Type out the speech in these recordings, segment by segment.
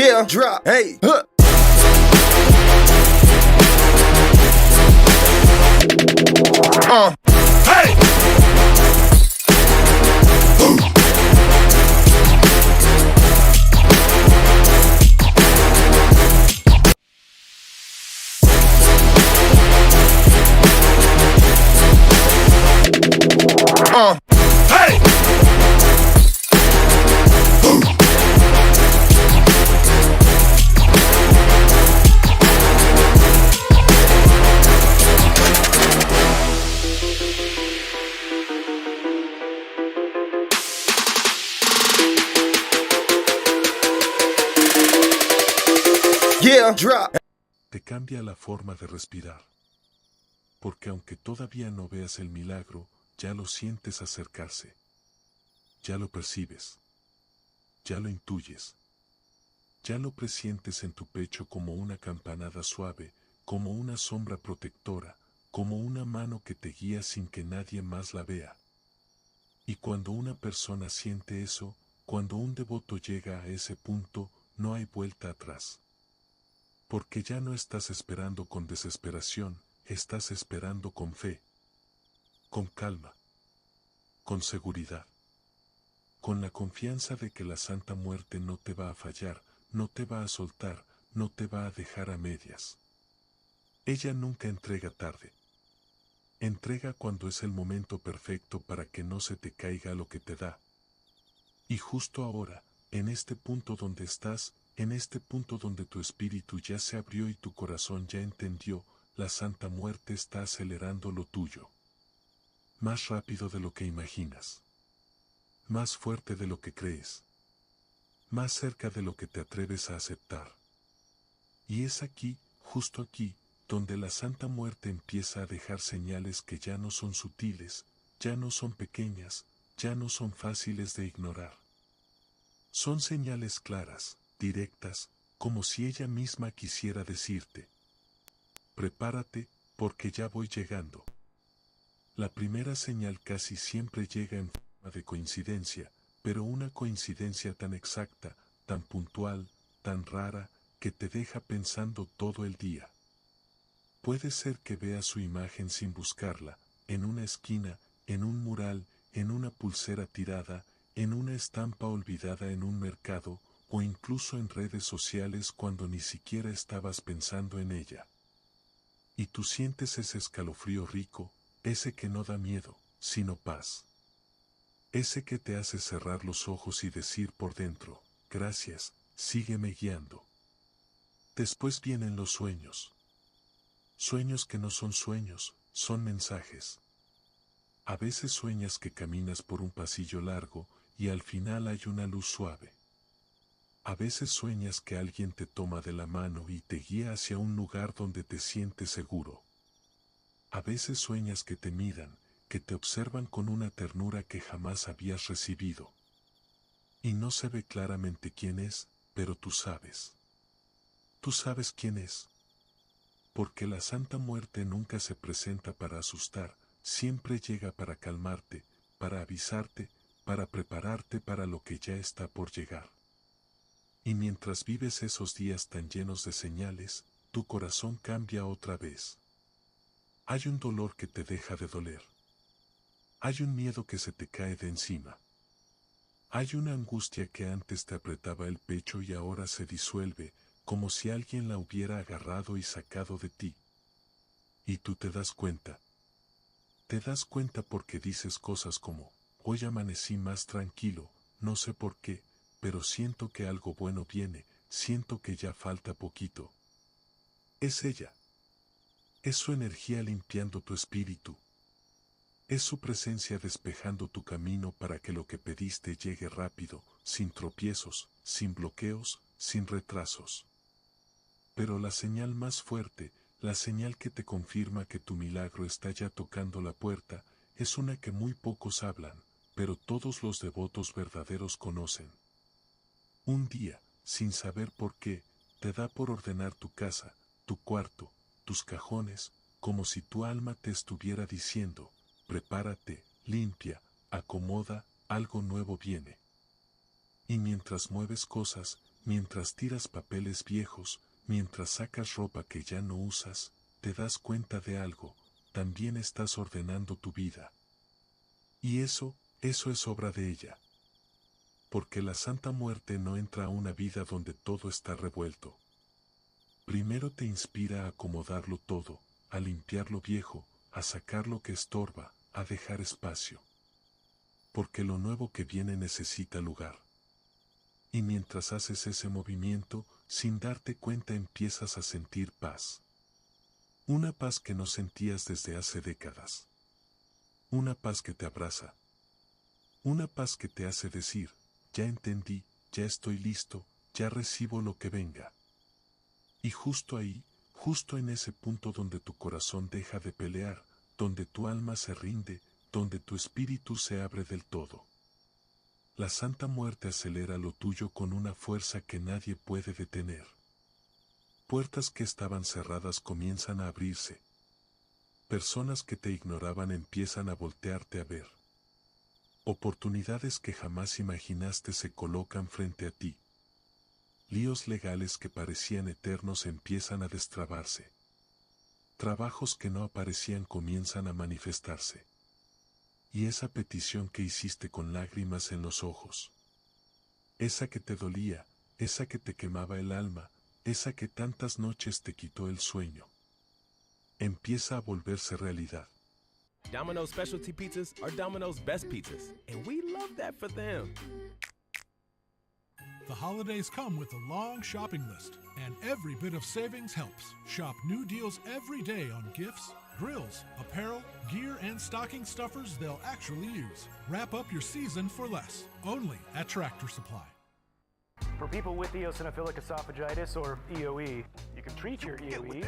Yeah, drop, hey, huh. Hey! Hey! Yeah, drop. Te cambia la forma de respirar. Porque aunque todavía no veas el milagro, ya lo sientes acercarse. Ya lo percibes. Ya lo intuyes. Ya lo presientes en tu pecho como una campanada suave, como una sombra protectora, como una mano que te guía sin que nadie más la vea. Y cuando una persona siente eso, cuando un devoto llega a ese punto, no hay vuelta atrás. Porque ya no estás esperando con desesperación, estás esperando con fe, con calma, con seguridad, con la confianza de que la Santa Muerte no te va a fallar, no te va a soltar, no te va a dejar a medias. Ella nunca entrega tarde. Entrega cuando es el momento perfecto para que no se te caiga lo que te da. Y justo ahora, en este punto donde estás, en este punto donde tu espíritu ya se abrió y tu corazón ya entendió, la Santa Muerte está acelerando lo tuyo. Más rápido de lo que imaginas. Más fuerte de lo que crees. Más cerca de lo que te atreves a aceptar. Y es aquí, justo aquí, donde la Santa Muerte empieza a dejar señales que ya no son sutiles, ya no son pequeñas, ya no son fáciles de ignorar. Son señales claras, directas, como si ella misma quisiera decirte: prepárate, porque ya voy llegando. La primera señal casi siempre llega en forma de coincidencia, pero una coincidencia tan exacta, tan puntual, tan rara, que te deja pensando todo el día. Puede ser que veas su imagen sin buscarla, en una esquina, en un mural, en una pulsera tirada, en una estampa olvidada en un mercado, o incluso en redes sociales cuando ni siquiera estabas pensando en ella. Y tú sientes ese escalofrío rico, ese que no da miedo, sino paz. Ese que te hace cerrar los ojos y decir por dentro: gracias, sígueme guiando. Después vienen los sueños. Sueños que no son sueños, son mensajes. A veces sueñas que caminas por un pasillo largo y al final hay una luz suave. A veces sueñas que alguien te toma de la mano y te guía hacia un lugar donde te sientes seguro. A veces sueñas que te miran, que te observan con una ternura que jamás habías recibido. Y no se ve claramente quién es, pero tú sabes. Tú sabes quién es. Porque la Santa Muerte nunca se presenta para asustar, siempre llega para calmarte, para avisarte, para prepararte para lo que ya está por llegar. Y mientras vives esos días tan llenos de señales, tu corazón cambia otra vez. Hay un dolor que te deja de doler. Hay un miedo que se te cae de encima. Hay una angustia que antes te apretaba el pecho y ahora se disuelve, como si alguien la hubiera agarrado y sacado de ti. Y tú te das cuenta. Te das cuenta porque dices cosas como: hoy amanecí más tranquilo, no sé por qué, pero siento que algo bueno viene, siento que ya falta poquito. Es ella. Es su energía limpiando tu espíritu. Es su presencia despejando tu camino para que lo que pediste llegue rápido, sin tropiezos, sin bloqueos, sin retrasos. Pero la señal más fuerte, la señal que te confirma que tu milagro está ya tocando la puerta, es una que muy pocos hablan, pero todos los devotos verdaderos conocen. Un día, sin saber por qué, te da por ordenar tu casa, tu cuarto, tus cajones, como si tu alma te estuviera diciendo: prepárate, limpia, acomoda, algo nuevo viene. Y mientras mueves cosas, mientras tiras papeles viejos, mientras sacas ropa que ya no usas, te das cuenta de algo, también estás ordenando tu vida. Y eso es obra de ella. Porque la Santa Muerte no entra a una vida donde todo está revuelto. Primero te inspira a acomodarlo todo, a limpiar lo viejo, a sacar lo que estorba, a dejar espacio. Porque lo nuevo que viene necesita lugar. Y mientras haces ese movimiento, sin darte cuenta empiezas a sentir paz. Una paz que no sentías desde hace décadas. Una paz que te abraza. Una paz que te hace decir, ya entendí, ya estoy listo, ya recibo lo que venga. Y justo ahí, justo en ese punto donde tu corazón deja de pelear, donde tu alma se rinde, donde tu espíritu se abre del todo. La Santa Muerte acelera lo tuyo con una fuerza que nadie puede detener. Puertas que estaban cerradas comienzan a abrirse. Personas que te ignoraban empiezan a voltearte a ver. Oportunidades que jamás imaginaste se colocan frente a ti. Líos legales que parecían eternos empiezan a destrabarse. Trabajos que no aparecían comienzan a manifestarse. Y esa petición que hiciste con lágrimas en los ojos. Esa que te dolía, esa que te quemaba el alma, esa que tantas noches te quitó el sueño. Empieza a volverse realidad. Domino's specialty pizzas are Domino's best pizzas, and we love that for them. The holidays come with a long shopping list, and every bit of savings helps. Shop new deals every day on gifts, grills, apparel, gear, and stocking stuffers they'll actually use. Wrap up your season for less, only at Tractor Supply. For people with eosinophilic esophagitis or EOE, you can treat your EOE,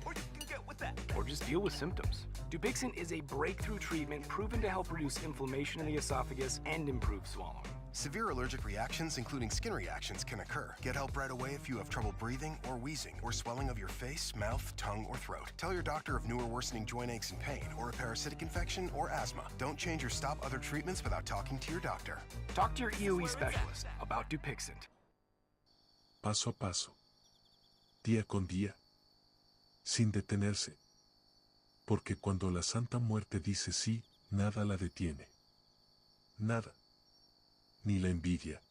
Or you can get with that. Or just deal with symptoms. Dupixent is a breakthrough treatment proven to help reduce inflammation in the esophagus and improve swallowing. Severe allergic reactions, including skin reactions, can occur. Get help right away if you have trouble breathing or wheezing or swelling of your face, mouth, tongue, or throat. Tell your doctor of new or worsening joint aches and pain or a parasitic infection or asthma. Don't change or stop other treatments without talking to your doctor. Talk to your EOE specialist about Dupixent. Paso a paso. Día con día. Sin detenerse. Porque cuando la Santa Muerte dice sí, nada la detiene. Nada. Ni la envidia.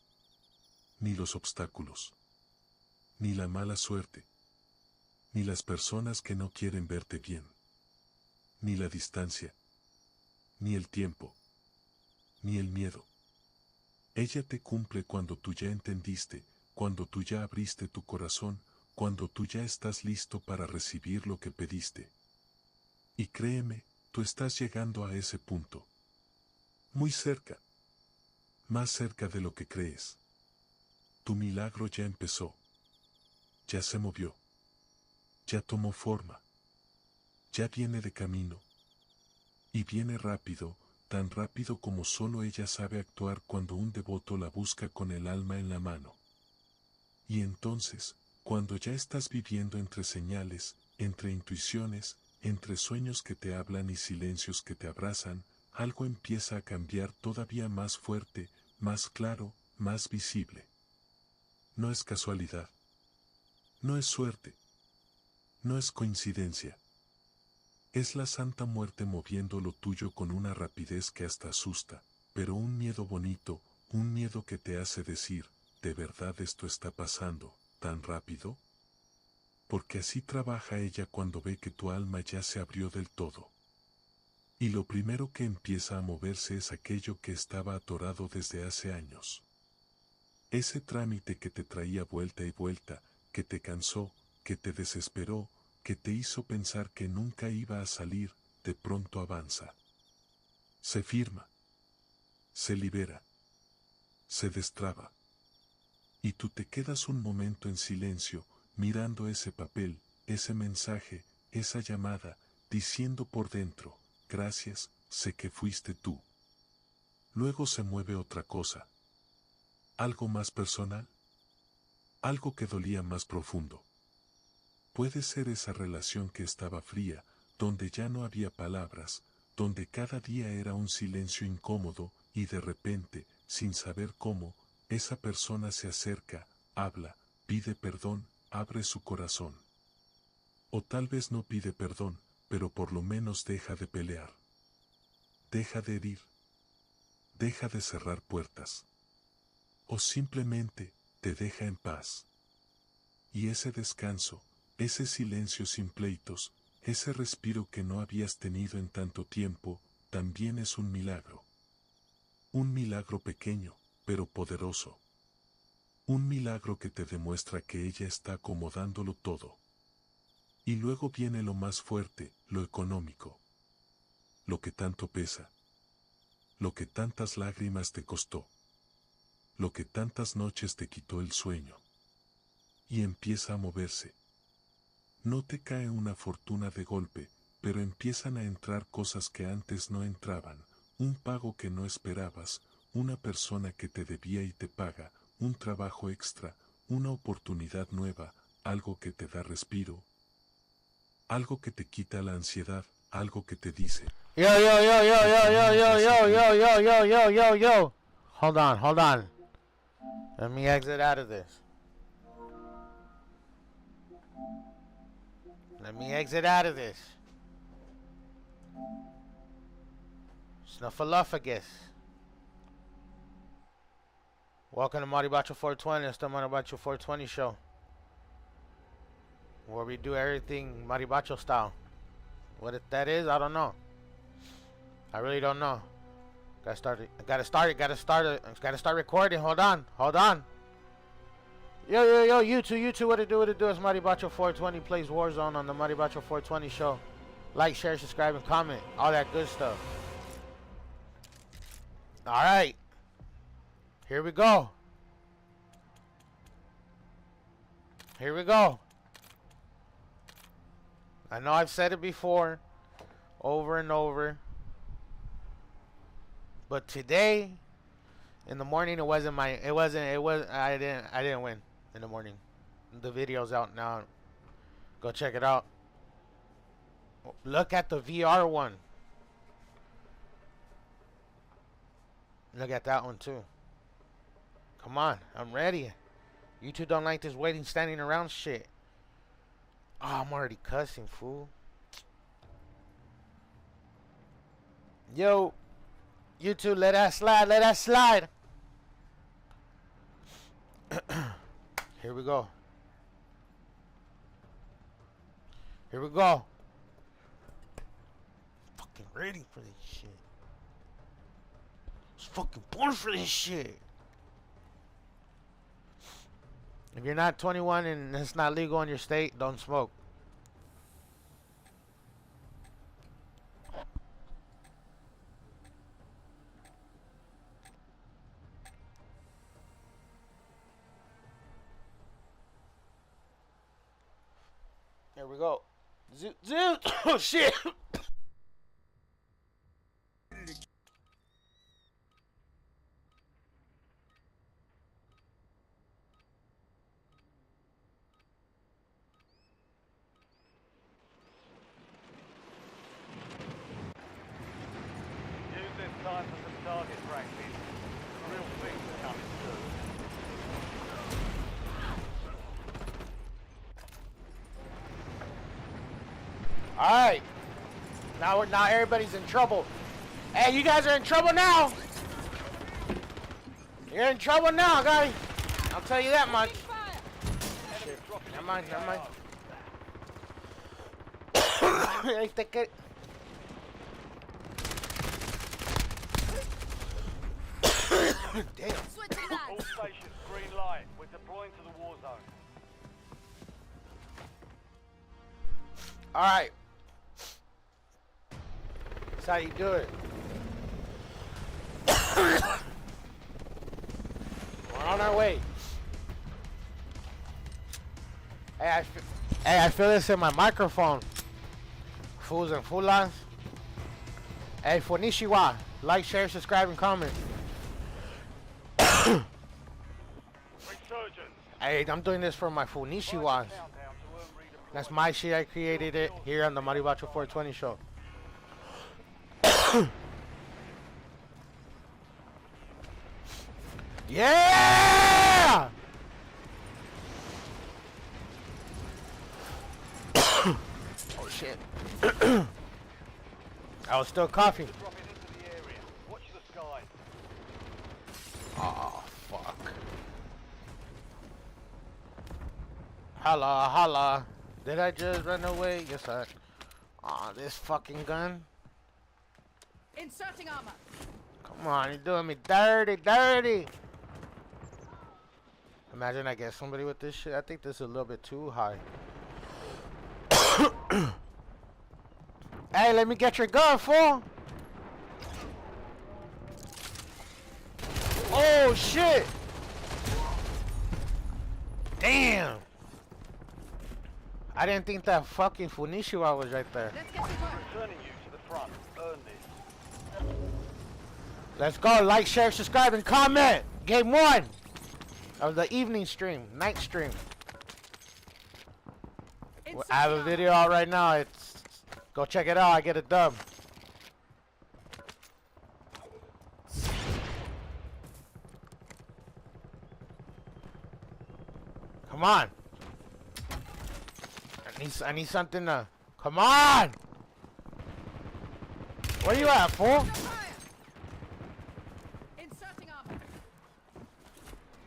Ni los obstáculos. Ni la mala suerte. Ni las personas que no quieren verte bien. Ni la distancia. Ni el tiempo. Ni el miedo. Ella te cumple cuando tú ya entendiste, cuando tú ya abriste tu corazón, cuando tú ya estás listo para recibir lo que pediste. Y créeme, tú estás llegando a ese punto. Muy cerca. Más cerca de lo que crees. Tu milagro ya empezó. Ya se movió. Ya tomó forma. Ya viene de camino. Y viene rápido, tan rápido como solo ella sabe actuar cuando un devoto la busca con el alma en la mano. Y entonces, cuando ya estás viviendo entre señales, entre intuiciones, entre sueños que te hablan y silencios que te abrazan, algo empieza a cambiar todavía más fuerte, más claro, más visible. No es casualidad. No es suerte. No es coincidencia. Es la Santa Muerte moviendo lo tuyo con una rapidez que hasta asusta, pero un miedo bonito, un miedo que te hace decir, ¿de verdad esto está pasando tan rápido? Porque así trabaja ella cuando ve que tu alma ya se abrió del todo. Y lo primero que empieza a moverse es aquello que estaba atorado desde hace años. Ese trámite que te traía vuelta y vuelta, que te cansó, que te desesperó, que te hizo pensar que nunca iba a salir, de pronto avanza. Se firma. Se libera. Se destraba. Y tú te quedas un momento en silencio, mirando ese papel, ese mensaje, esa llamada, diciendo por dentro, gracias, sé que fuiste tú. Luego se mueve otra cosa. Algo más personal. Algo que dolía más profundo. Puede ser esa relación que estaba fría, donde ya no había palabras, donde cada día era un silencio incómodo, y de repente, sin saber cómo, esa persona se acerca, habla, pide perdón, abre su corazón. O tal vez no pide perdón, pero por lo menos deja de pelear. Deja de herir. Deja de cerrar puertas. O simplemente te deja en paz. Y ese descanso, ese silencio sin pleitos, ese respiro que no habías tenido en tanto tiempo, también es un milagro. Un milagro pequeño, pero poderoso. Un milagro que te demuestra que ella está acomodándolo todo. Y luego viene lo más fuerte, lo económico. Lo que tanto pesa. Lo que tantas lágrimas te costó. Lo que tantas noches te quitó el sueño. Y empieza a moverse. No te cae una fortuna de golpe, pero empiezan a entrar cosas que antes no entraban, un pago que no esperabas, una persona que te debía y te paga, un trabajo extra, una oportunidad nueva, algo que te da respiro, algo que te quita la ansiedad, algo que te dice. Yo. Hold on. Let me exit out of this. Snuffleupagus. Welcome to MARIBACHO420. It's the MARIBACHO420 show, where we do everything Maribacho style. What that is, I don't know. I really don't know. Gotta start recording. Hold on. Yo, YouTube, what it do? It's MARIBACHO420 plays Warzone on the MARIBACHO420 show. Like, share, subscribe, and comment. All that good stuff. Alright. Here we go. I know I've said it before, over and over. But today, in the morning, I didn't win in the morning. The video's out now. Go check it out. Look at the VR one. Look at that one too. Come on, I'm ready. You two don't like this waiting, standing around shit. Oh, I'm already cussing, fool. Yo, you two, let that slide. Here we go. Fucking ready for this shit. I was fucking born for this shit. If you're not 21 and it's not legal in your state, don't smoke. There we go. Zoot. Oh shit. Time for some target practice. Real things are coming through. Alright. Now everybody's in trouble. Hey, you guys are in trouble now. You're in trouble now, guys. I'll tell you that much. Shit. Never mind. Damn. All stations, green light. We're deploying to the war zone. Alright. That's how you do it. We're on our way. Hey, I feel this in my microphone. Fools and fulans. Hey, Fonishiwa. Like, share, subscribe, and comment. Hey, I'm doing this for my Funishiwas. That's my shit. I created it here on the MARIBACHO420 show. Yeah! shit. I was still coughing. Oh, fuck. Holla, holla. Did I just run away? Yes, I... Aw, this fucking gun. Inserting armor. Come on, you're doing me dirty, dirty. Imagine I get somebody with this shit. I think this is a little bit too high. Hey, let me get your gun, fool. Oh, shit. Damn. I didn't think that fucking Funishiwa was right there. Let's get to work. Returning you to the front. Earn this. Let's go. Like, share, subscribe, and comment. Game 1 of the evening stream, night stream. I have a video out right now. It's go check it out. I get a dub. Come on. I need something to. Come on. Where you at, fool? Inserting armor.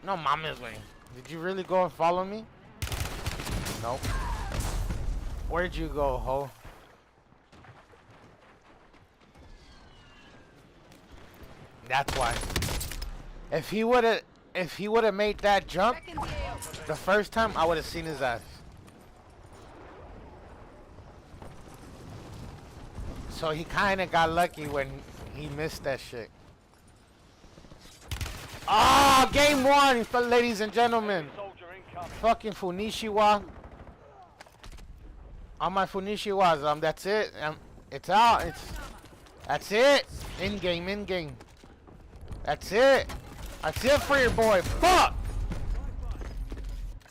No, mames, way. Did you really go and follow me? Nope. Where'd you go, ho? That's why. If he would've made that jump the first time, I would've seen his ass. So he kinda got lucky when he missed that shit. Ah, game 1, ladies and gentlemen. Fucking Funishiwa. All my Funishiwas, that's it. It's out. That's it. In game, in game. That's it. That's it for your boy. Fuck.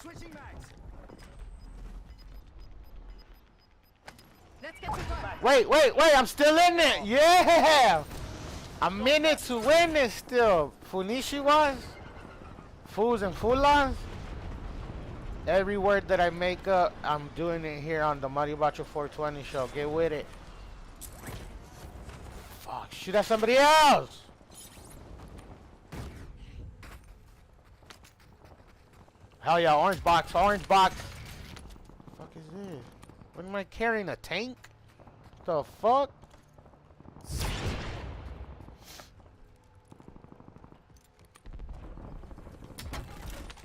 Switching mags. Let's get to work. Wait. I'm still in it. Yeah. A minute to win this still. Funishiwas. Fools and fulas. Every word that I make up, I'm doing it here on the MARIBACHO420 show. Get with it. Fuck, shoot at somebody else. Hell yeah, orange box, orange box. What the fuck is this? What am I carrying, a tank? The fuck?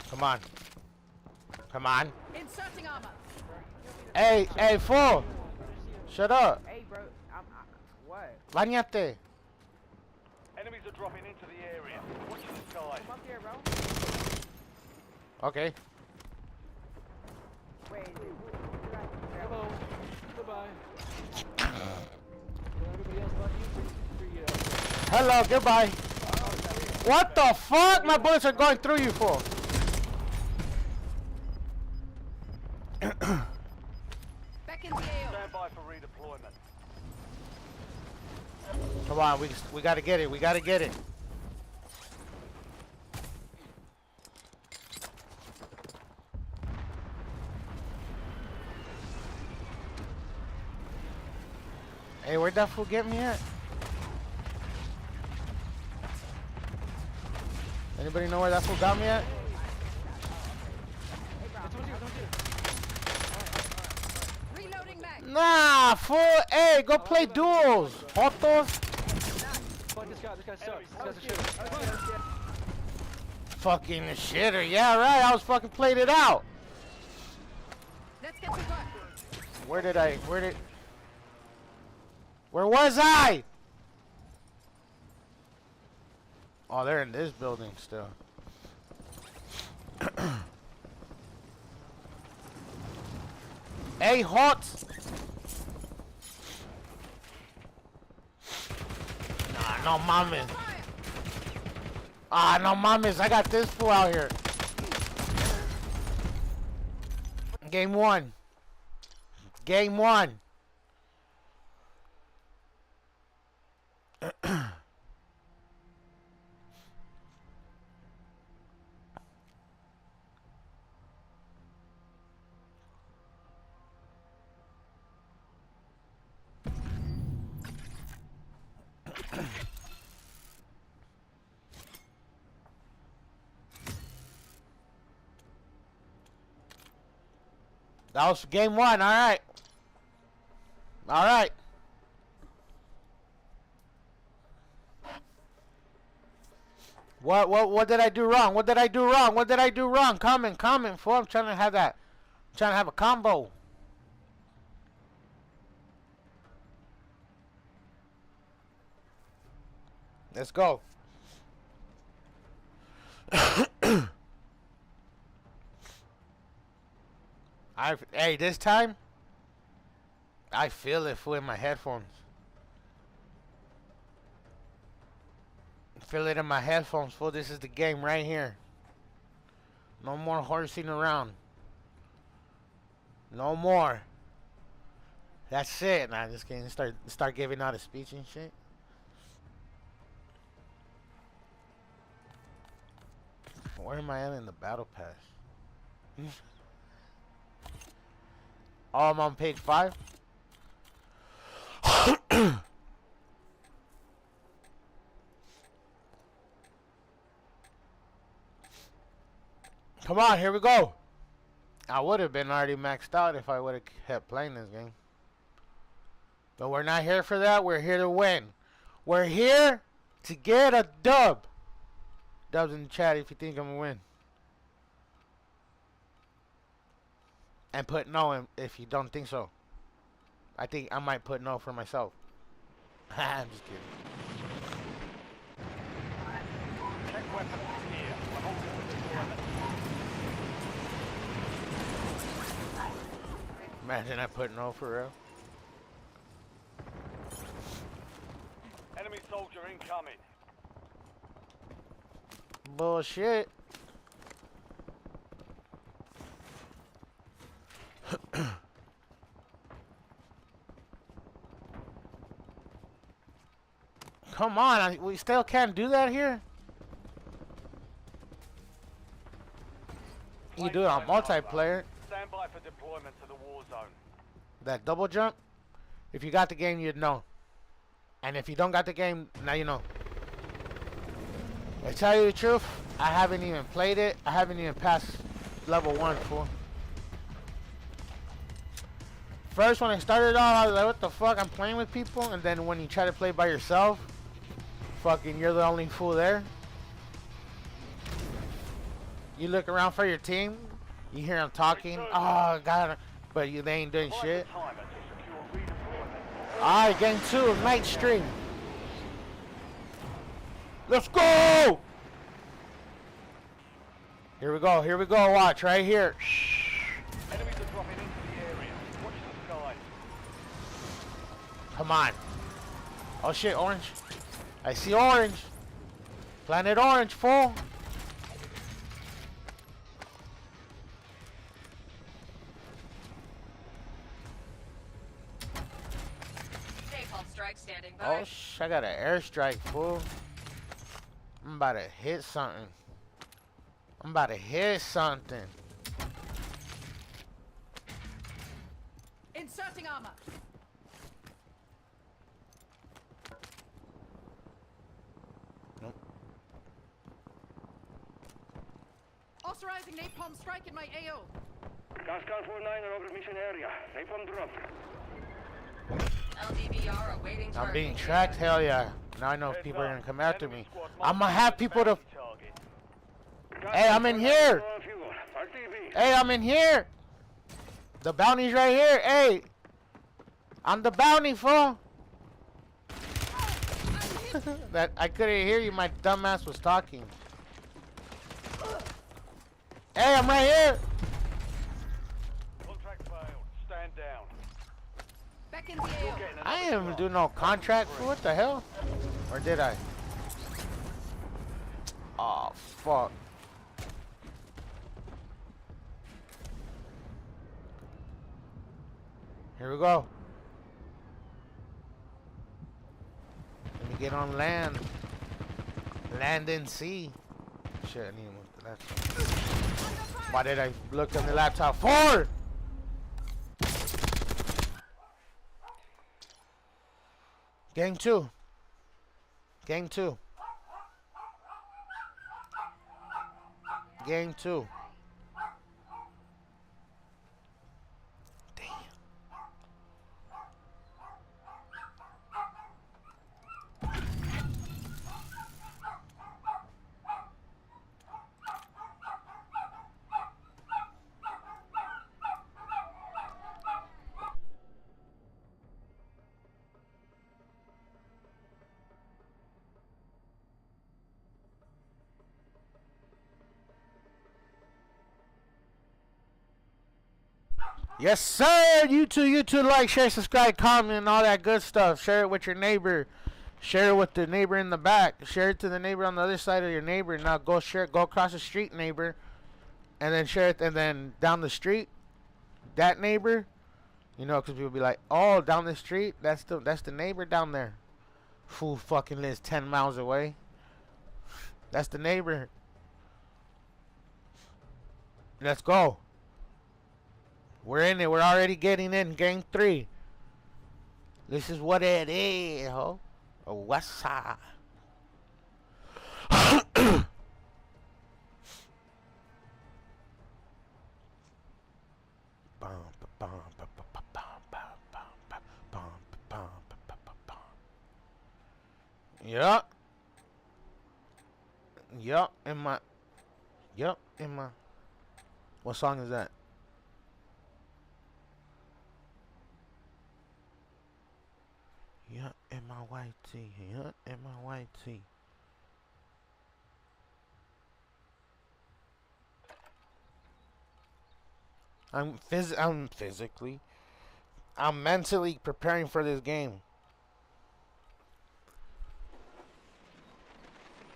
Come on. Come on. Inserting armor. Hey, fool. Shut up. Hey, bro. What? Bañate. Enemies are dropping into the area. Watch the sky. Come up here, bro. Okay. Wait. Hello. Goodbye. Hello, goodbye. What the fuck? My bullets are going through you, fool. Back in the AO. Stand by for redeployment. Come on, we gotta get it. We gotta get it. Hey, where'd that fool get me at? Anybody know where that fool got me at? Reloading mag. Nah, fool. Hey, go play duels. Jotos. Fucking shitter. Yeah, right. I was fucking played it out. Let's get to work. Where was I? Oh, they're in this building still. Hey, hot. Nah, no mames. Ah, no mames. I got this fool out here. Game 1. Game 1. That was game 1. All right. All right. What did I do wrong? What did I do wrong? What did I do wrong? Comment, fool. I'm trying to have that. I'm trying to have a combo. Let's go. Hey, this time I feel it, fool, in my headphones. Feel it in my headphones, fool. This is the game right here. No more horsing around. No more. That's it. Nah, just kidding. Start giving out a speech and shit. Where am I at in the battle pass? Oh, I'm on page 5. Come on, here we go. I would have been already maxed out if I would have kept playing this game. But we're not here for that. We're here to win. We're here to get a dub. Dubs in the chat if you think I'm going to win. And put no in if you don't think so. I think I might put no for myself. I'm just kidding. Check weapons here. We're holding with deployment. Imagine I put no for real. Enemy soldier incoming. Bullshit. Come on, we still can't do that here? You do it on multiplayer. Stand by for deployment to the war zone. That double jump, if you got the game, you'd know. And if you don't got the game, now you know. I tell you the truth, I haven't even played it. I haven't even passed level 1, fool. First, when I started off, I was like, what the fuck, I'm playing with people? And then when you try to play by yourself, fucking you're the only fool there. You look around for your team, you hear them talking, oh, God, but they ain't doing shit. Alright, game 2 of Night Stream. Let's go! Here we go, watch, right here. Enemies are dropping into the area. Watch the skies. Come on. Oh shit, orange. I see orange. Planet Orange, fool. Standing by. Oh I got an airstrike, fool. I'm about to hit something. Inserting armor. Nope. Authorizing napalm strike in my AO. Gascon 49 are over mission area. Napalm drop. LDBR awaiting I'm being tracked, hell yeah. Now I know if people are gonna come after me. I'm gonna have people to... Hey, I'm in here! Hey, I'm in here! The bounty's right here, hey! I'm the bounty, fool! That I couldn't hear you, my dumbass was talking. Hey, I'm right here! Contract failed. Stand down. Back in the AO. I didn't even do no contract, fool. What the hell? Or did I? Oh, fuck. Here we go. Let me get on land. Land and sea. Shit, I need one for that. Why did I look on the laptop for? Game 2. Game 2. Game 2. Yes, sir. You too. Like, share, subscribe, comment, and all that good stuff. Share it with your neighbor. Share it with the neighbor in the back. Share it to the neighbor on the other side of your neighbor. Now go share it. Go across the street, neighbor, and then share it. And then down the street, that neighbor. You know, because people be like, "Oh, down the street, that's the neighbor down there." Fool fucking lives 10 miles away. That's the neighbor. Let's go. We're in it. We're already getting in. Game 3. This is what it is, ho. Oh, what's up? Yup. Yup. In my. Yup. In my. What song is that? Yeah, in my white tee. Yeah, in my white tee. I'm physically. I'm mentally preparing for this game.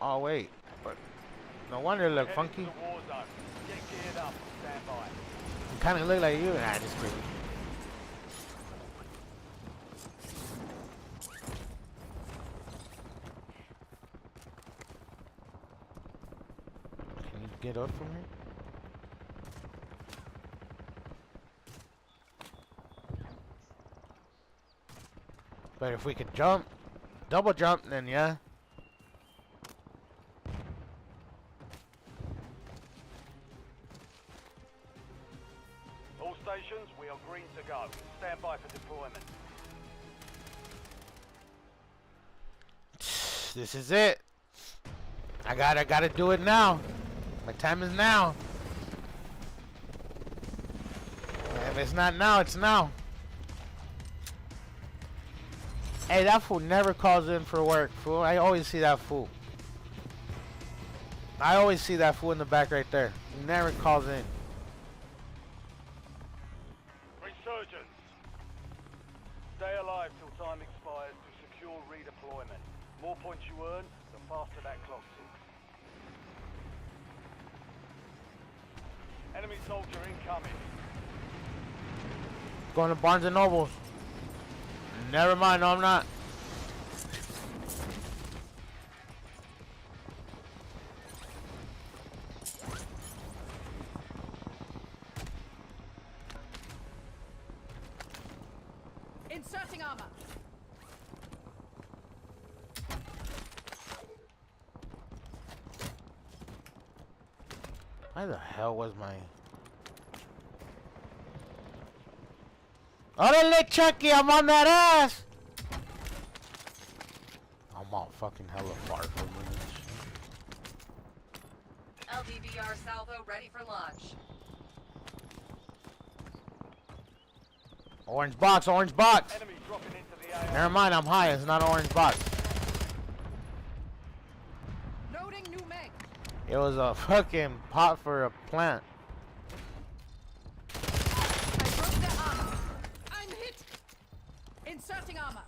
Oh wait, but no wonder it look funky. You kind of look like you. Nah, just kidding. Can you get up from here? But if we could jump, double jump, then yeah. All stations, we are green to go. Stand by for deployment. This is it. I gotta do it now. My time is now. If it's not now, it's now. Hey, that fool never calls in for work, fool. I always see that fool. I always see that fool in the back right there. He never calls in. Resurgence. Stay alive till time expires to secure redeployment. More points you earn, the faster that clock ticks. Enemy soldier incoming. Going to Barnes and Nobles. Never mind, no, I'm not. Inserting armor. Why the hell was my... Orale, Chucky, I'm on that ass! I'm all fucking hella far from this. LDVR salvo ready for launch. Orange box, orange box! Enemy dropping into the AR. Never mind, I'm high, it's not an orange box. Loading new mag. It was a fucking pot for a plant. I broke their armor. I'm hit. Inserting armor.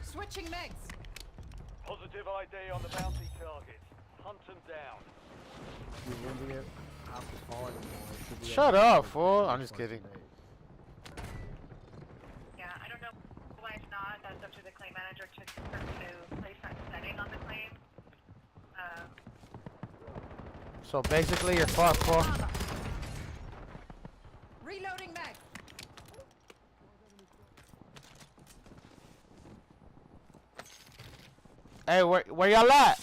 Switching mags. Positive ID on the bounty target. Hunt them down. Shut up, fool. I'm just kidding. Yeah, I don't know why it's not. That's up to the claim manager to place that setting on the claim. So basically, you're fucked, fool. Reloading mag. Hey, where y'all at?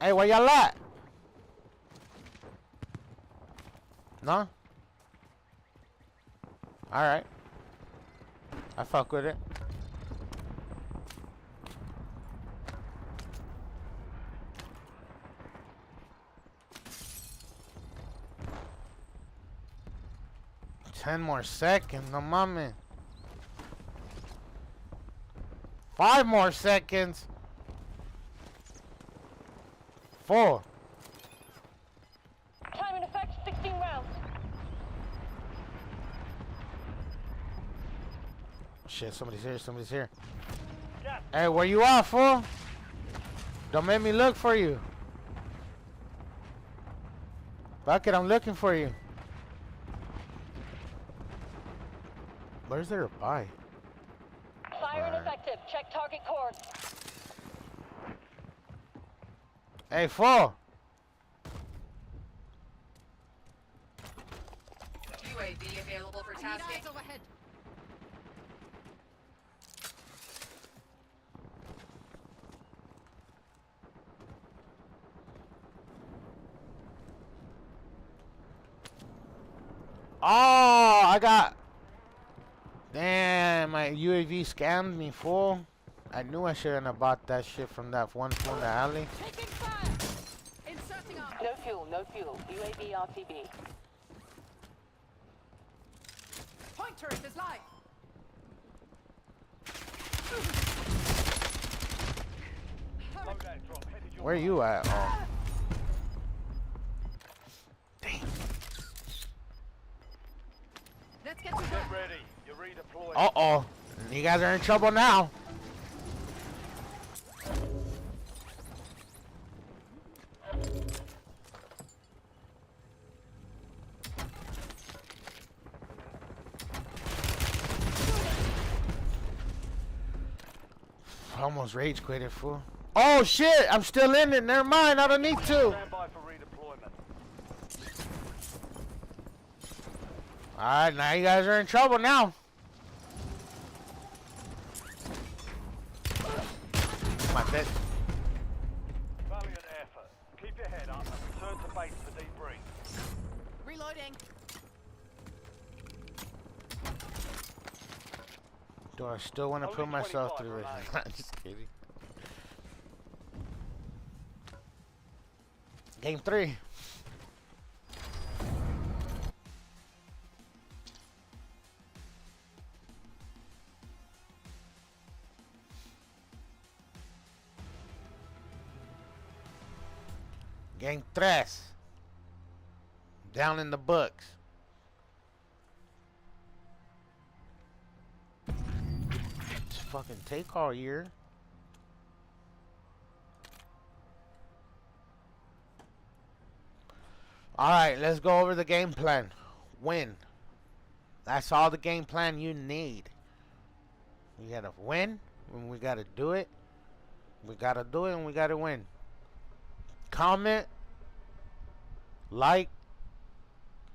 Hey, where y'all at? No? Alright. I fuck with it. Ten more seconds, no mames. 5 more seconds. 4. shit, somebody's here, somebody's here. Hey, where you at, fool? Don't make me look for you. Fuck it, I'm looking for you. Where's there a buy? Fire ineffective. Check target course. Hey, fool. UAV available for tasking. Eyes overhead. Oh, I got... Damn, my UAV scammed me, fool. I knew I shouldn't have bought that shit from that one fool in the alley. Taking fire. Inserting arm. No fuel, no fuel. UAV RTB. Point turret is live. Loadout drop headed your Where you at? Oh. Let's get to Get work. ready. You're redeploying. Uh-oh. You guys are in trouble now. Almost rage quitted, fool. Oh shit! I'm still in it. Never mind. I don't need to. Stand by for redeployment. All right, now you guys are in trouble now. My bit. Valiant effort. Keep your head up and return to base for debrief. Reloading. Do I still want to Only put myself 25 through it? remain. I'm just kidding. Game 3. Game 3. Down in the books. Just fucking take all year. Alright, let's go over the game plan. Win. That's all the game plan you need. We gotta win, and we gotta do it. We gotta do it, and we gotta win. Comment, like,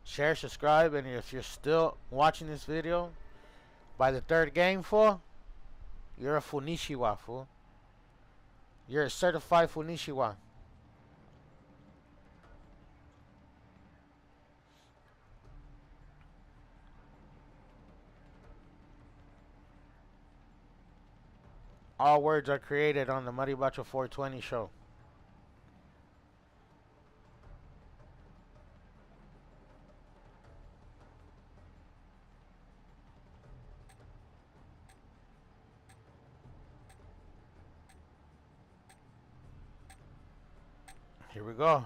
share, subscribe, and if you're still watching this video by the third game, fool, you're a Funishiwa, fool. You're a certified Funishiwa. All words are created on the MARIBACHO420 show. Here we go.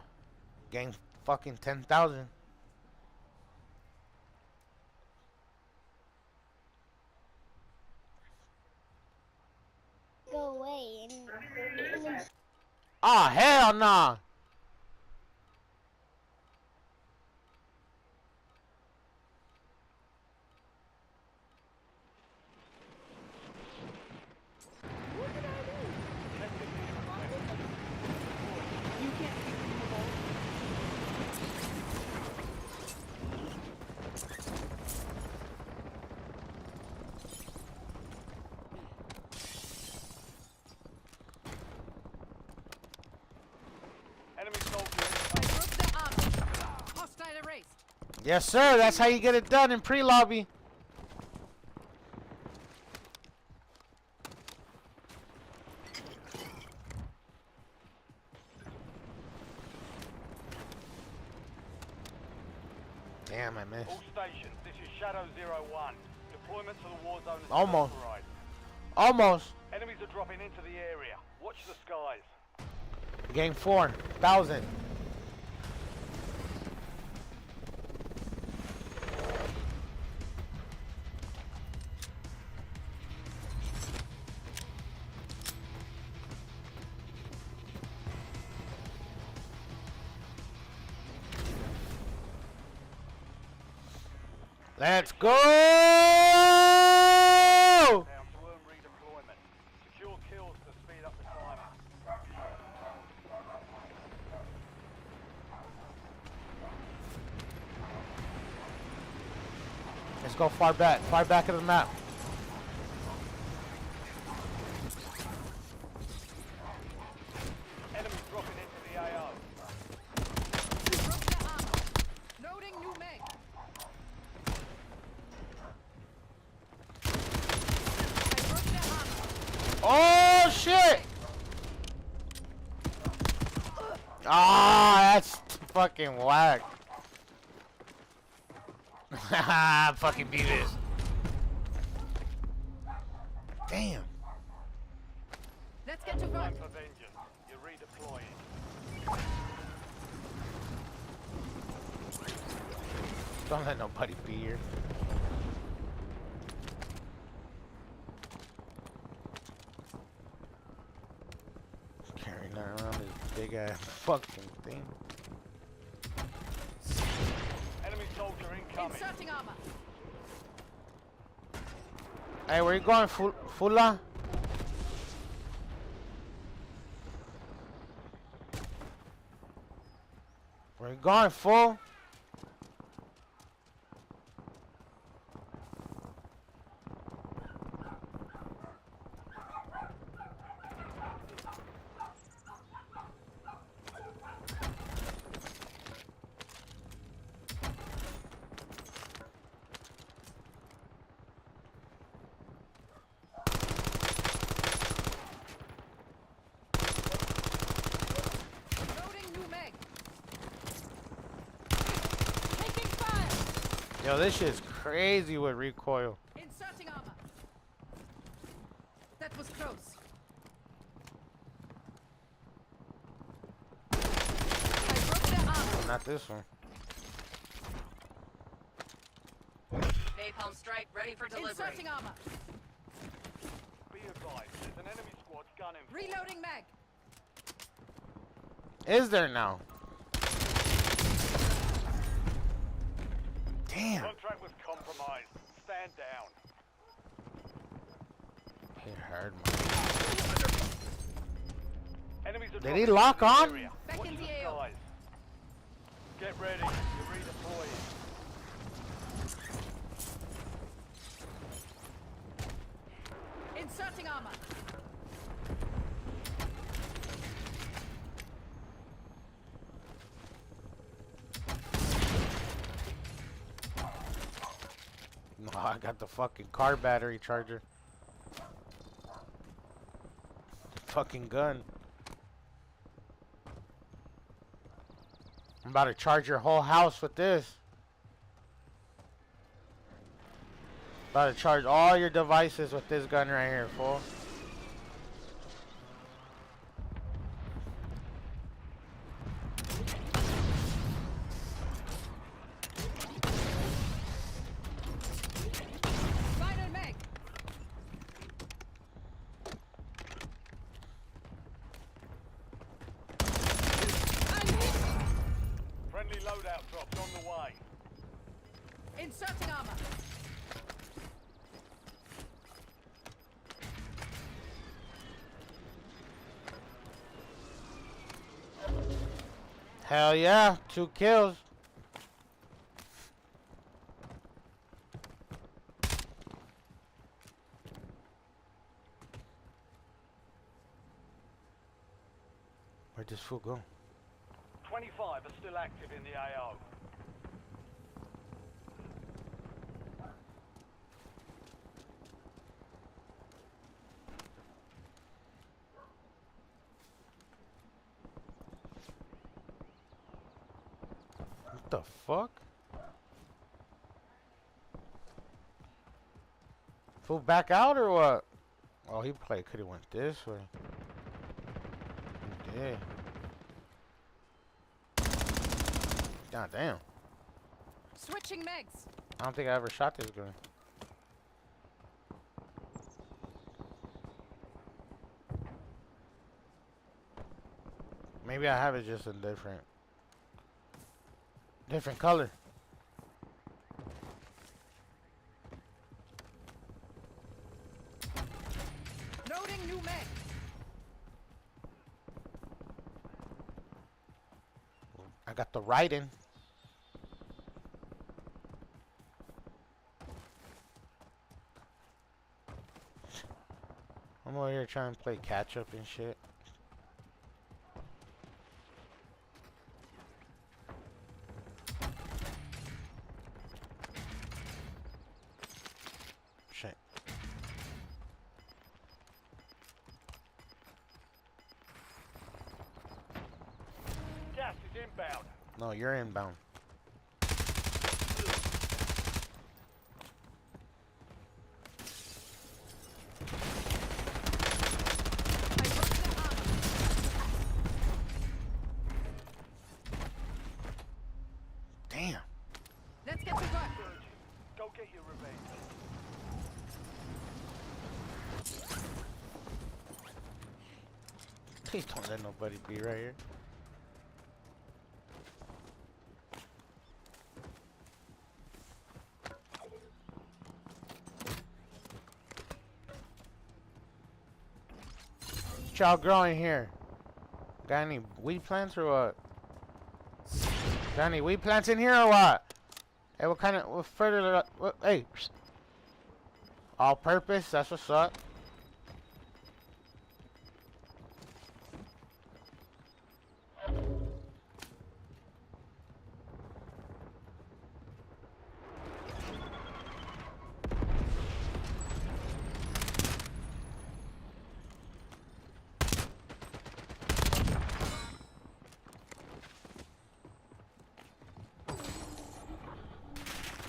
Game fucking 10,000. Go away. Ah, hell nah. Enemy soldier. I broke the arm. Hostile erased. Yes, sir. That's how you get it done in pre-lobby. Damn, I missed. All stations, this is Shadow 01. Deployment to the war zone is Almost. authorized. Almost. Enemies are dropping into the area. Watch the skies. Game 4,000. Let's go! Down to earn redeployment. Secure kills to speed up the timing. Let's go far back of the map. Enemies dropping into the AO. Broke their armor. Loading new mag. I broke their armor. Oh shit! Ah, that's fucking whack. Fucking beat this. Damn. Let's get to Time work. for vengeance. You're redeploying. Don't let nobody be here. Carrying that around this big ass fucking thing. Enemy soldier incoming. Inserting armor. Hey, where you going, Fula? Where you going, fool? Loading new mag. Taking fire. Yo, this shit's crazy with recoil. Inserting armor. That was close. I broke their armor. Not this one. Napalm strike ready for delivery. Inserting armor. Be advised, there's an enemy squad gunning. for you. Reloading mag. Is there now? Damn. Contract was compromised. Stand down. It hurt me. Enemies are Did he dropping lock into the on? area. Back Watch in the the AO. skies. Get ready. You're redeploying. Inserting armor. No, I got the fucking car battery charger. Fucking gun. I'm about to charge your whole house with this. About to charge all your devices with this gun right here, fool. Final mag. I'm hit. Friendly loadout drops on the way. Inserting armor. Hell yeah, 2 kills. Where'd this fool go? 25 are still active in the AO. What the fuck? Fool back out or what? Oh, he could have went this way. He did. God damn. Switching mags. I don't think I ever shot this gun. Maybe I have it just a different color. I got the writing. I'm over here trying to play catch up and shit. Shit. Gas is inbound. No, you're inbound. Damn. Let's get to work. Go get your revenge. Please don't let nobody be right here. What y'all growing here? Got any weed plants or what? Got any weed plants in here or what? Hey, what kind of, what further, what, hey. All purpose, that's what's up.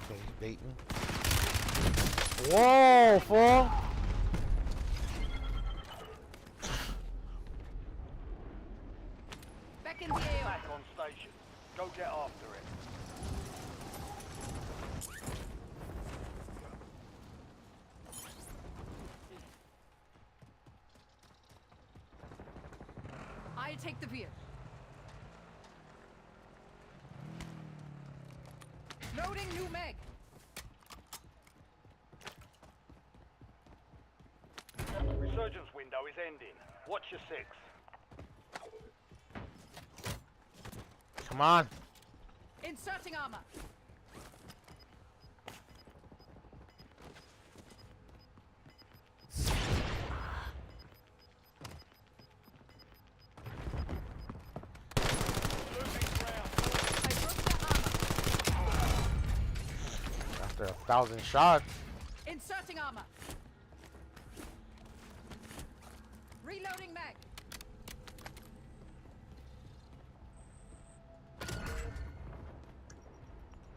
Okay, he's baiting. Whoa, fool! Back in the AO. Back on station. Go get after it. I take the veer. Loading new mag. Resurgence window is ending. Watch your six. Come on. Inserting armor. After 1,000 shots. Inserting armor. Reloading mag.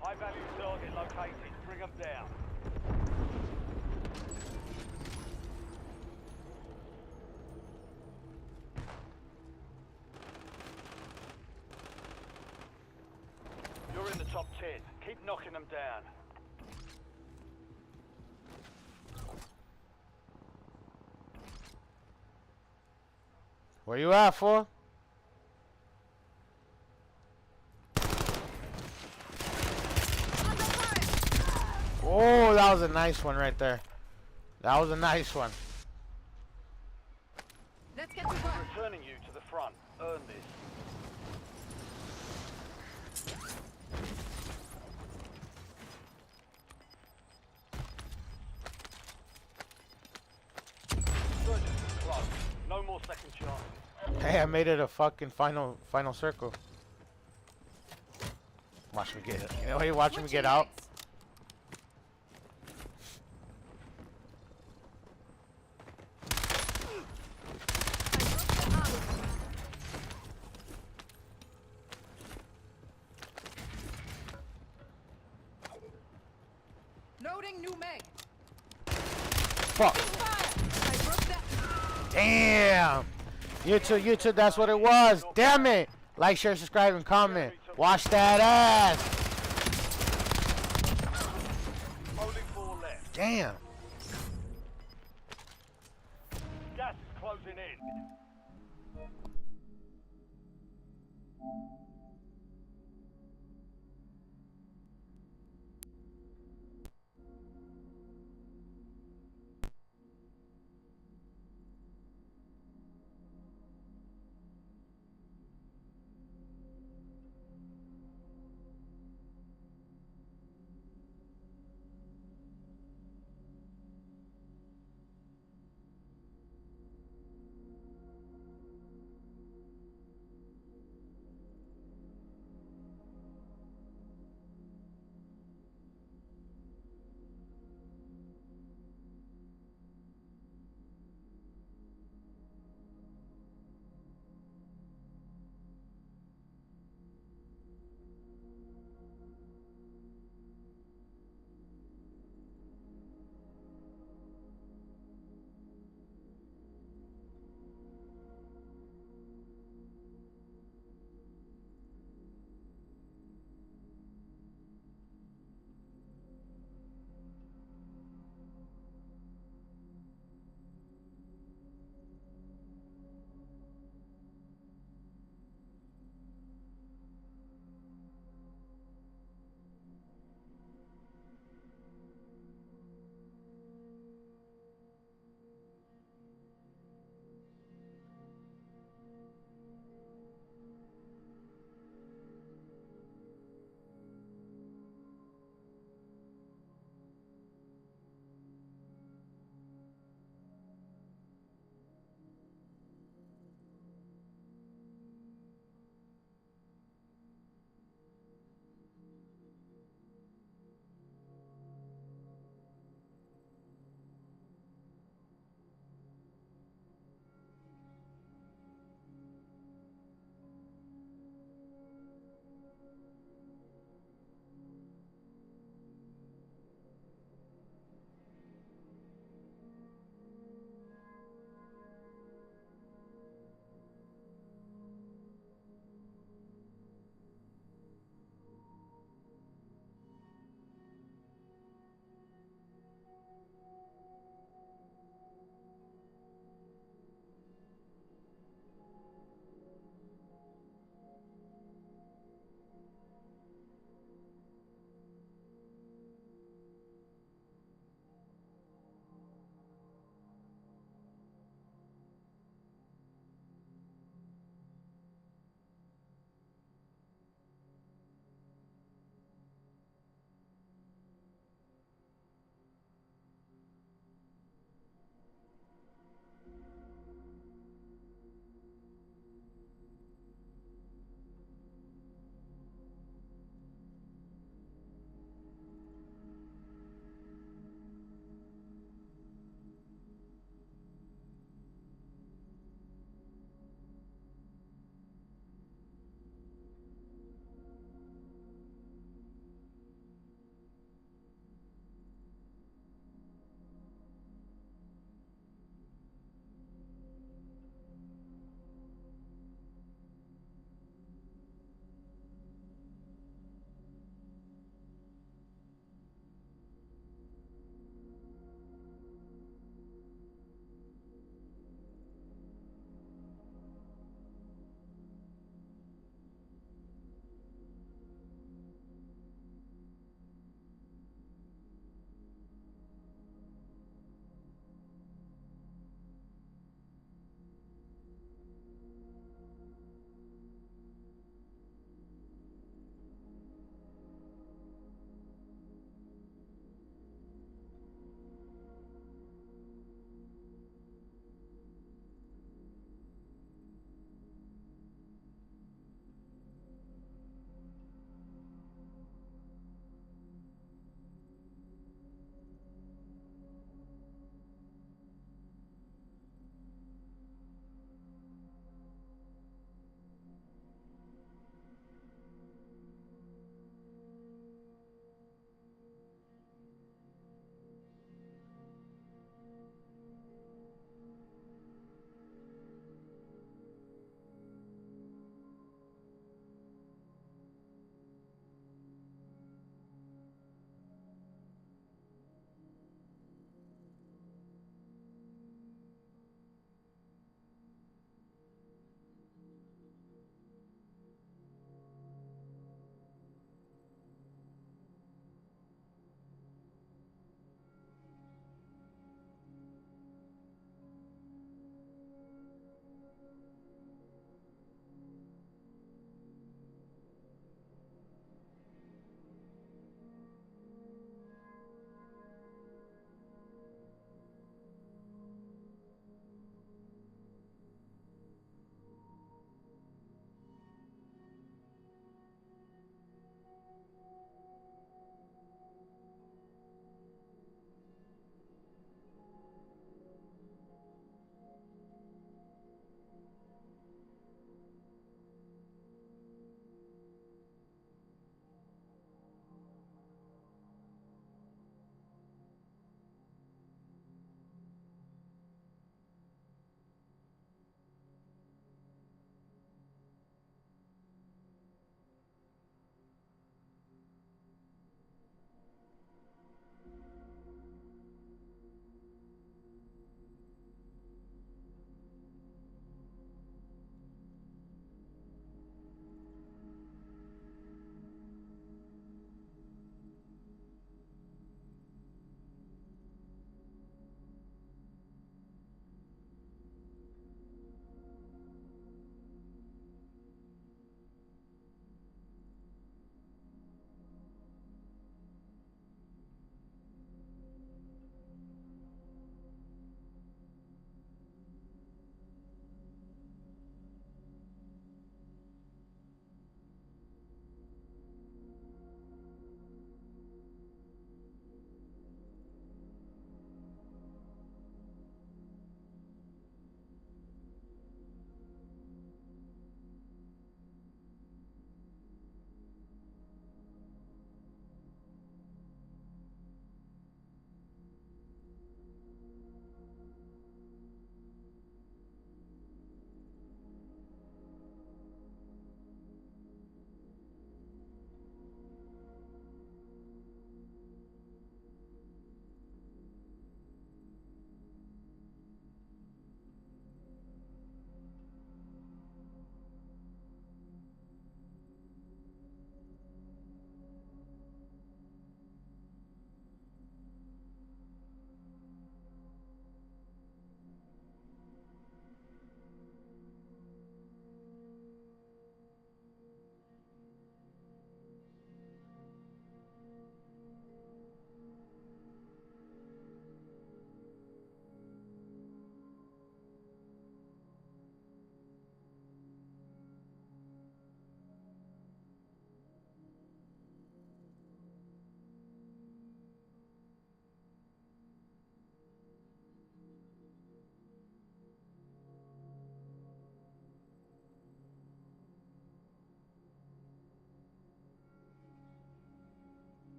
High value target located. Bring them down. You're in the top 10. Keep knocking them down. Where you at, fool? Oh, that was a nice one right there. That was a nice one. Let's get to work. Returning you to the front. Earn this. Resurgence is close. No more second chances. Hey, I made it a fucking final circle. Watch me get it. You know, you watch me get out. Loading new mag. Fuck. Damn. YouTube, that's what it was. Damn it. Like, share, subscribe, and comment. Watch that ass. Only 4 left. Damn. Gas is closing in.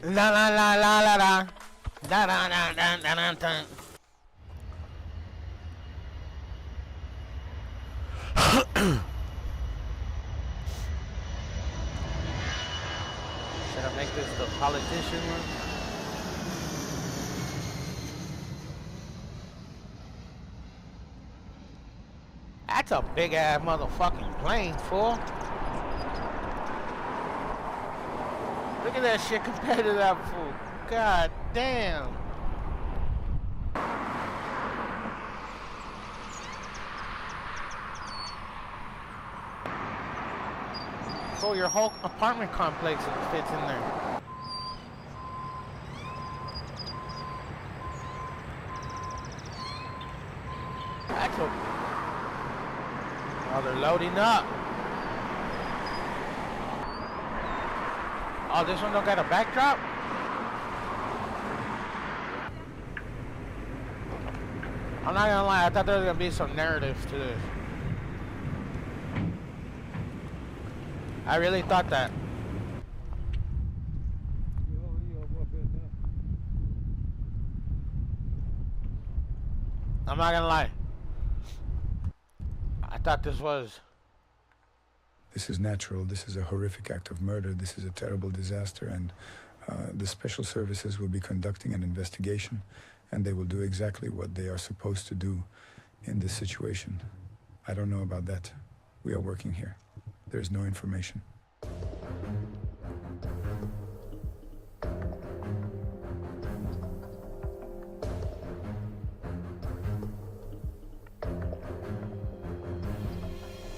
La la la la la la. Da da da da da da da. Should I make this the politician one? That's a big ass motherfucking plane, fool. Look at that shit compared to that fool. God damn. So your whole apartment complex fits in there. That's a... Oh, they're loading up. Oh, this one don't got a backdrop? I'm not gonna lie, I thought there was gonna be some narrative to this. I really thought that. I'm not gonna lie. I thought this was... This is natural. This is a horrific act of murder. This is a terrible disaster, and the special services will be conducting an investigation, and they will do exactly what they are supposed to do in this situation. I don't know about that. We are working here. There's no information.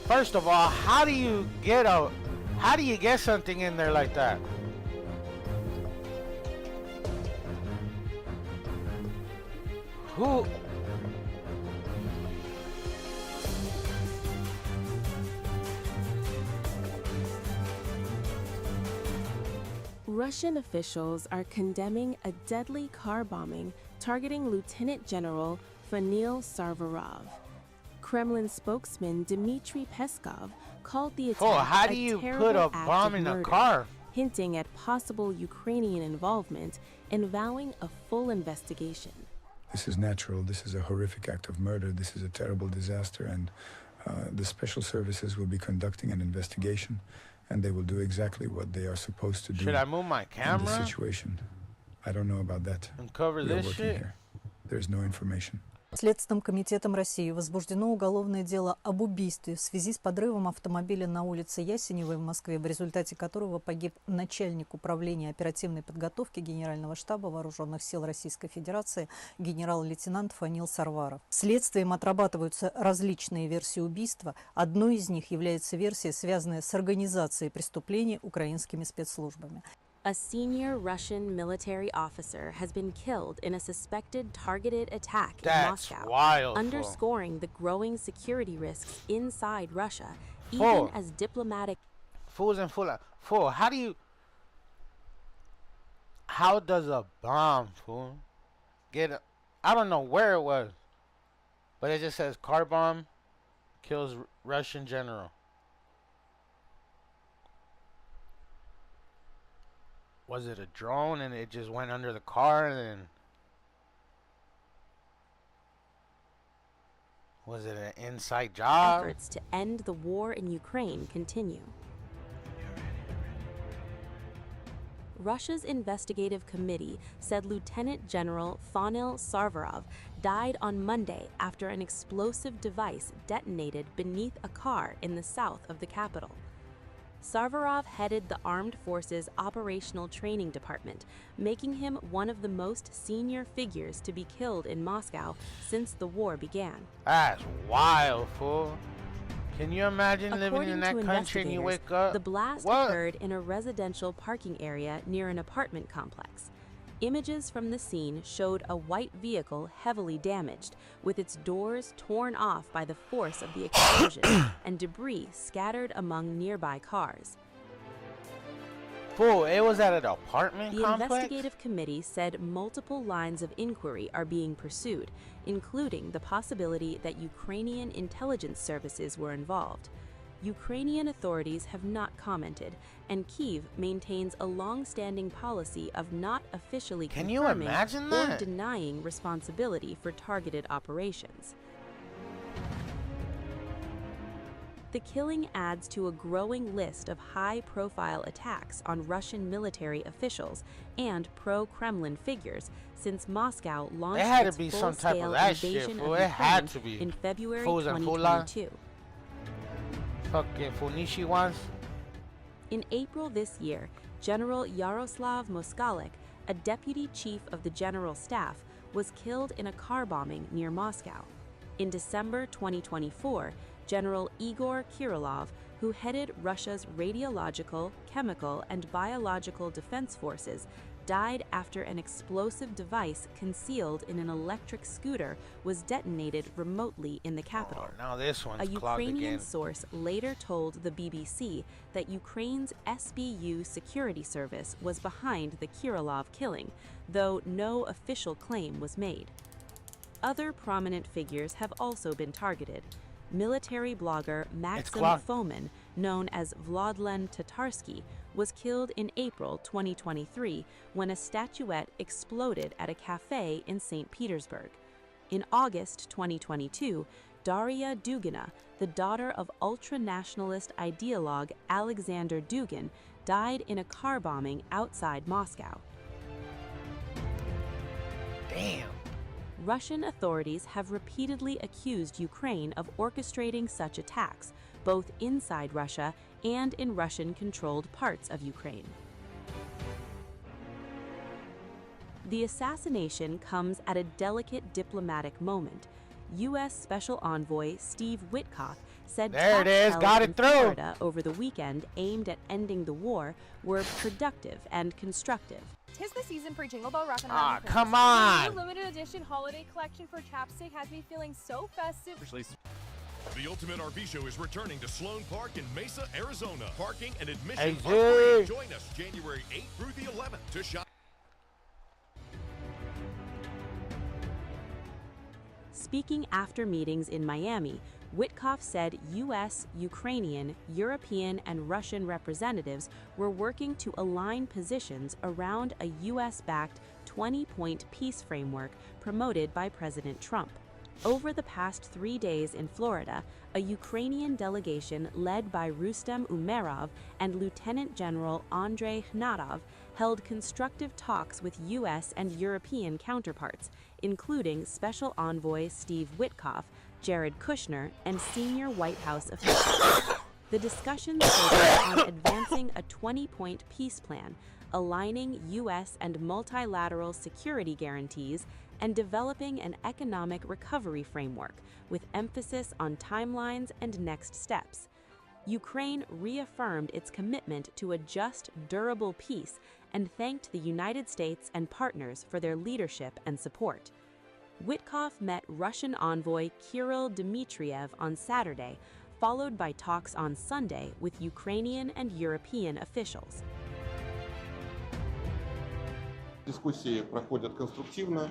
First of all, how do you get something in there like that? Who? Russian officials are condemning a deadly car bombing targeting Lieutenant General Fanil Sarvarov. Kremlin spokesman Dmitry Peskov called the attack how do you put a bomb in a car? Hinting at possible Ukrainian involvement and vowing a full investigation. This is natural. This is a horrific act of murder. This is a terrible disaster, and the special services will be conducting an investigation, and they will do exactly what they are supposed to do. Should I move my camera? In this situation. I don't know about that. And cover this shit? Here. There's no information. Следственным комитетом России возбуждено уголовное дело об убийстве в связи с подрывом автомобиля на улице Ясеневой в Москве, в результате которого погиб начальник управления оперативной подготовки Генерального штаба Вооруженных сил Российской Федерации генерал-лейтенант Фанил Сарваров. Следствием отрабатываются различные версии убийства. Одной из них является версия, связанная с организацией преступления украинскими спецслужбами. A senior Russian military officer has been killed in a suspected targeted attack in Moscow, underscoring the growing security risks inside Russia, even as diplomatic... Fools and fool, how does a bomb, fool, get... I don't know where it was, but it just says car bomb kills Russian general. Was it a drone and it just went under the car and then... Was it an inside job? Efforts to end the war in Ukraine continue. Russia's investigative committee said Lieutenant General Fanil Sarvarov died on Monday after an explosive device detonated beneath a car in the south of the capital. Sarvarov headed the Armed Forces Operational Training Department, making him one of the most senior figures to be killed in Moscow since the war began. That's wild, fool. Can you imagine living According in that to country and you investigators, wake up? the blast What? occurred in a residential parking area near an apartment complex. Images from the scene showed a white vehicle heavily damaged, with its doors torn off by the force of the explosion and debris scattered among nearby cars. Fool, it was at an apartment The complex? investigative committee said multiple lines of inquiry are being pursued, including the possibility that Ukrainian intelligence services were involved. Ukrainian authorities have not commented, and Kyiv maintains a long-standing policy of not officially Can you confirming imagine or that? denying responsibility for targeted operations. The killing adds to a growing list of high-profile attacks on Russian military officials and pro-Kremlin figures since Moscow launched It had to its be some type full-scale of that shit, invasion fool. of It had Ukraine to be. in February Fools and Fula. 2022. Fucking Funishi ones. In April this year, General Yaroslav Moskalik, a deputy chief of the General Staff, was killed in a car bombing near Moscow. In December 2024, General Igor Kirillov, who headed Russia's radiological, chemical, and biological defense forces, died after an explosive device concealed in an electric scooter was detonated remotely in the capital. Oh, now this one's A clogged Ukrainian again. source later told the BBC that Ukraine's SBU security service was behind the Kirillov killing, though no official claim was made. Other prominent figures have also been targeted. Military blogger Maxim Fomin, known as Vladlen Tatarsky, was killed in April 2023 when a statuette exploded at a cafe in St. Petersburg. In August 2022, Daria Dugina, the daughter of ultra-nationalist ideologue Alexander Dugin, died in a car bombing outside Moscow. Damn. Russian authorities have repeatedly accused Ukraine of orchestrating such attacks, both inside Russia and in Russian-controlled parts of Ukraine. The assassination comes at a delicate diplomatic moment. U.S. Special Envoy Steve Witkoff said There it talks is, held got in it through. Florida over the weekend aimed at ending the war were productive and constructive. 'Tis the season for Jingle Bell Rock and Ah, Roll. come on. The new limited edition holiday collection for Chapstick has me feeling so festive. The Ultimate RV Show is returning to Sloan Park in Mesa, Arizona. Parking and admission Hey, are free. Zee. Join us January 8th through the 11th to shop. Speaking after meetings in Miami, Witkoff said U.S., Ukrainian, European, and Russian representatives were working to align positions around a U.S.-backed 20-point peace framework promoted by President Trump. Over the past 3 days in Florida, a Ukrainian delegation led by Rustem Umerov and Lieutenant General Andrei Hnatov held constructive talks with U.S. and European counterparts, including Special Envoy Steve Witkoff, Jared Kushner, and senior White House officials. The discussions focused on advancing a 20-point peace plan, aligning U.S. and multilateral security guarantees, and developing an economic recovery framework with emphasis on timelines and next steps. Ukraine reaffirmed its commitment to a just, durable peace and thanked the United States and partners for their leadership and support. Witkoff met Russian envoy Kirill Dmitriev on Saturday, followed by talks on Sunday with Ukrainian and European officials. Дискуссии проходят конструктивно,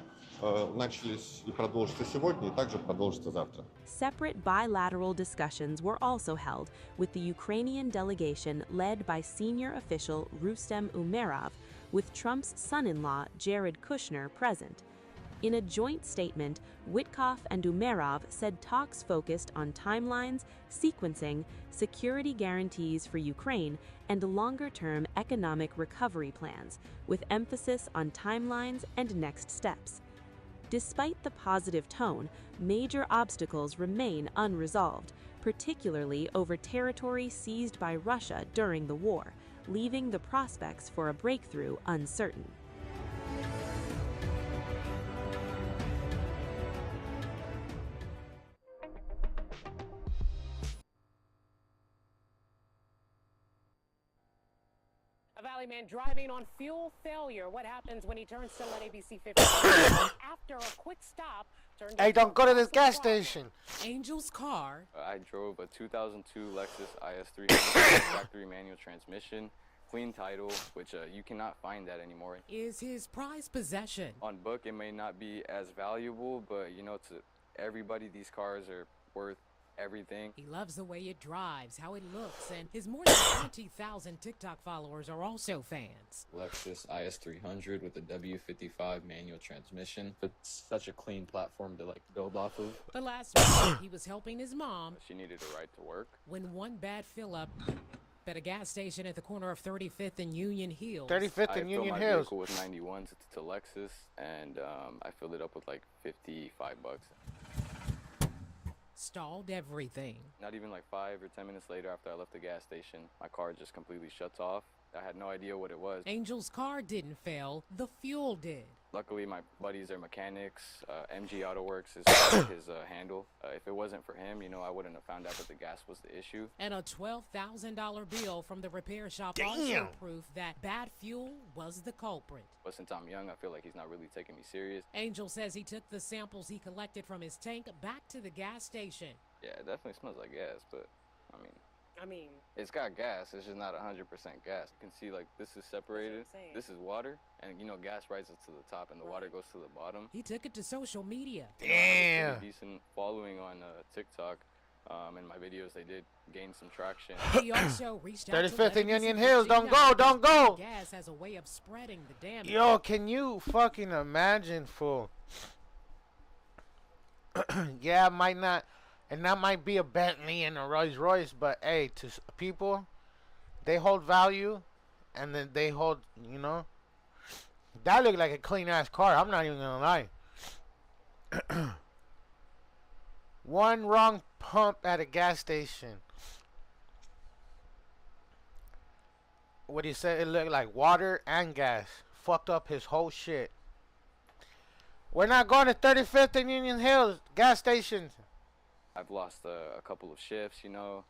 начались и продолжатся сегодня, и также продолжатся завтра. Separate bilateral discussions were also held with the Ukrainian delegation led by senior official Rustem Umerov, with Trump's son-in-law Jared Kushner present. In a joint statement, Witkoff and Umerov said talks focused on timelines, sequencing, security guarantees for Ukraine, and longer-term economic recovery plans, with emphasis on timelines and next steps. Despite the positive tone, major obstacles remain unresolved, particularly over territory seized by Russia during the war, leaving the prospects for a breakthrough uncertain. man driving on fuel failure. What happens when he turns to let ABC 50 after a quick stop? Hey, don't go to this gas station. Angel's car. I drove a 2002 Lexus IS300 factory manual transmission, clean title, which you cannot find that anymore. Is his prized possession. On book, it may not be as valuable, but you know, to everybody, these cars are worth everything. He loves the way it drives, how it looks, and his more than 20,000 TikTok followers are also fans. Lexus IS300 with a W55 manual transmission. It's such a clean platform to like build off of. But last week, he was helping his mom. She needed a ride to work. When one bad fill-up at a gas station at the corner of 35th and Union Hills. 35th and Union my Hills. vehicle with 91 to Lexus, and I filled it up with like $55. Stalled everything. Not even like 5 or 10 minutes later after I left the gas station, my car just completely shuts off. I had no idea what it was. Angel's car didn't fail, the fuel did. Luckily, my buddies are mechanics. MG AutoWorks is his handle. If it wasn't for him, you know, I wouldn't have found out that the gas was the issue. And a $12,000 bill from the repair shop also proved that bad fuel was the culprit. But since I'm young, I feel like he's not really taking me serious. Angel says he took the samples he collected from his tank back to the gas station. Yeah, it definitely smells like gas, but I mean, it's got gas. It's just not 100% gas. You can see like this is separated. This is water, and you know gas rises to the top, and the water goes to the bottom. He took it to social media. Damn. I have a pretty decent following on TikTok. In my videos, they did gain some traction. He also reached out 35th and Union Hills. Don't go, don't go. Gas has a way of spreading the damage. Yo, can you fucking imagine, fool? Yeah, might not. And that might be a Bentley and a Rolls Royce, but hey, to people, they hold value, and then they hold, you know. That looked like a clean ass car. I'm not even gonna lie. One wrong pump at a gas station. What do you say? It looked like water and gas. Fucked up his whole shit. We're not going to 35th and Union Hills gas stations. I've lost a couple of shifts, you know.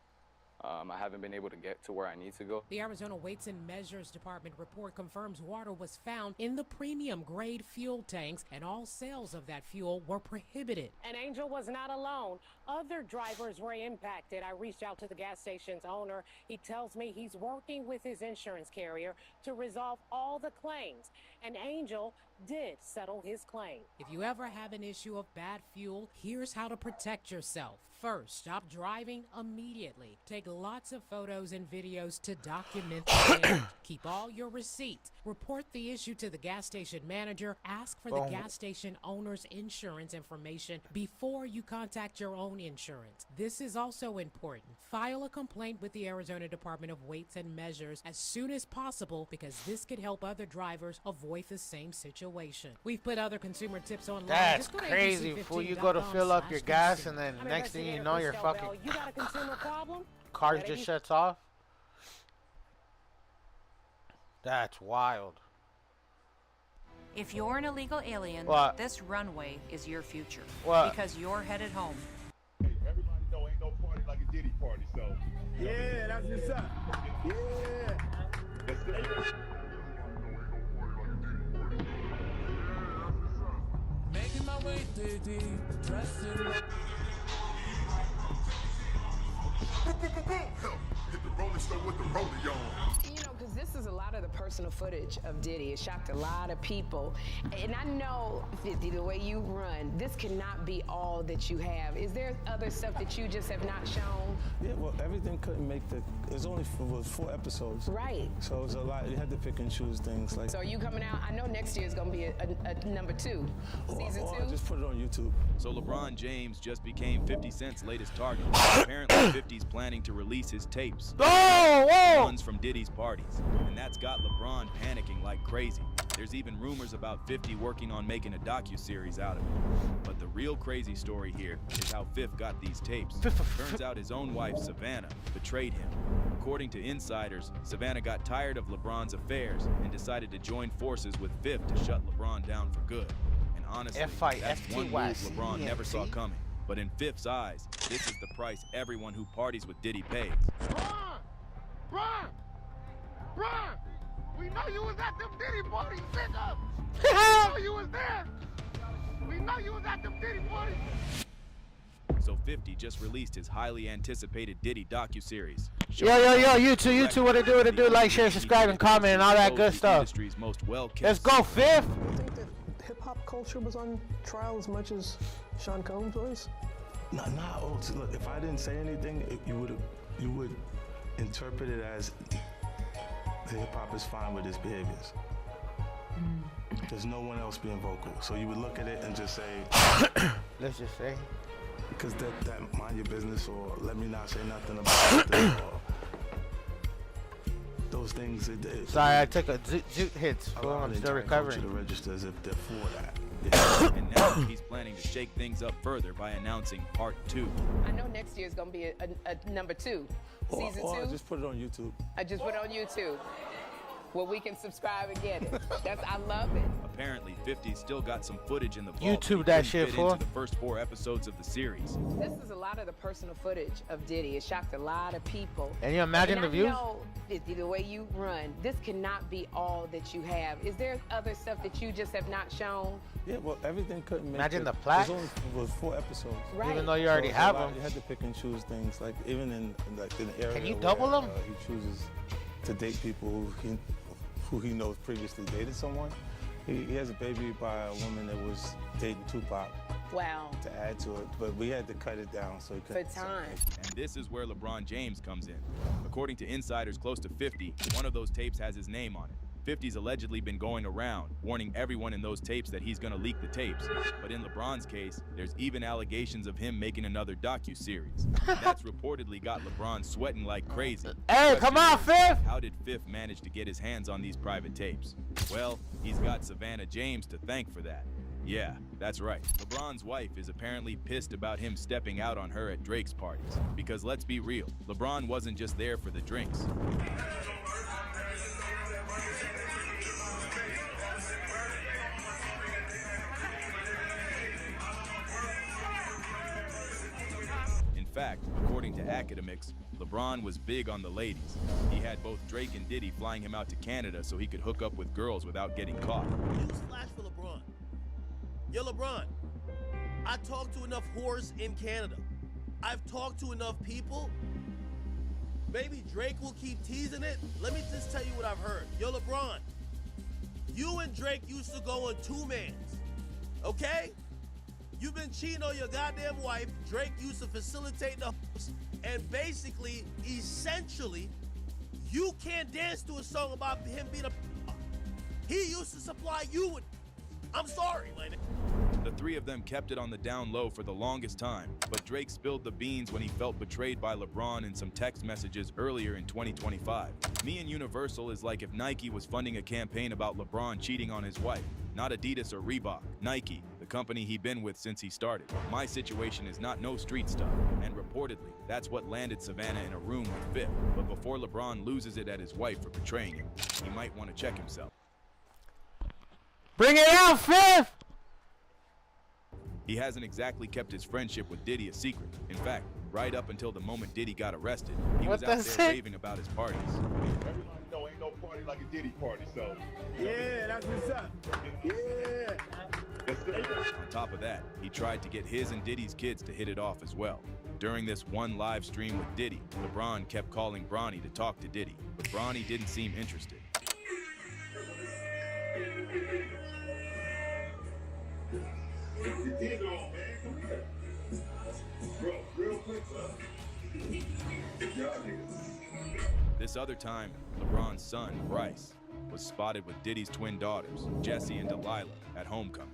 I haven't been able to get to where I need to go. The Arizona Weights and Measures Department report confirms water was found in the premium grade fuel tanks, and all sales of that fuel were prohibited. And Angel was not alone. Other drivers were impacted. I reached out to the gas station's owner. He tells me he's working with his insurance carrier to resolve all the claims. And Angel did settle his claim. If you ever have an issue of bad fuel, here's how to protect yourself. First, stop driving immediately. Take lots of photos and videos to document the damage. Keep all your receipts. Report the issue to the gas station manager. Ask for the gas station owner's insurance information before you contact your own insurance. This is also important. File a complaint with the Arizona Department of Weights and Measures as soon as possible, because this could help other drivers avoid the same situation. We've put other consumer tips online. That's crazy. Before you go to fill up your gas, and then next thing you know, your fucking You got a consumer problem? car just shuts off. That's wild. If you're an illegal alien, What? this runway is your future. What? Because you're headed home. Hey, everybody know ain't no party like a Diddy party, so. Yeah, that's what's up. Yeah. Let's go. Making my way through the dressing. Hit the rolling store with the rollie on. You know, because this is a lot of the personal footage of Diddy. It shocked a lot of people. And I know, 50, the way you run, this cannot be all that you have. Is there other stuff that you just have not shown? Yeah, well, everything couldn't make the... It was only was 4 episodes. Right. So it was a lot. You had to pick and choose things. Like. So are you coming out? I know next year is going to be a number 2. Season 2? I just put it on YouTube. So LeBron James just became 50 Cent's latest target. Apparently 50's planning to release his tapes. Ones from Diddy's parties. And that's got LeBron panicking like crazy. There's even rumors about 50 working on making a docuseries out of it. But the real crazy story here is how 50 got these tapes. Turns out his own wife, Savannah, betrayed him. According to insiders, Savannah got tired of LeBron's affairs and decided to join forces with 50 to shut LeBron down for good. And honestly, that's one move LeBron never saw coming. But in 50's eyes, this is the price everyone who parties with Diddy pays. We know you was at them Diddy parties, nigga. We know you was there. We know you was at them Diddy parties. So 50 just released his highly anticipated Diddy docuseries. Yo, YouTube, what to do, like, share, subscribe, and comment, and all that good stuff. Let's go, Fifth. You think that hip-hop culture was on trial as much as Sean Combs was? No, look, if I didn't say anything, you would interpret it as hip-hop is fine with his behaviors. There's no one else being vocal. So you would look at it and just say... Let's just say... Because that mind your business, or let me not say nothing about it, or those things. Sorry, I took a zoot hits. I'm still recovering. To register as if they're for that. And now he's planning to shake things up further by announcing part 2. I know next year is going to be a number 2. Season 2? I just put it on YouTube. I just put it on YouTube. Where we can subscribe and get it. I love it. Apparently, 50's still got some footage in the vault. YouTube that shit for into the first 4 episodes of the series. This is a lot of the personal footage of Diddy. It shocked a lot of people. Can you imagine the views? I know the way you run, this cannot be all that you have. Is there other stuff that you just have not shown? Yeah, well, everything couldn't make Imagine it. the plaques. It was 4 episodes. Right. Even though you already have them. You had to pick and choose things. Like even in the area. Can you double them? He chooses to date people who he knows previously dated someone. He has a baby by a woman that was dating Tupac. Wow. To add to it, but we had to cut it down so he could. For time. And this is where LeBron James comes in. According to insiders close to 50, one of those tapes has his name on it. 50's allegedly been going around, warning everyone in those tapes that he's gonna leak the tapes. But in LeBron's case, there's even allegations of him making another docu-series. That's reportedly got LeBron sweating like crazy. Hey, come on, Fifth! How did Fifth manage to get his hands on these private tapes? Well, he's got Savannah James to thank for that. Yeah, that's right. LeBron's wife is apparently pissed about him stepping out on her at Drake's parties. Because let's be real, LeBron wasn't just there for the drinks. In fact, according to academics, LeBron was big on the ladies. He had both Drake and Diddy flying him out to Canada so he could hook up with girls without getting caught. Newsflash for LeBron. Yo, LeBron, I talked to enough whores in Canada. I've talked to enough people. Maybe Drake will keep teasing it. Let me just tell you what I've heard. Yo, LeBron, you and Drake used to go on 2-mans, okay? You've been cheating on your goddamn wife. Drake used to facilitate the hoes, and basically, essentially, you can't dance to a song about him being a. He used to supply you with. I'm sorry, Lenny. The 3 of them kept it on the down low for the longest time, but Drake spilled the beans when he felt betrayed by LeBron in some text messages earlier in 2025. Me and Universal is like if Nike was funding a campaign about LeBron cheating on his wife. Not Adidas or Reebok, Nike, the company he'd been with since he started. My situation is not no street stuff, and reportedly, that's what landed Savannah in a room with Fifth. But before LeBron loses it at his wife for betraying him, he might want to check himself. Bring it out, Fifth! He hasn't exactly kept his friendship with Diddy a secret. In fact, right up until the moment Diddy got arrested, he was out there raving about his parties. Everybody know ain't no party like a Diddy party, so. Yeah, that's what's up. Yeah. On top of that, he tried to get his and Diddy's kids to hit it off as well. During this one live stream with Diddy, LeBron kept calling Bronny to talk to Diddy, but Bronny didn't seem interested. This other time, LeBron's son, Bryce, was spotted with Diddy's twin daughters, Jessie and Delilah, at homecoming.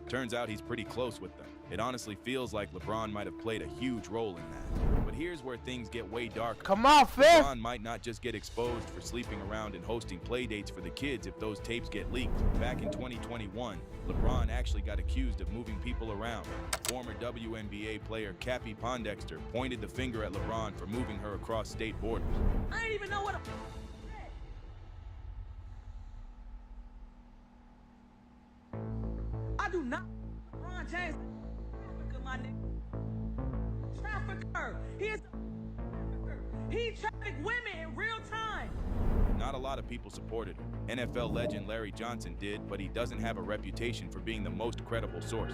Turns out he's pretty close with them. It honestly feels like LeBron might have played a huge role in that. But here's where things get way darker. Come on, Fifth! LeBron might not just get exposed for sleeping around and hosting play dates for the kids if those tapes get leaked. Back in 2021, LeBron actually got accused of moving people around. Former WNBA player Cappie Pondexter pointed the finger at LeBron for moving her across state borders. I didn't even know what I do not. LeBron James, my nigga. Trafficker. He is a trafficker. He trafficked women in real time. Not a lot of people supported him. NFL legend Larry Johnson did, but he doesn't have a reputation for being the most credible source.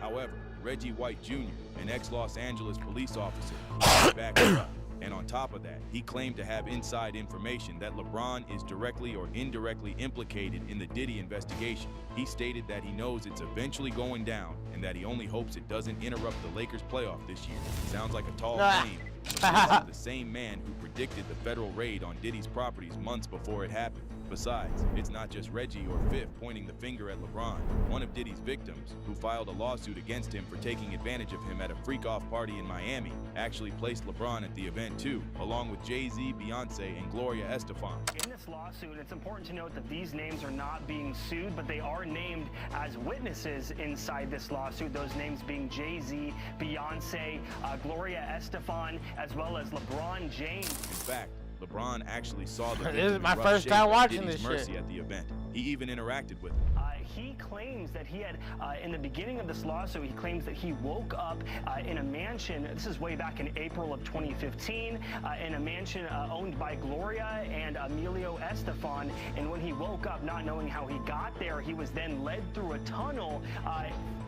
However, Reggie White Jr., an ex-Los Angeles police officer, backed it up. And on top of that, he claimed to have inside information that LeBron is directly or indirectly implicated in the Diddy investigation. He stated that he knows it's eventually going down and that he only hopes it doesn't interrupt the Lakers playoff this year. Sounds like a tall claim. But this is the same man who predicted the federal raid on Diddy's properties months before it happened. Besides, it's not just Reggie or Fifth pointing the finger at LeBron. One of Diddy's victims, who filed a lawsuit against him for taking advantage of him at a freak-off party in Miami, actually placed LeBron at the event too, along with Jay-Z, Beyonce, and Gloria Estefan. In this lawsuit, it's important to note that these names are not being sued, but they are named as witnesses inside this lawsuit, those names being Jay-Z, Beyonce, Gloria Estefan, as well as LeBron James. In fact, LeBron actually saw the This is my first time watching this mercy shit. At the event. He even interacted with him. He claims that he had, in the beginning of this lawsuit, he claims that he woke up in a mansion. This is way back in April of 2015, in a mansion owned by Gloria and Emilio Estefan. And when he woke up, not knowing how he got there, he was then led through a tunnel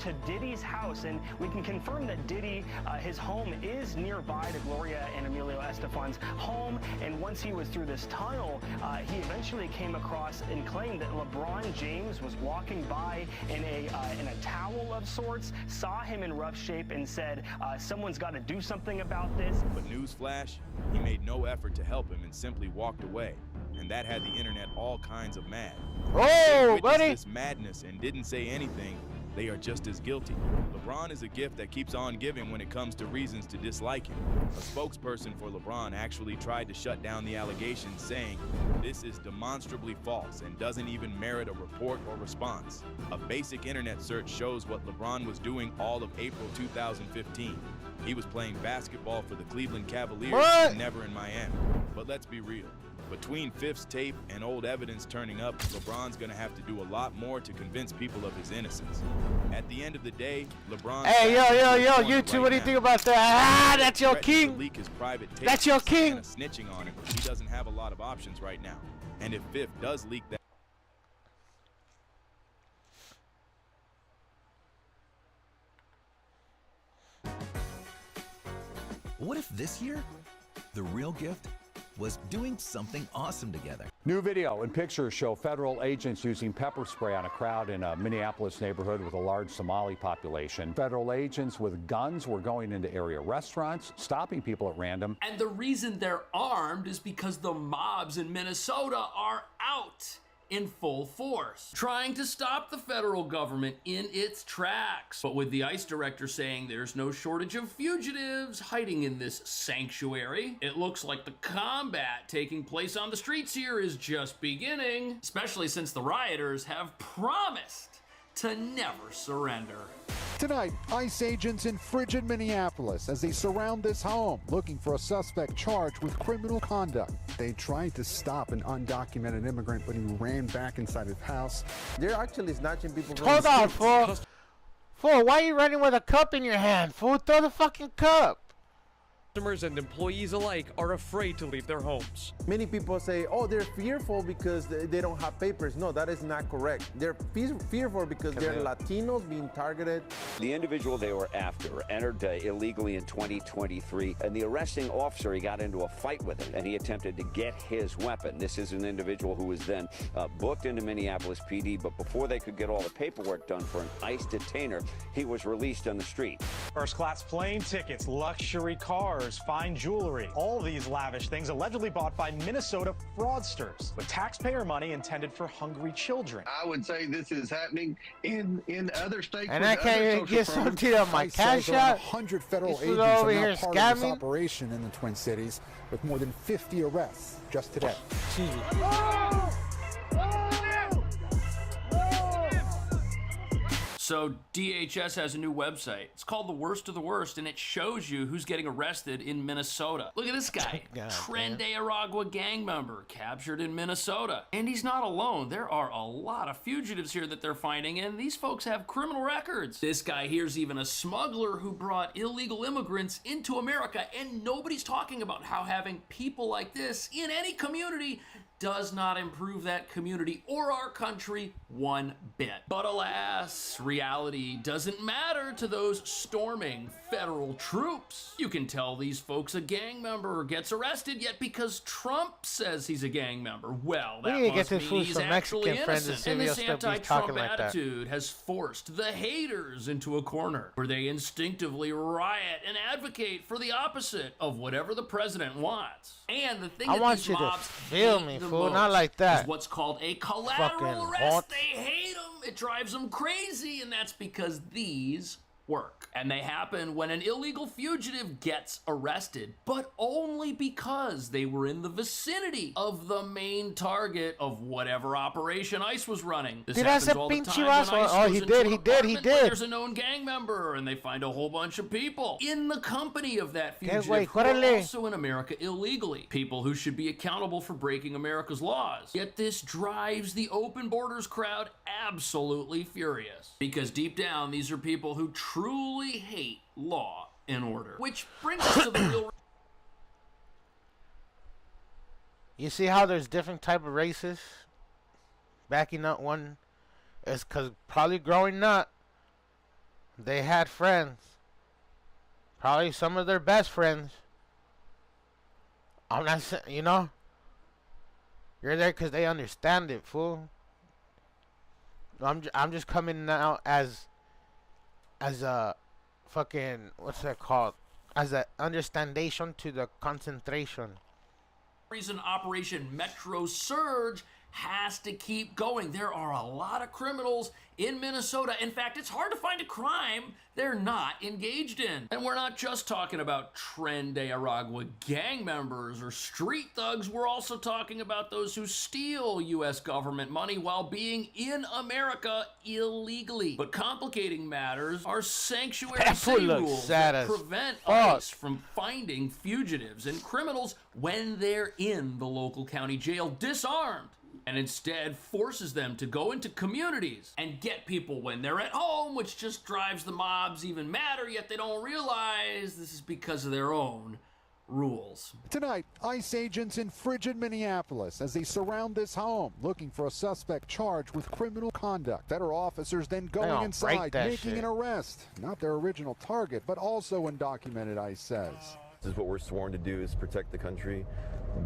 to Diddy's house. And we can confirm that Diddy, his home is nearby to Gloria and Emilio Estefan's home. And once he was through this tunnel, he eventually came across and claimed that LeBron James was walking by in a towel of sorts, saw him in rough shape, and said, someone's got to do something about this. But newsflash, he made no effort to help him and simply walked away. And that had the internet all kinds of mad. Oh, buddy! This madness and didn't say anything. They are just as guilty. LeBron is a gift that keeps on giving when it comes to reasons to dislike him. A spokesperson for LeBron actually tried to shut down the allegations, saying, "This is demonstrably false and doesn't even merit a report or response." A basic internet search shows what LeBron was doing all of April 2015. He was playing basketball for the Cleveland Cavaliers and never in Miami. But let's be real. Between Fifth's tape and old evidence turning up, LeBron's gonna have to do a lot more to convince people of his innocence. At the end of the day, LeBron. Hey, yo, you two, what do you think about that? Ah, that's your king. Leak his private tapes. That's your king. Snitching on him. He doesn't have a lot of options right now. And if Fifth does leak that. What if this year, the real gift was doing something awesome together? New video and pictures show federal agents using pepper spray on a crowd in a Minneapolis neighborhood with a large Somali population. Federal agents with guns were going into area restaurants, stopping people at random. And the reason they're armed is because the mobs in Minnesota are out in full force, trying to stop the federal government in its tracks. But with the ICE director saying there's no shortage of fugitives hiding in this sanctuary, it looks like the combat taking place on the streets here is just beginning, especially since the rioters have promised to never surrender. Tonight, ICE agents in frigid Minneapolis as they surround this home, looking for a suspect charged with criminal conduct. They tried to stop an undocumented immigrant, but he ran back inside his house. They're actually snatching people from Hold the on, streets. fool, why are you running with a cup in your hand? Fool, throw the fucking cup. Customers and employees alike are afraid to leave their homes. Many people say, oh, they're fearful because they don't have papers. No, that is not correct. They're fearful because they're Latinos being targeted. The individual they were after entered illegally in 2023, and the arresting officer, he got into a fight with him, and he attempted to get his weapon. This is an individual who was then booked into Minneapolis PD, but before they could get all the paperwork done for an ICE detainer, he was released on the street. First-class plane tickets, luxury cars, fine jewelry, all these lavish things allegedly bought by Minnesota fraudsters with taxpayer money intended for hungry children. I would say this is happening in other states. And I can't even get something on my cash out. 100 federal This agents was over are here now part of this scamming. operation in the Twin Cities, with more than 50 arrests just today. So DHS has a new website. It's called The Worst of the Worst, and it shows you who's getting arrested in Minnesota. Look at this guy, Tren de Aragua gang member, captured in Minnesota. And he's not alone. There are a lot of fugitives here that they're finding, and these folks have criminal records. This guy here's even a smuggler who brought illegal immigrants into America, and nobody's talking about how having people like this in any community does not improve that community or our country one bit. But alas, reality doesn't matter to those storming federal troops. You can tell these folks a gang member gets arrested, yet because Trump says he's a gang member, well, that must mean he's actually innocent. And this anti-Trump attitude has forced the haters into a corner where they instinctively riot and advocate for the opposite of whatever the president wants. And the thing I that want these you to mobs feel hate me, the fool, most not like that. is what's called a collateral Fucking arrest. haunt. They hate them. It drives them crazy, and that's because these work. And they happen when an illegal fugitive gets arrested, but only because they were in the vicinity of the main target of whatever operation ICE was running. This happens all the time when ICE goes into an apartment where there's a known gang member and they find a whole bunch of people in the company of that fugitive who are also in America illegally. People who should be accountable for breaking America's laws. Yet this drives the open borders crowd absolutely furious. Because deep down, these are people who truly hate law and order. Which brings us to the real... You see how there's different type of races backing up one? It's because probably growing up, they had friends. Probably some of their best friends. I'm not saying, you know, you're there because they understand it, fool. I'm just coming now as a fucking, what's that called? As an understandation to the concentration. Reason Operation Metro Surge has to keep going. There are a lot of criminals in Minnesota. In fact, it's hard to find a crime they're not engaged in. And we're not just talking about Tren de Aragua gang members or street thugs. We're also talking about those who steal U.S. government money while being in America illegally. But complicating matters are sanctuary city rules that prevent ICE from finding fugitives and criminals when they're in the local county jail disarmed, and instead forces them to go into communities and get people when they're at home, which just drives the mobs even madder, yet they don't realize this is because of their own rules. Tonight, ICE agents in frigid Minneapolis as they surround this home, looking for a suspect charged with criminal conduct. Federal officers then going inside, making an arrest. Not their original target, but also undocumented, ICE says. This is what we're sworn to do, is protect the country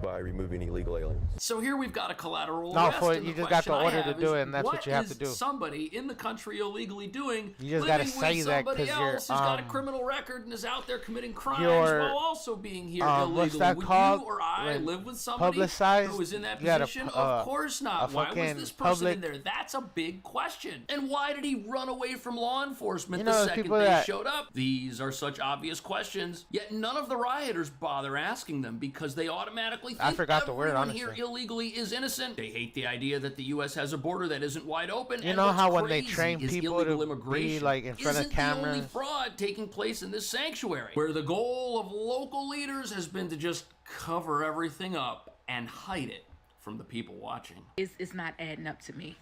by removing illegal aliens. So here we've got a collateral arrest. No, you just got the order to do it, and that's what you have to do. What is somebody in the country illegally doing? You just gotta say that because you're who's got a criminal record and is out there committing crimes while also being here illegally. What's that Would called? you or I live with somebody who is in that position? Of course not. Why was this person in there? That's a big question. And why did he run away from law enforcement the second they showed up? These are such obvious questions, yet none of the rioters bother asking them because they automatically think everyone here illegally is innocent. They hate the idea that the U.S. has a border that isn't wide open. You know how when they train people to be like in front of cameras? The only fraud taking place in this sanctuary, where the goal of local leaders has been to just cover everything up and hide it from the people watching. It's not adding up to me.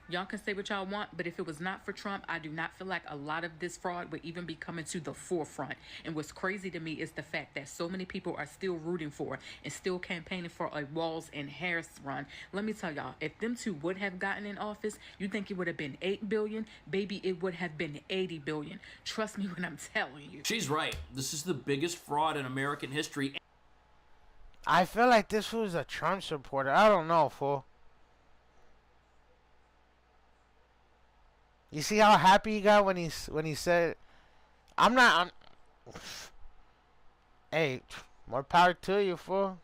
Y'all can say what y'all want, but if it was not for Trump, I do not feel like a lot of this fraud would even be coming to the forefront. And what's crazy to me is the fact that so many people are still rooting for and still campaigning for a Walz and Harris run. Let me tell y'all, if them two would have gotten in office, you think it would have been 8 billion? Baby, it would have been 80 billion. Trust me when I'm telling you. She's right. This is the biggest fraud in American history. I feel like this was a Trump supporter. I don't know, fool. You see how happy he got when he said, hey, more power to you, fool.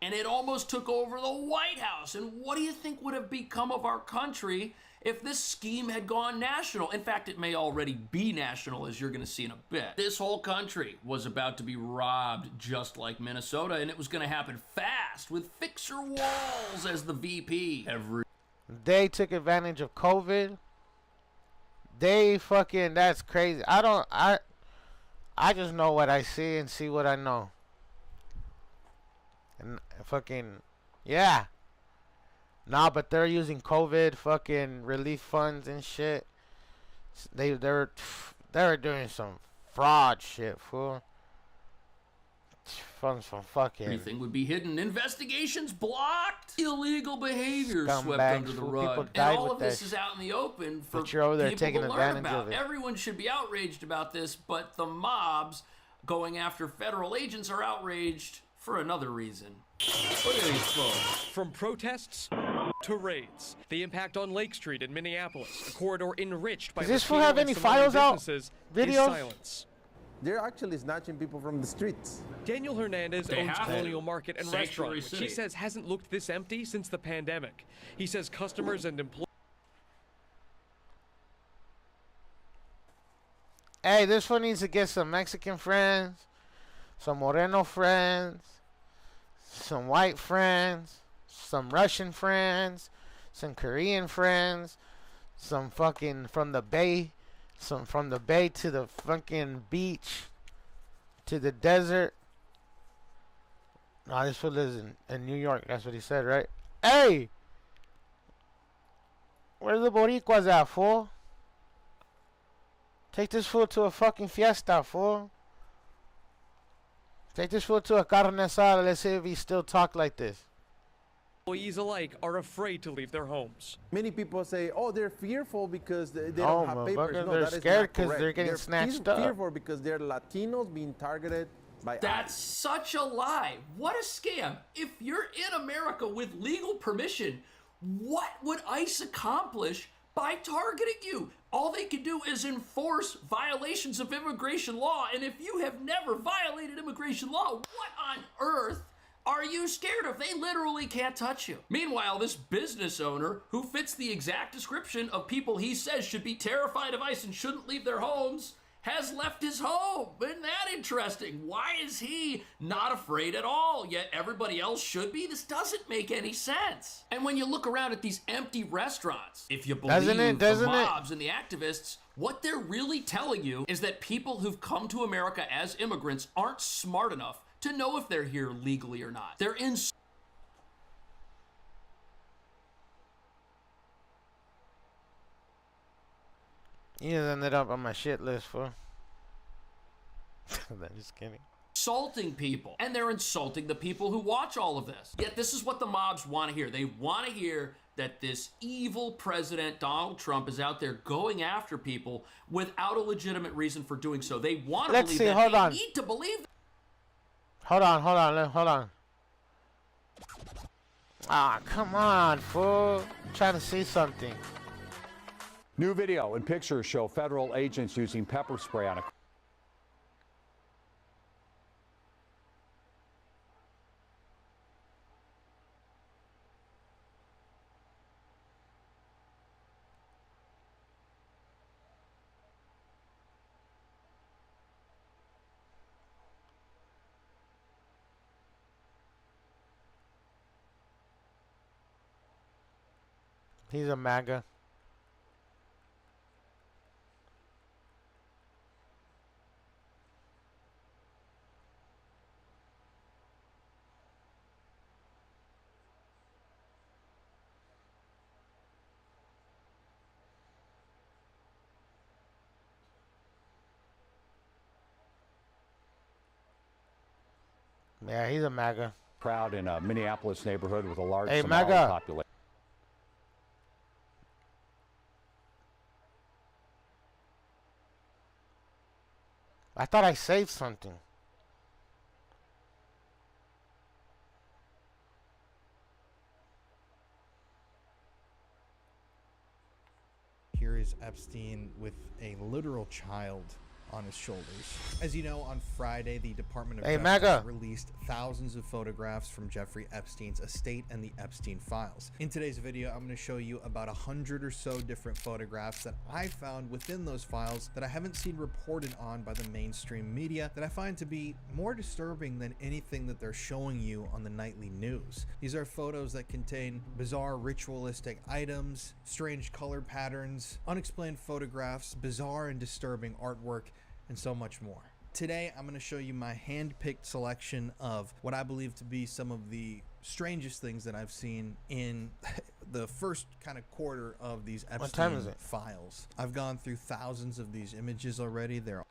And it almost took over the White House. And what do you think would have become of our country if this scheme had gone national? In fact, it may already be national, as you're going to see in a bit. This whole country was about to be robbed just like Minnesota, and it was going to happen fast with Fixer Walz as the VP. They took advantage of COVID. That's crazy. I just know what I see and see what I know. And yeah. Nah, but they're using COVID fucking relief funds and shit. They were doing some fraud shit, fool. From some fucking... Everything would be hidden. Investigations blocked. Illegal behavior swept Scumbags, under the fool. rug. People And died all with of this that is out in the open for But you're over there people taking to learn advantage about. of it. Everyone should be outraged about this, but the mobs going after federal agents are outraged for another reason. Look at these folks. From protests to raids. The impact on Lake Street in Minneapolis, a corridor enriched by Does this fool Latino have and any Somali files out? businesses, Videos? is silence. They're actually snatching people from the streets. Daniel Hernandez They owns have Colonial to. Market and Sanctuary Restaurant, which City. he says hasn't looked this empty since the pandemic. He says customers and employees... Hey, this fool needs to get some Mexican friends, some Moreno friends, some white friends, some Russian friends, some Korean friends, some fucking from the Bay, some from the Bay to the fucking beach, to the desert. Nah, this fool lives in New York. That's what he said, right? Hey! Where the Boricuas at, fool? Take this fool to a fucking fiesta, fool. Take this fool to a carne asada. Let's see if he still talk like this. Employees alike are afraid to leave their homes. Many people say, oh, they're fearful because they don't have papers. No, they're that is scared not because correct. they're getting snatched up. Fearful because they're Latinos being targeted by That's such a lie. What a scam. If you're in America with legal permission, what would ICE accomplish by targeting you? All they can do is enforce violations of immigration law. And if you have never violated immigration law, what on earth are you scared of? They literally can't touch you. Meanwhile, this business owner, who fits the exact description of people he says should be terrified of ICE and shouldn't leave their homes, has left his home. Isn't that interesting? Why is he not afraid at all, yet everybody else should be? This doesn't make any sense. And when you look around at these empty restaurants, if you believe the mobs and the activists, what they're really telling you is that people who've come to America as immigrants aren't smart enough to know if they're here legally or not. They're in... You just ended up on my shit list, fool. I'm just kidding. Insulting people, and they're insulting the people who watch all of this. Yet this is what the mobs want to hear. They want to hear that this evil president, Donald Trump, is out there going after people without a legitimate reason for doing so. They want to believe that. Hold on. They need to believe that. Hold on. Ah, come on, fool. I'm trying to see something. New video and pictures show federal agents using pepper spray on a... He's a MAGA. Yeah, he's a MAGA. Crowd in a Minneapolis neighborhood with a large Hey, Somali MAGA. population. I thought I saved something. Here is Epstein with a literal child on his shoulders. As you know, on Friday, the Department of Justice MAGA. released thousands of photographs from Jeffrey Epstein's estate and the Epstein files. In today's video, I'm going to show you about 100 or so different photographs that I found within those files that I haven't seen reported on by the mainstream media that I find to be more disturbing than anything that they're showing you on the nightly news. These are photos that contain bizarre ritualistic items, strange color patterns, unexplained photographs, bizarre and disturbing artwork, and so much more. Today, I'm going to show you my hand-picked selection of what I believe to be some of the strangest things that I've seen in the first kind of quarter of these Epstein files. I've gone through thousands of these images already. They're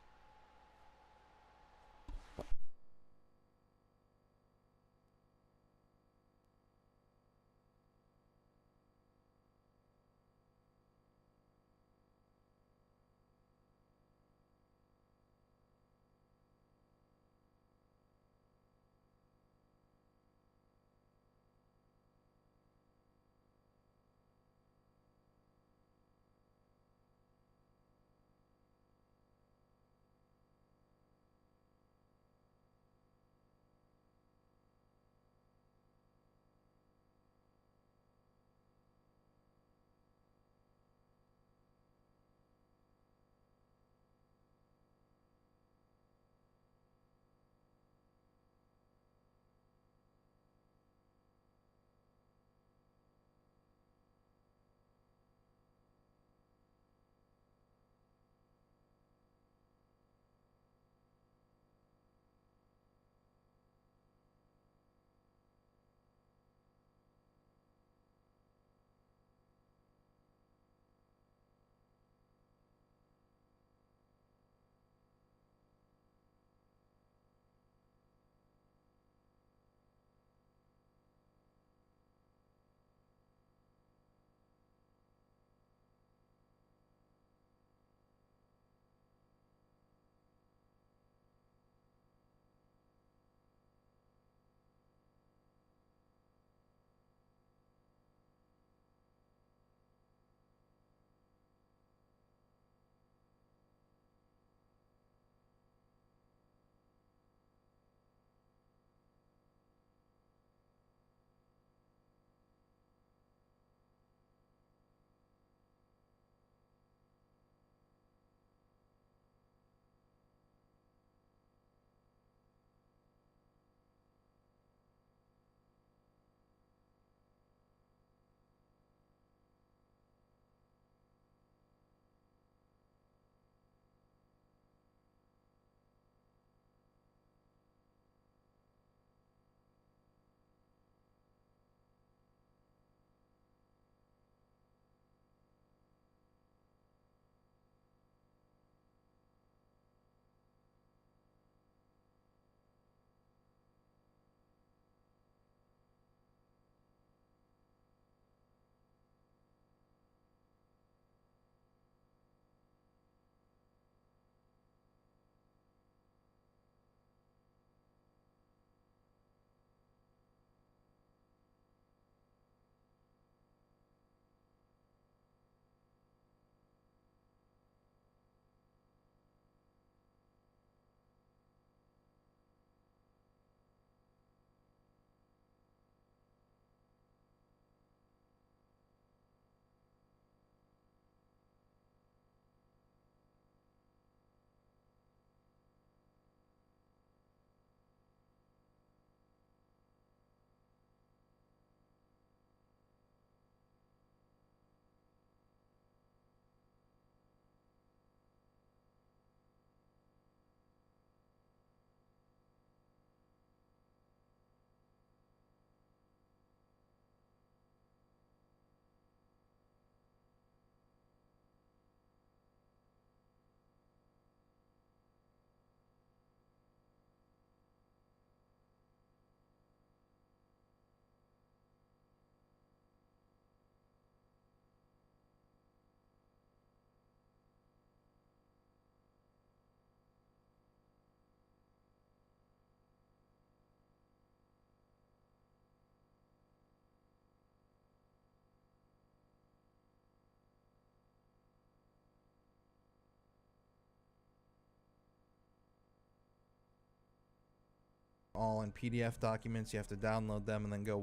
all in PDF documents. You have to download them and then go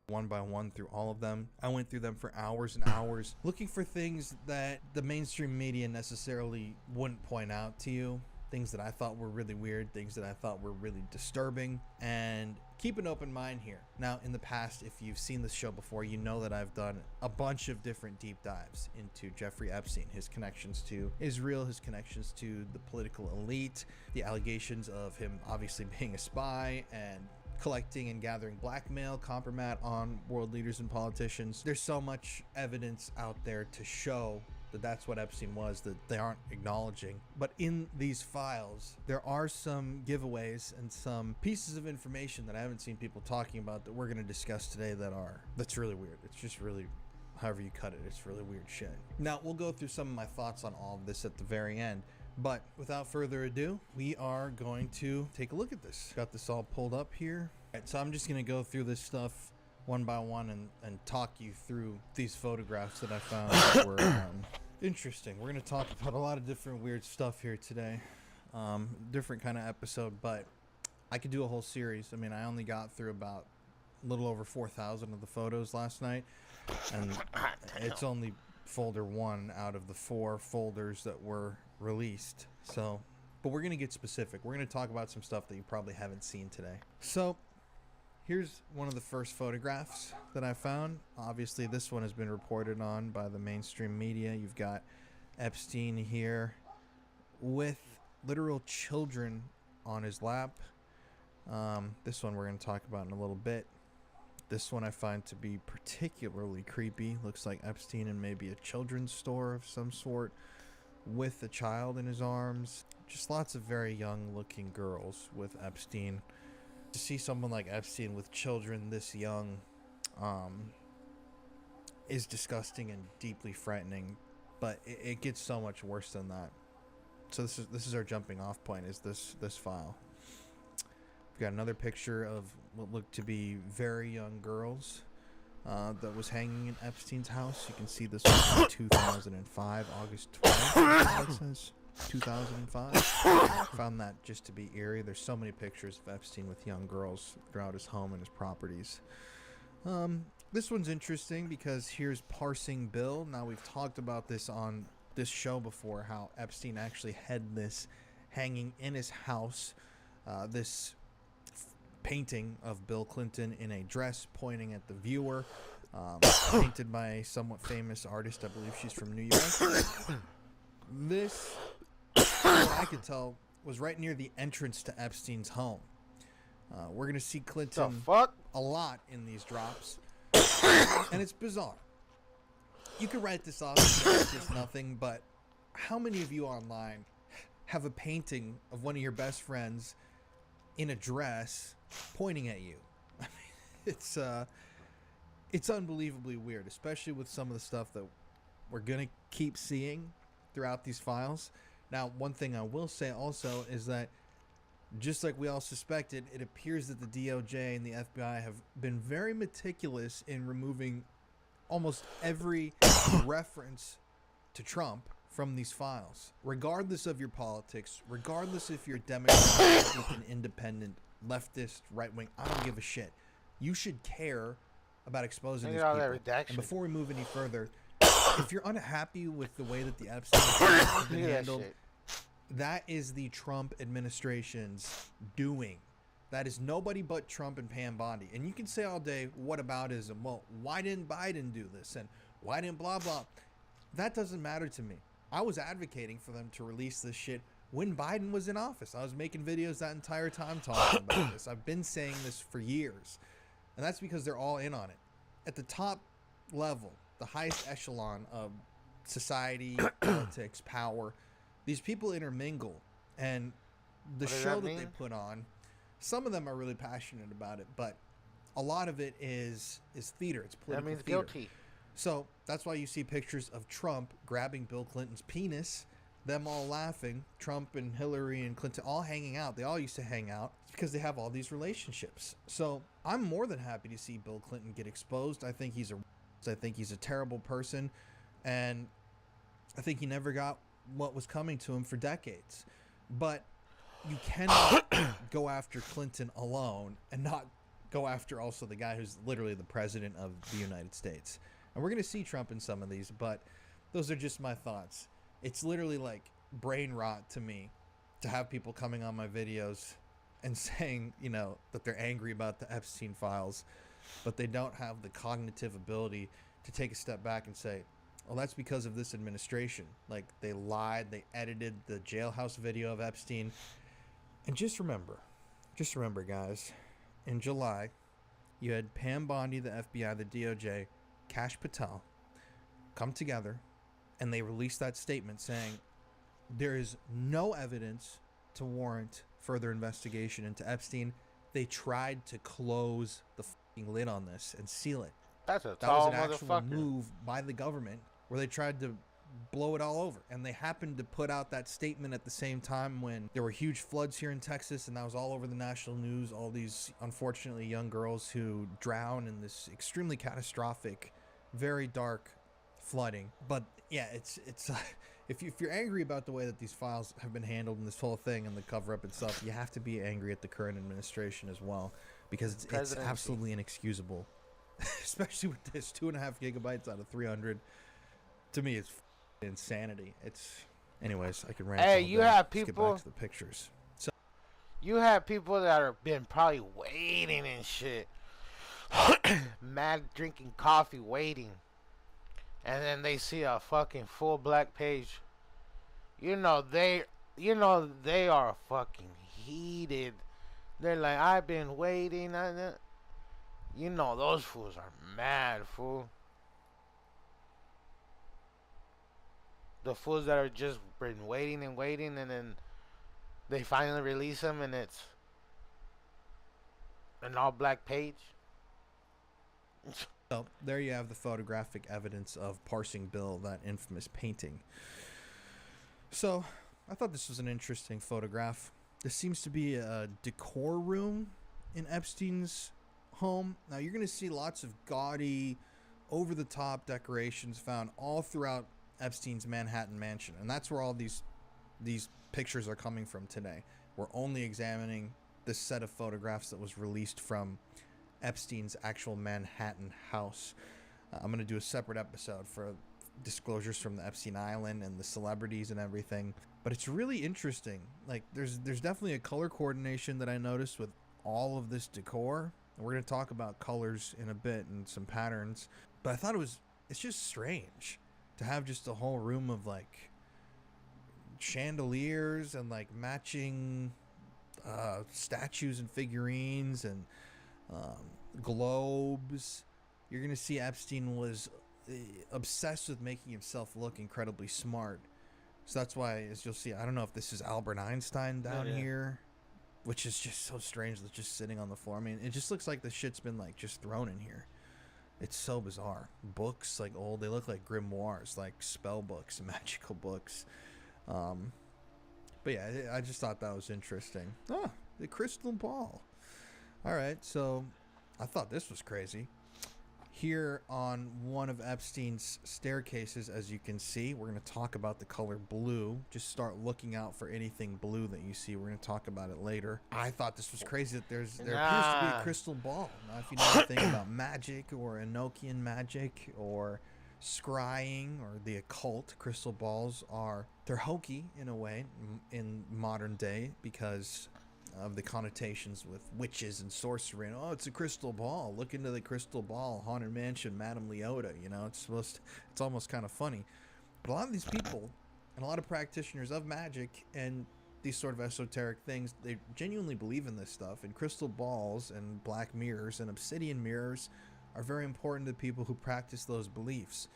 one by one through all of them. I went through them for hours and hours looking for things that the mainstream media necessarily wouldn't point out to you, things that I thought were really weird, things that I thought were really disturbing, and keep an open mind here. Now, in the past, if you've seen this show before, you know that I've done a bunch of different deep dives into Jeffrey Epstein, his connections to Israel, his connections to the political elite, the allegations of him obviously being a spy and collecting and gathering blackmail, compromat on world leaders and politicians. There's so much evidence out there to show that that's what Epstein was that they aren't acknowledging. But in these files, there are some giveaways and some pieces of information that I haven't seen people talking about that we're going to discuss today that's really weird. It's just really, however you cut it, it's really weird shit. Now, we'll go through some of my thoughts on all of this at the very end. But without further ado, we are going to take a look at this. Got this all pulled up here. All right, so I'm just going to go through this stuff one by one and talk you through these photographs that I found that were interesting. We're going to talk about a lot of different weird stuff here today. Different kind of episode, but I could do a whole series. I mean, I only got through about a little over 4,000 of the photos last night, and it's only folder 1 out of the 4 folders that were released. So, but we're going to get specific. We're going to talk about some stuff that you probably haven't seen today. So, here's one of the first photographs that I found. Obviously, this one has been reported on by the mainstream media. You've got Epstein here with literal children on his lap. This one we're going to talk about in a little bit. This one I find to be particularly creepy. Looks like Epstein in maybe a children's store of some sort with a child in his arms. Just lots of very young looking girls with Epstein. To see someone like Epstein with children this young is disgusting and deeply frightening, but it gets so much worse than that. So this is our jumping off point, is this file. We've got another picture of what looked to be very young girls that was hanging in Epstein's house. You can see this was in 2005, August 12th, it says 2005. Found that just to be eerie. There's so many pictures of Epstein with young girls throughout his home and his properties. This one's interesting because here's Parsing Bill. Now, we've talked about this on this show before, how Epstein actually had this hanging in his house, this painting of Bill Clinton in a dress pointing at the viewer, painted by a somewhat famous artist. I believe she's from New York. This, what I could tell, was right near the entrance to Epstein's home. We're going to see Clinton a lot in these drops, and it's bizarre. You could write this off as just nothing, but how many of you online have a painting of one of your best friends in a dress pointing at you? I mean, it's unbelievably weird, especially with some of the stuff that we're going to keep seeing throughout these files. Now, one thing I will say also is that, just like we all suspected, it appears that the DOJ and the FBI have been very meticulous in removing almost every reference to Trump from these files, regardless of your politics, regardless if you're Democrat, Republican, independent, leftist, right-wing. I don't give a shit. You should care about exposing these people. And before we move any further, if you're unhappy with the way that the Epstein has been handled, that is the Trump administration's doing. That is nobody but Trump and Pam Bondi. And you can say all day, whataboutism? Well, why didn't Biden do this? And why didn't blah, blah? That doesn't matter to me. I was advocating for them to release this shit when Biden was in office. I was making videos that entire time talking about this. I've been saying this for years. And that's because they're all in on it. At the top level, the highest echelon of society, politics, power, these people intermingle. And the show that they put on, some of them are really passionate about it, but a lot of it is theater. It's political theater. Guilty. So that's why you see pictures of Trump grabbing Bill Clinton's penis, them all laughing, Trump and Hillary and Clinton all hanging out. They all used to hang out. It's because they have all these relationships. So I'm more than happy to see Bill Clinton get exposed. I think he's a terrible person, and I think he never got what was coming to him for decades. But you cannot go after Clinton alone and not go after also the guy who's literally the president of the United States. And we're going to see Trump in some of these, but those are just my thoughts. It's literally like brain rot to me to have people coming on my videos and saying, you know, that they're angry about the Epstein files, but they don't have the cognitive ability to take a step back and say, well, that's because of this administration. Like, they lied, they edited the jailhouse video of Epstein. And just remember, guys, in July, you had Pam Bondi, the FBI, the DOJ, Kash Patel come together, and they released that statement saying there is no evidence to warrant further investigation into Epstein. They tried to close the fucking lid on this and seal it. That's a That tall was an actual motherfucker. move by the government where they tried to blow it all over. And they happened to put out that statement at the same time when there were huge floods here in Texas, and that was all over the national news. All these, unfortunately, young girls who drowned in this extremely catastrophic, very dark flooding. But yeah, it's if you're angry about the way that these files have been handled in this whole thing and the cover-up and stuff, you have to be angry at the current administration as well, because it's absolutely inexcusable. Especially with this 2.5 gigabytes out of 300. To me, it's insanity. Anyways, I can rant. Hey, all you day. have Let's get people. back to the pictures. So You have people that are been probably waiting and shit, mad drinking coffee, waiting, and then they see a fucking full black page. You know they are fucking heated. They're like, I've been waiting. You know those fools are mad, fool. The fools that are just been waiting and waiting, and then they finally release them, and it's an all black page. So there you have the photographic evidence of Parsing Bill, that infamous painting. So I thought this was an interesting photograph. This seems to be a decor room in Epstein's home. Now you're going to see lots of gaudy, over-the-top decorations found all throughout Epstein's Manhattan mansion, and that's where all these pictures are coming from today. We're only examining this set of photographs that was released from Epstein's actual Manhattan house. I'm going to do a separate episode for disclosures from the Epstein Island and the celebrities and everything, but it's really interesting. Like, there's definitely a color coordination that I noticed with all of this decor. And we're going to talk about colors in a bit and some patterns, but I thought it's just strange to have just a whole room of like chandeliers and like matching statues and figurines and globes. You're gonna see Epstein was obsessed with making himself look incredibly smart, so that's why, as you'll see, I don't know if this is Albert Einstein down here, which is just so strange, that's just sitting on the floor. I mean, it just looks like the shit's been like just thrown in here. It's so bizarre. Books, like old, they look like grimoires, like spell books, magical books. But yeah, I just thought that was interesting. Oh, the crystal ball. All right, so I thought this was crazy. Here on one of Epstein's staircases, as you can see, we're going to talk about the color blue. Just start looking out for anything blue that you see. We're going to talk about it later. I thought this was crazy that there appears to be a crystal ball. Now, if you know anything about magic or Enochian magic or scrying or the occult, crystal balls they're hokey in a way in modern day because of the connotations with witches and sorcery. And, oh, it's a crystal ball. Look into the crystal ball, Haunted Mansion, Madame Leota. You know, it's almost kind of funny. But a lot of these people and a lot of practitioners of magic and these sort of esoteric things, they genuinely believe in this stuff. And crystal balls and black mirrors and obsidian mirrors are very important to people who practice those beliefs.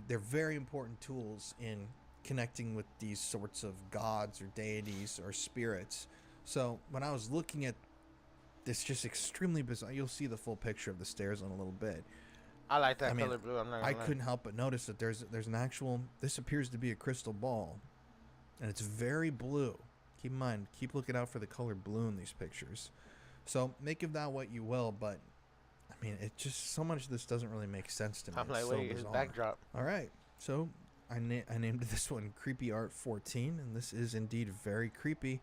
They're very important tools in connecting with these sorts of gods or deities or spirits. So when I was looking at this just extremely bizarre, you'll see the full picture of the stairs in a little bit, I like that color blue. I'm not gonna I lie. couldn't help but notice that there's an actual. This appears to be a crystal ball, and it's very blue. Keep in mind, keep looking out for the color blue in these pictures. So make of that what you will, but I mean, it just so much of this doesn't really make sense to me. I'm like, It's so wait, his bizarre. backdrop. All right, so I named this one Creepy Art 14, and this is indeed very creepy.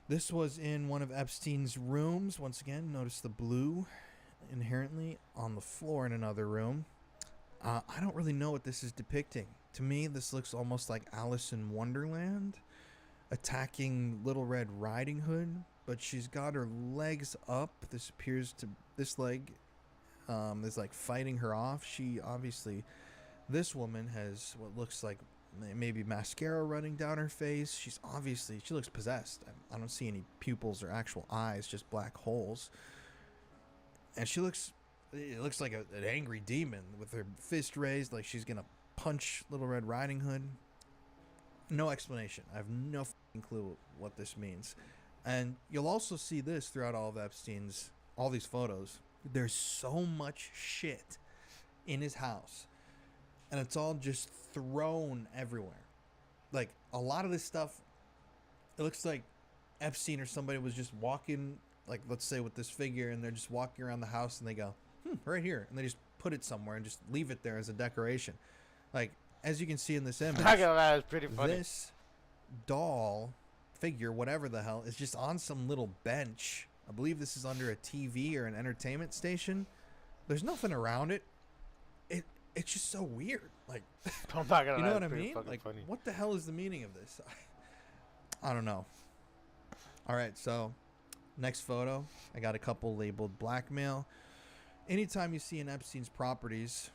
This was in one of Epstein's rooms. Once again, notice the blue inherently on the floor in another room. I don't really know what this is depicting. To me, this looks almost like Alice in Wonderland attacking Little Red Riding Hood, but she's got her legs up. This leg is like fighting her off. This woman has what looks like maybe mascara running down her face. She looks possessed. I don't see any pupils or actual eyes, just black holes. And it looks like an angry demon with her fist raised, like she's gonna punch Little Red Riding Hood. No explanation. I have no fucking clue what this means. And you'll also see this throughout all these photos. There's so much shit in his house, and it's all just thrown everywhere. Like, a lot of this stuff, it looks like Epstein or somebody was just walking, like, let's say with this figure, and they're just walking around the house and they go, right here, and they just put it somewhere and just leave it there as a decoration. Like, as you can see in this image, That is pretty funny. this doll figure, whatever the hell, is just on some little bench. I believe this is under a TV or an entertainment station. There's nothing around it. It's just so weird. Like, I'm not gonna you lie, know what I it's pretty mean? fucking Like, funny. what the hell is the meaning of this? I don't know. All right, so next photo, I got a couple labeled blackmail. Anytime you see in Epstein's properties,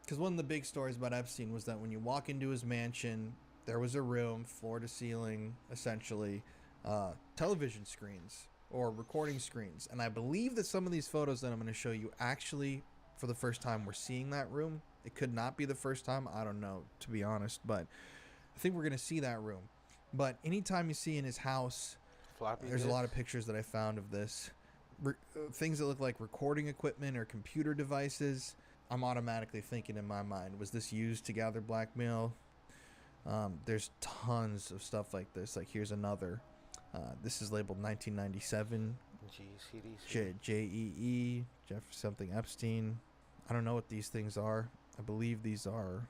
because one of the big stories about Epstein was that when you walk into his mansion, there was a room, floor to ceiling, essentially, television screens or recording screens. And I believe that some of these photos that I'm going to show you actually, for the first time, we're seeing that room. It could not be the first time. I don't know, to be honest, but I think we're going to see that room. But anytime you see in his house, there's a lot of pictures that I found of this. Things that look like recording equipment or computer devices. I'm automatically thinking in my mind, was this used to gather blackmail? There's tons of stuff like this. Like, here's another. This is labeled 1997. JEE, Jeff something Epstein. I don't know what these things are. I believe these are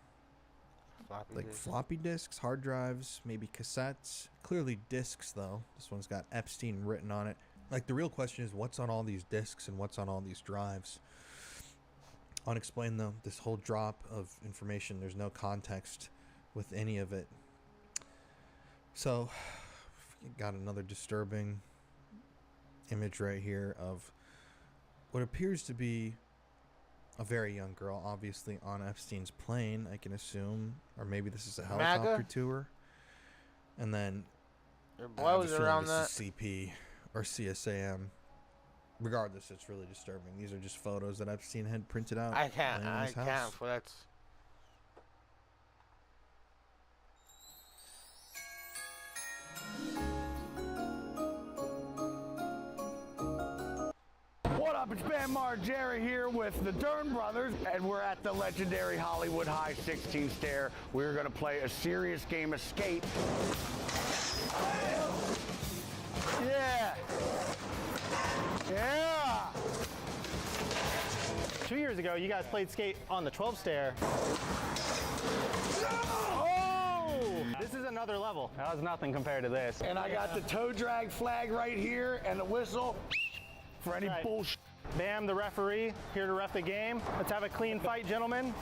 floppy disks, hard drives, maybe cassettes. Clearly discs, though. This one's got Epstein written on it. Like, the real question is, what's on all these discs and what's on all these drives? Unexplained, though. This whole drop of information, there's no context with any of it. So, got another disturbing image right here of what appears to be a very young girl, obviously on Epstein's plane, I can assume, or maybe this is a helicopter tour. And then your boy was around that. This is CP or CSAM. Regardless, it's really disturbing. These are just photos that Epstein had printed out. I can't. For that's. What up, it's Bam Margera here with the Dern Brothers, and we're at the legendary Hollywood High 16 Stair. We're gonna play a serious game of skate. Yeah! Yeah! 2 years ago, you guys played skate on the 12 stair. Oh! This is another level. That was nothing compared to this. And I got the toe drag flag right here and the whistle for any bullshit. Bam, the referee, here to ref the game. Let's have a clean fight, gentlemen.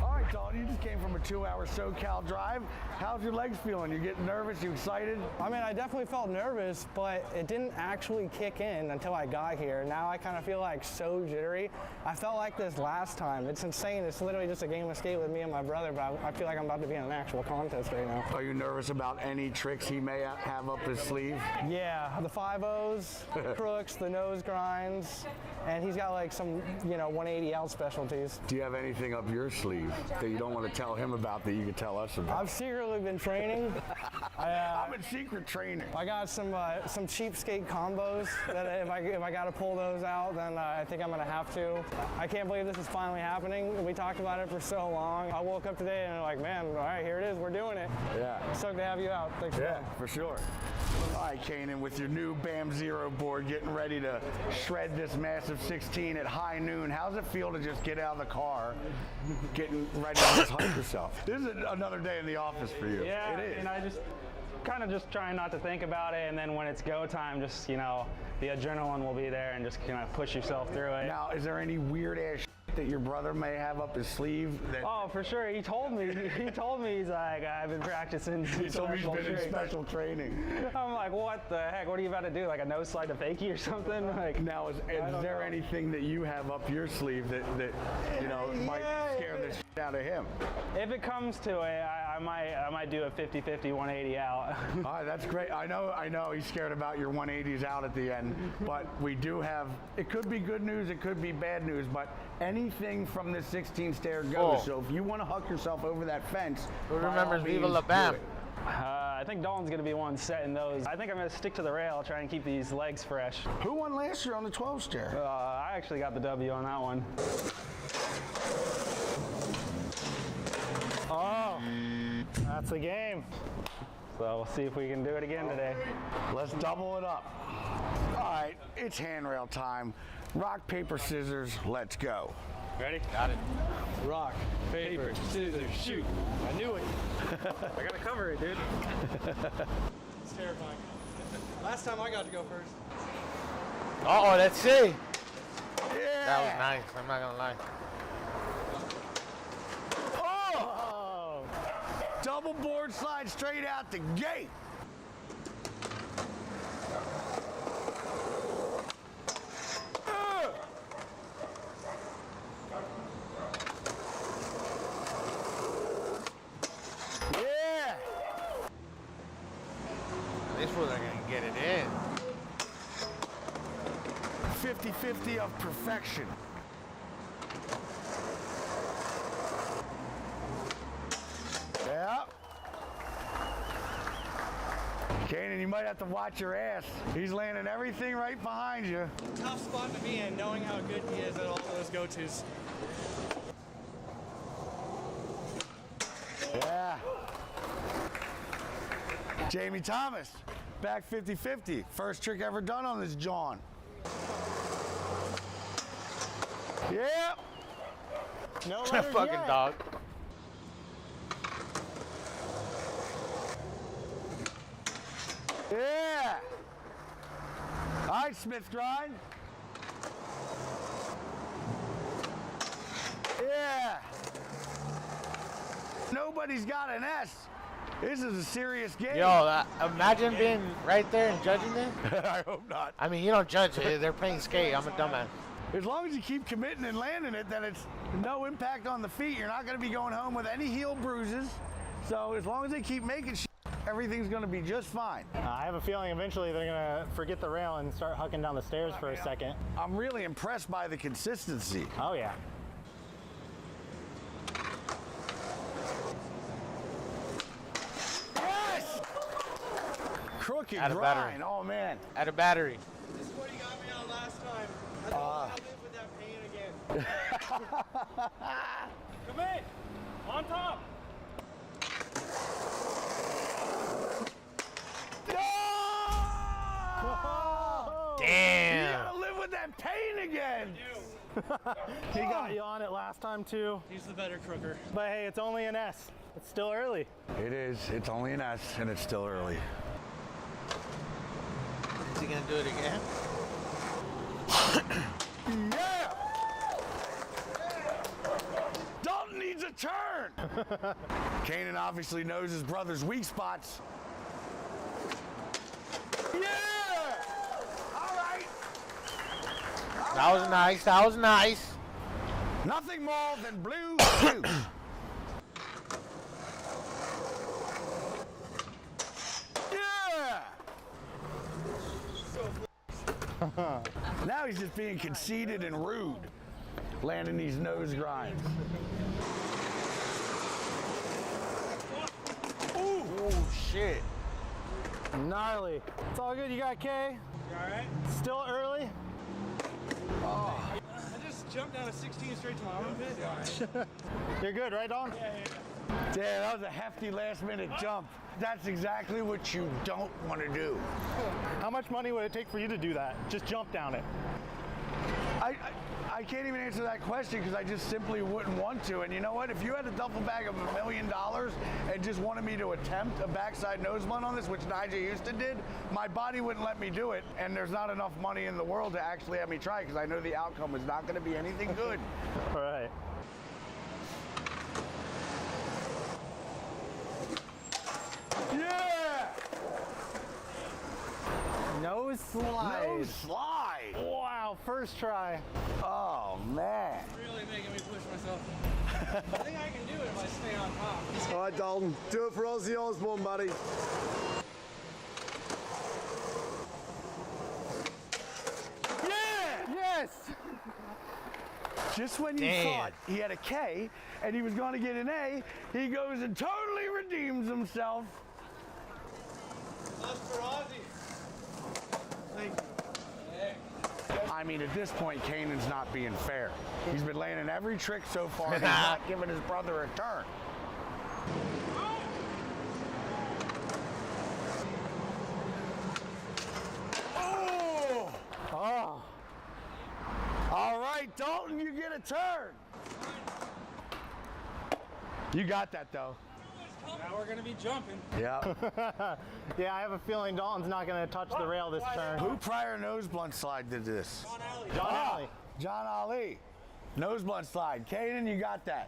All right, Dalton, you just came from a 2-hour SoCal drive. How's your legs feeling? You getting nervous? You excited? I mean, I definitely felt nervous, but it didn't actually kick in until I got here. Now I kind of feel like so jittery. I felt like this last time. It's insane. It's literally just a game of skate with me and my brother, but I feel like I'm about to be in an actual contest right now. Are you nervous about any tricks he may have up his sleeve? Yeah, the 5-0s, the crooks, the nose grinds, and he's got like some, 180 out specialties. Do you have anything up your sleeve? that you don't want to tell him about that you can tell us about? I've secretly been training. I'm in secret training. I got some cheapskate combos that if I got to pull those out, then I think I'm going to have to. I can't believe this is finally happening. We talked about it for so long. I woke up today and I'm like, man, all right, here it is. We're doing it. Yeah. Stoked to have you out. Thanks. Yeah, for sure. All right, Kanan, with your new BAM Zero board, getting ready to shred this massive 16 at high noon. How's it feel to just get out of the car, getting ready to just hug yourself? This is another day in the office for you. Yeah, it is. And I just kind of just trying not to think about it, and then when it's go time, just, you know, the adrenaline will be there and just kind of push yourself through it. Now, is there any weird ass that your brother may have up his sleeve? Oh, for sure. He told me. He's like, I've been practicing. He told me he's been in special training. I'm like, what the heck? What are you about to do? Like a nose slide to fakie or something? Like, now, is there anything that you have up your sleeve that you know might scare the shit out of him? If it comes to it, I might do a 50-50 180 out. All right, that's great. I know he's scared about your 180s out at the end, but we do have. It could be good news. It could be bad news, but anything from the 16 stair goes. So if you want to huck yourself over that fence, who remembers Viva La Bam? I think Dalton's going to be one setting those. I think I'm going to stick to the rail, try and keep these legs fresh. Who won last year on the 12 stair? I actually got the W on that one. Oh, that's the game. So we'll see if we can do it again today. Let's double it up. All right, it's handrail time. Rock, paper, scissors, let's go. Ready? Got it. Rock, paper, scissors, shoot. I knew it. I gotta cover it, dude. It's terrifying. Last time I got to go first. Uh-oh, let's see. Yeah. That was nice, I'm not gonna lie. Oh! Double board slide straight out the gate. This was gonna get it in. 50-50 of perfection. Yeah. Kanan, you might have to watch your ass. He's landing everything right behind you. Tough spot to be in, knowing how good he is at all those go-tos. Yeah. Jamie Thomas, back 50-50. First trick ever done on this John. Yep. No fucking yet. dog. Yeah. All right, Smith grind. Yeah. Nobody's got an S. This is a serious game. Yo, imagine being right there and judging this. I hope not. I mean, you don't judge it. They're playing skate. I'm a dumbass. As long as you keep committing and landing it, then it's no impact on the feet. You're not going to be going home with any heel bruises. So as long as they keep making shit, everything's going to be just fine. I have a feeling eventually they're going to forget the rail and start hucking down the stairs for a second. I'm really impressed by the consistency. Oh, yeah. Yes! Crooked Add a grind. battery. Oh, man. Add a battery. This is what he got me on last time. I don't want to live with that pain again. Come in. On top. Damn. You gotta live with that pain again. He got you on it last time too. He's the better crooker. But hey, it's only an S. It's still early. It is. It's only an S, and it's still early. Is he gonna do it again? Yeah! Dalton needs a turn! Kanan obviously knows his brother's weak spots. Yeah! All right. That was nice. That was nice. Nothing more than blue juice. Yeah! Now he's just being conceited and rude, landing these nose grinds. shit. Gnarly. It's all good. You got K? You alright? Still early? Oh. I just jumped down a 16 straight to my armpit. You're good, right, Don? Yeah. Damn, that was a hefty last-minute jump. That's exactly what you don't want to do. How much money would it take for you to do that? Just jump down it. I can't even answer that question because I just simply wouldn't want to. And you know what? If you had a duffel bag of $1 million and just wanted me to attempt a backside nose blunt on this, which Nigel Houston did, my body wouldn't let me do it. And there's not enough money in the world to actually have me try because I know the outcome is not going to be anything good. All right. Yeah! Nose slide. Nose slide. Wow, first try. Oh, man. Really making me push myself. I think I can do it if I stay on top. All right, Dalton, do it for Ozzy Osbourne, buddy. Yeah! Yes! Just when you thought he had a K and he was going to get an A, he goes and totally redeems himself. That's for Ozzy. Thank you. I mean, at this point, Kanan's not being fair. He's been landing every trick so far, and he's not giving his brother a turn. Oh! Oh! All right, Dalton, you get a turn. You got that, though. Now we're going to be jumping. Yeah. Yeah, I have a feeling Dalton's not going to touch the rail this turn. Who prior nose blunt slide did this? John Alley. John Ali. Nose blunt slide. Kanan, you got that.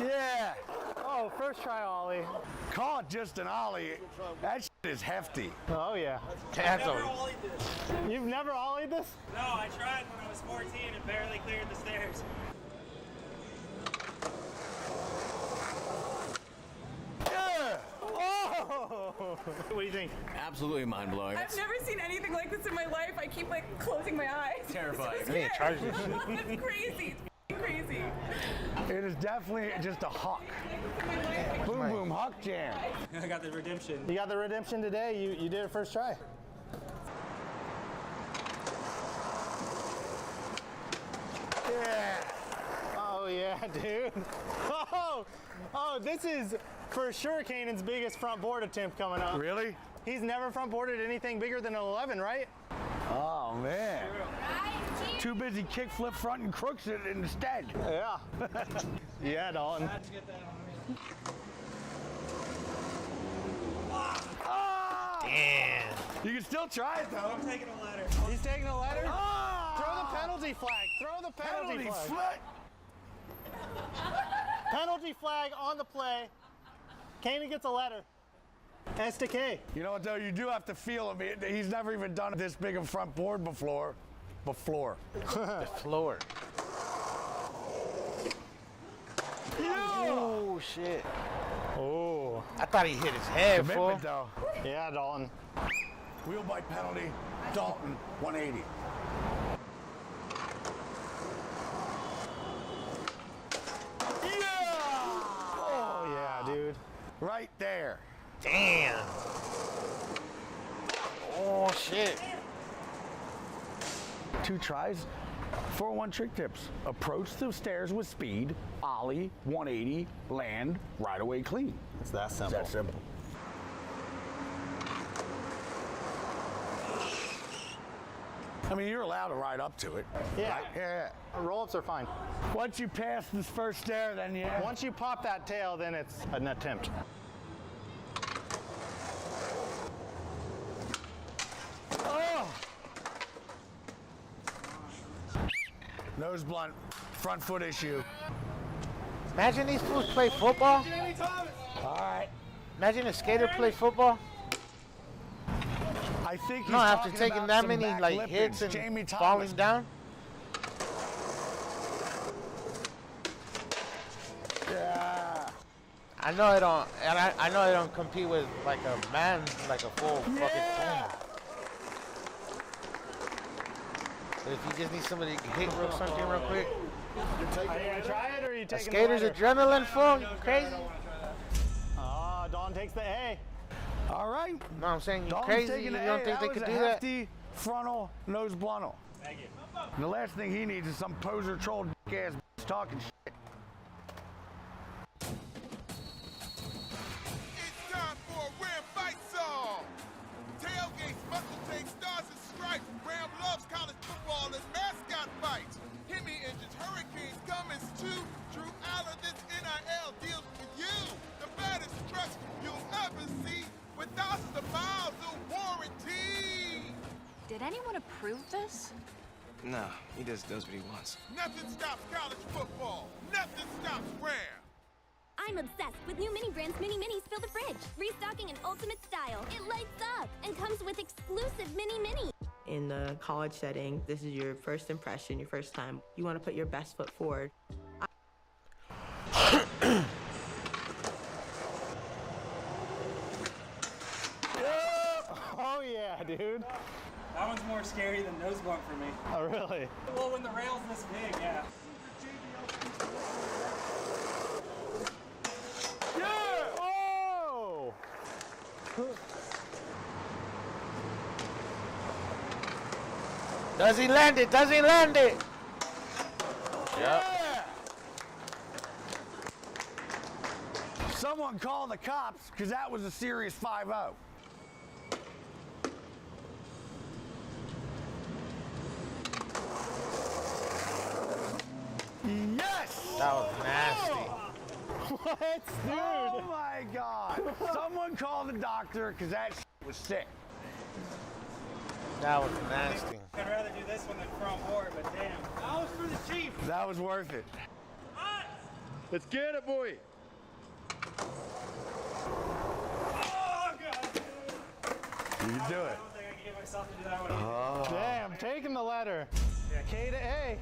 Yeah. Oh, first try Ollie. Call it just an Ollie. That shit is hefty. Oh, yeah. I've never ollied this. You've never ollied this? No, I tried when I was 14 and barely cleared the stairs. Yeah. Oh! What do you think? Absolutely mind-blowing. I've never seen anything like this in my life. I keep like closing my eyes. Terrifying. So I need to charge this shit. It's crazy. It's crazy. It is definitely just a huck. Boom, boom, huck jam. I got the redemption. You got the redemption today. You did it first try. Yeah. Oh, yeah, dude. Oh, this is for sure Kanan's biggest front board attempt coming up. Really? He's never front boarded anything bigger than an 11, right? Oh, man. Too busy kick, flip, front, and crooks it instead. Yeah. Yeah, Dalton. Damn. You can still try it, though. I'm taking a ladder. He's taking a ladder? Throw the penalty flag. Throw the penalty flag. Flag. Penalty flag on the play. Kanan gets a letter. S to K. You know what, though? You do have to feel him. He's never even done this big a front board before. The floor. Oh, shit. Oh. I thought he hit his head, fool. Commitment, though. Yeah, Dalton. Wheel bite penalty. Dalton, 180. Oh, yeah, dude. Right there. Damn. Oh, shit. 2 tries. 4-1 trick tips. Approach the stairs with speed, ollie, 180, land, right away clean. It's that simple. It's that simple. I mean, you're allowed to ride up to it. Yeah. Right? Yeah. Roll-ups are fine. Once you pass this first stair, then yeah. Once you pop that tail, then it's an attempt. Oh! Nose blunt, front foot issue. Imagine these fools play football. All right. Imagine a skater play football. I think he's No, after talking taking about that some many back like lippings. hits and Jamie Thomas. falling down. Yeah. I know I don't, and I know I don't compete with like a man, like a full fucking Yeah. phone. But if you just need somebody to hit something real quick, Are you gonna try it or are you A taking skater's the letter? adrenaline full? You crazy? Ah, Dawn takes the A. All right. No, I'm saying you Dawn's crazy. taking You the don't A. think they was could a do that? hefty frontal nose bluntal. Thank you. And the last thing he needs is some poser troll ass talking shit. It's time for a Ram Fight Song. Tailgates, muscle tanks, stars and stripes. Ram loves college football and mascot fights. Hemi engines, hurricanes, Cummins too. Drew Allen, this NIL deals with you. The baddest trucks you'll ever see with thousands of miles of warranty. Did anyone approve this? No, he just does what he wants. Nothing stops college football. Nothing stops Ram. I'm obsessed with new Mini Brands Mini Minis Fill the Fridge. Restocking in ultimate style. It lights up and comes with exclusive Mini Mini. In the college setting, this is your first impression, your first time. You want to put your best foot forward. Oh yeah, dude. That one's more scary than nose blunt for me. Oh really? Well, when the rail's this big, yeah. Yeah! Oh! Does he land it? Does he land it? Yeah! Someone call the cops, because that was a serious 5-0. Yes! That was nasty. What, dude? Oh my God! Someone call the doctor, because that was sick. That was nasty. I'd rather do this one than front board, but damn. That was for the Chief. That was worth it. Let's get it, boy. Oh, God. You can do it. I don't think I can get myself to do that one. Damn, taking the letter. K to A.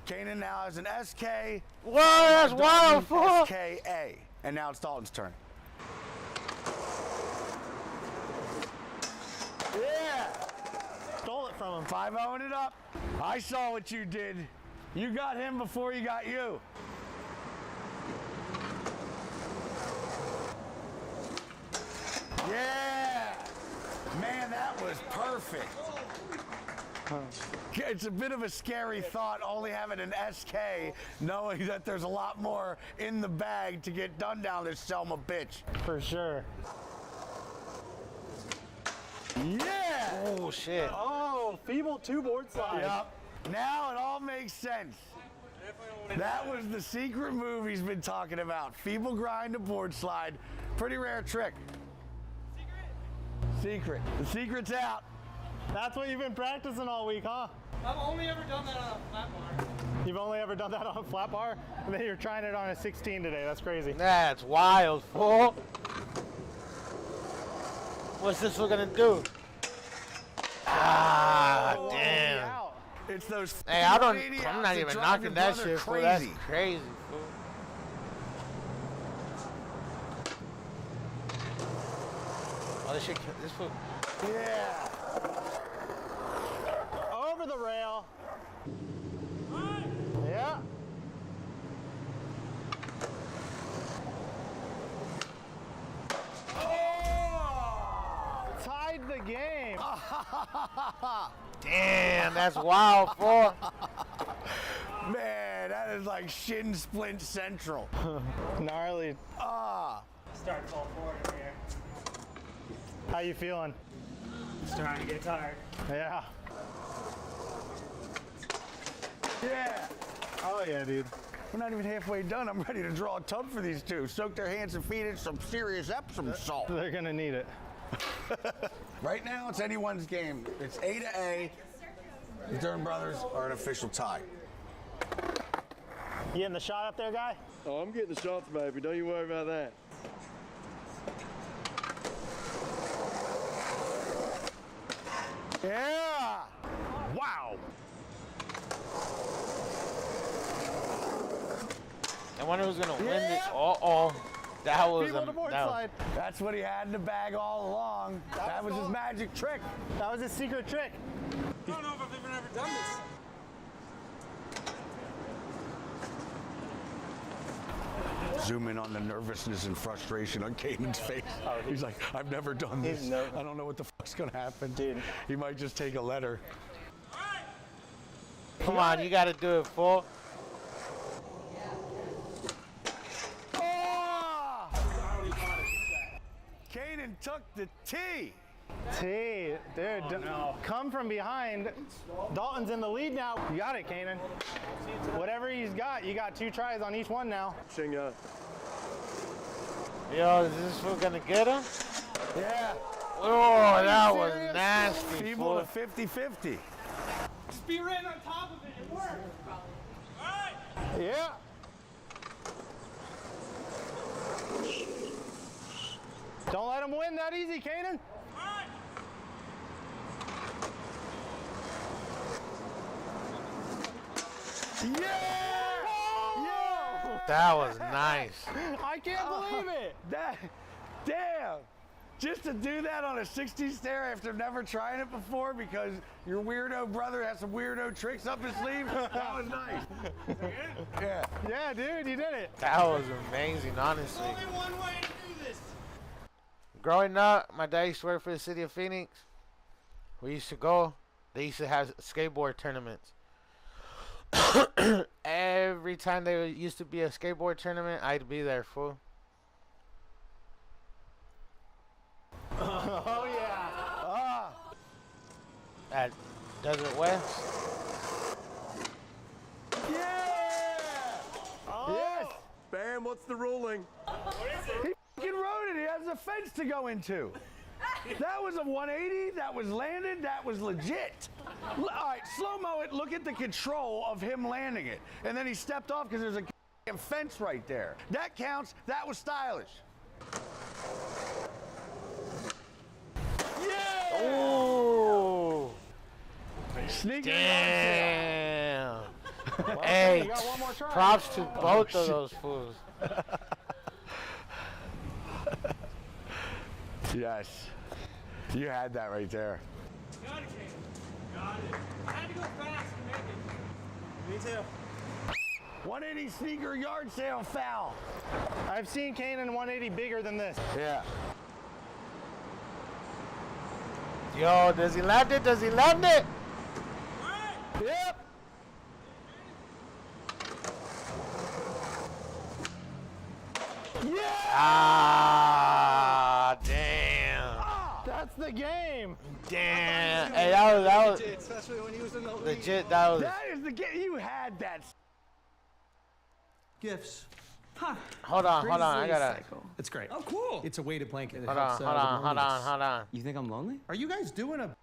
Kanan now has an SK. Whoa, that's wild, fool. SKA. And now it's Dalton's turn. Yeah! Stole it from him. 5-0'ing it up. I saw what you did. You got him before he got you. Yeah! Man, that was perfect. It's a bit of a scary thought, only having an SK, knowing that there's a lot more in the bag to get done down this Selma bitch. For sure. Yeah! Oh, shit. Oh, feeble two-board slide. Yep. Now it all makes sense. That was the secret move he's been talking about. Feeble grind to board slide. Pretty rare trick. Secret. The secret's out. That's what you've been practicing all week, huh? I've only ever done that on a flat bar. You've only ever done that on a flat bar? And then you're trying it on a 16 today. That's crazy. That's wild, fool. What's this one gonna do? Ah, damn. It's those. Hey, I'm not even knocking that shit, fool. That's crazy, fool. Oh, this shit, this fool. Yeah. Over the rail. Yeah. Oh! Tied the game. Damn, that's wild, fool. Man, that is like shin splint central. Gnarly. Ah. Start to fall forward over here. How you feeling? Starting to get tired. Yeah. Yeah. Oh yeah, dude. We're not even halfway done. I'm ready to draw a tub for these two. Soak their hands and feet in some serious Epsom salt. They're gonna need it. Right now, it's anyone's game. It's A to A. The Dern brothers are an official tie. You getting the shot up there, guy? Oh, I'm getting the shots, baby. Don't you worry about that. Yeah! Wow! I wonder who's gonna win this. Uh-oh. That was That's what he had in the bag all along. That was his magic trick. That was his secret trick. I don't know if I've ever done this. Zoom in on the nervousness and frustration on Kanan's face. He's like, I've never done this. I don't know what the fuck's gonna happen. Dude. He might just take a letter. Come on, you gotta do it, fool. Oh! Kanan took the T. T, dude, come from behind. Dalton's in the lead now. You got it, Kanan. Whatever he's got, you got 2 tries on each one now. Yo, is this fool gonna get him? Yeah. Oh, that was nasty. Feeble to 50-50. Speed ran on top of it. It worked. All right. Yeah. Don't let him win that easy, Kanan. Yeah! Yo! That was nice. I can't believe it. Damn. Just to do that on a 60 stair after never trying it before because your weirdo brother has some weirdo tricks up his sleeve, that was nice. Yeah. Yeah, dude, you did it. That was amazing, honestly. There's only one way to do this. Growing up, my dad used to work for the city of Phoenix. We used to go. They used to have skateboard tournaments. Every time there used to be a skateboard tournament, I'd be there, fool. Oh, yeah. Ah. At Desert West. Yeah! Oh. Yes! Bam, what's the ruling? He fucking rode it. He has a fence to go into. That was a 180. That was landed. That was legit. All right, slow-mo it. Look at the control of him landing it. And then he stepped off because there's a fence right there. That counts. That was stylish. Yeah! Ooh. Sneaker. Damn. Well, Hey, you got one more try. props to both of those fools. Yes. You had that right there. Got it, Kanan. Got it. I had to go fast to make it. Me too. 180 sneaker yard sale foul. I've seen Kanan 180 bigger than this. Yeah. Yo, does he land it? Does he land it? Yep. Yeah. Ah, damn. That's the game. Damn. Hey, that was Especially when he was in the legit. That was. That is the game. You had that. Gifts. Hold on. I gotta. It's great. Oh, cool. It's a weighted blanket. Hold on. You think I'm lonely? Are you guys doing a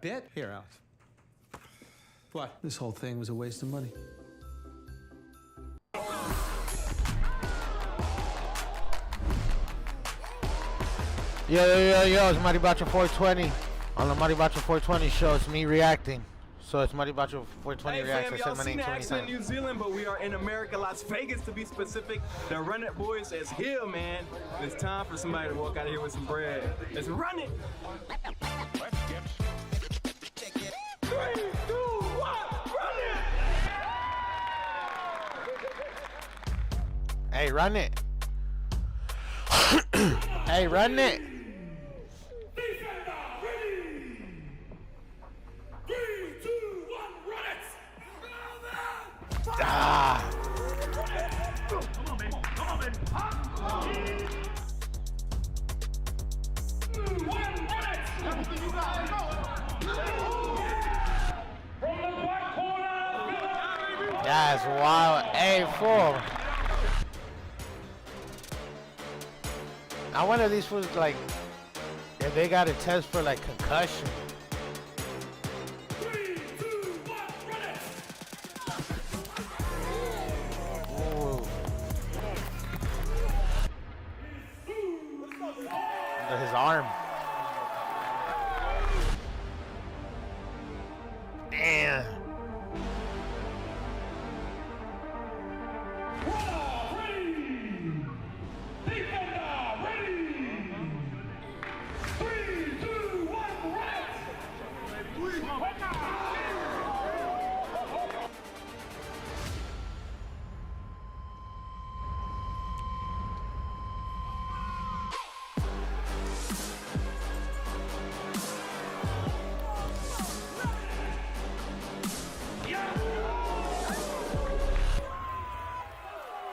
bit? Here, Alex. What? This whole thing was a waste of money. Yo, it's MARIBACHO420. On the MARIBACHO420 show, it's me reacting. So it's MARIBACHO420 hey, reacts. Fam, y'all seen the accident in New Zealand, but we are in America, Las Vegas to be specific. The Run It Boys is here, man. It's time for somebody to walk out of here with some bread. Let's run it. 3, 2, 1, run it! Hey, run it. Hey, run it. Ah. Come on, man. Come on, man. That's wild. Hey, fool. I wonder if these fools, like, if they got a test for, like, concussion. 3, 2, 1, run it! His arm. Damn.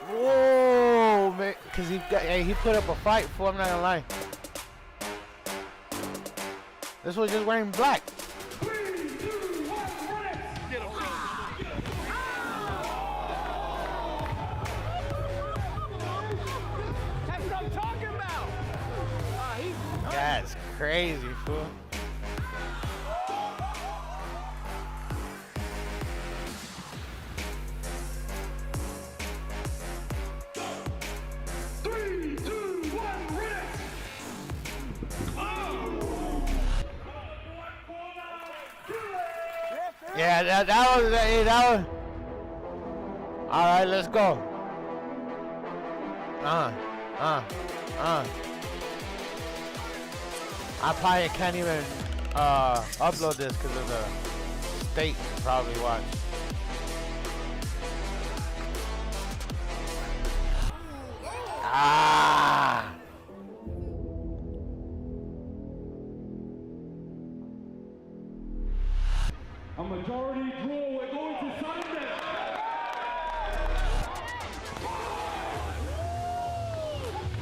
Whoa, man, cause he put up a fight for. I'm not gonna lie. This was just wearing black. 3, 2, 1, run it! Get him. That's what I'm talking about. That's crazy, fool. Yeah, that was. All right, let's go. I probably can't even upload this because of the state probably watch. Ah. A majority draw, we're going to Sunday.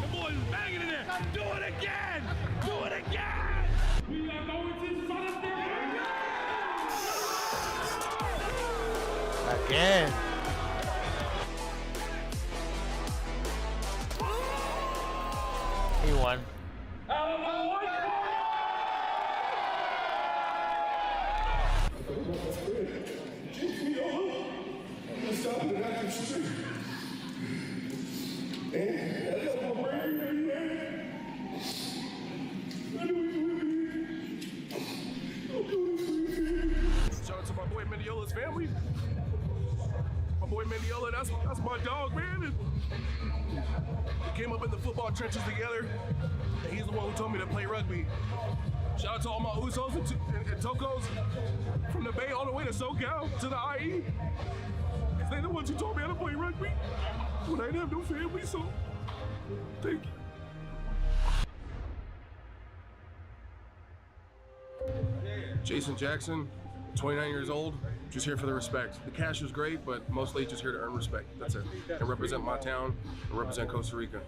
The boys banging in there. Do it again. Do it again. We are going to Sunday. Again. He won. Shout out to my boy Mendiola's family. My boy Mendiola, that's my dog, man. We came up in the football trenches together, and he's the one who told me to play rugby. Shout out to all my Usos and Tokos from the Bay all the way to SoCal to the IE. Because they're the ones who told me how to play rugby when I didn't have no family, so thank you. Jason Jackson, 29 years old, just here for the respect. The cash is great, but mostly just here to earn respect. That's it. And represent my town and represent Costa Rica.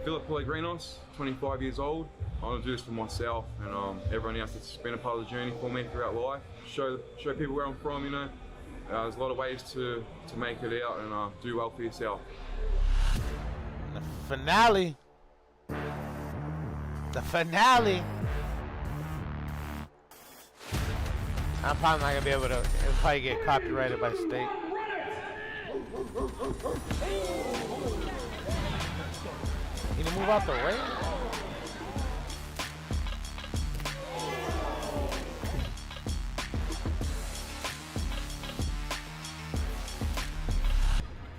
Philip Pellegrinos, 25 years old. I want to do this for myself and everyone else that's been a part of the journey for me throughout life. Show people where I'm from, you know. There's a lot of ways to make it out and do well for yourself. The finale. The finale. I'm probably not gonna be able to. It'll probably get copyrighted by the state. You need to move out the way.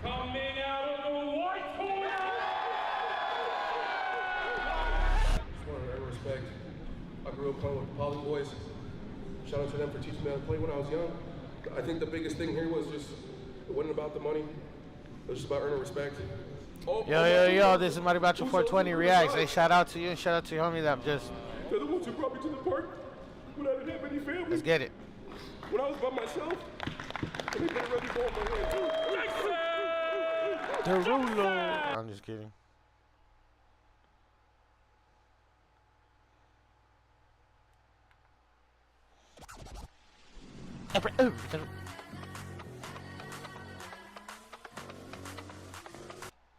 Coming out of the white corner. Just wanted to earn respect. I grew up playing with the Poly boys. Shout out to them for teaching me how to play when I was young. I think the biggest thing here was just, it wasn't about the money. It was just about earning respect. Yo, this is MARIBACHO420 Reacts. Hey, shout out to you and shout out to your homie that just... They're the ones who brought me to the park when I didn't have any family. Let's get it. When I was by myself, and they didn't really go on my head too. Derulo. I'm just kidding.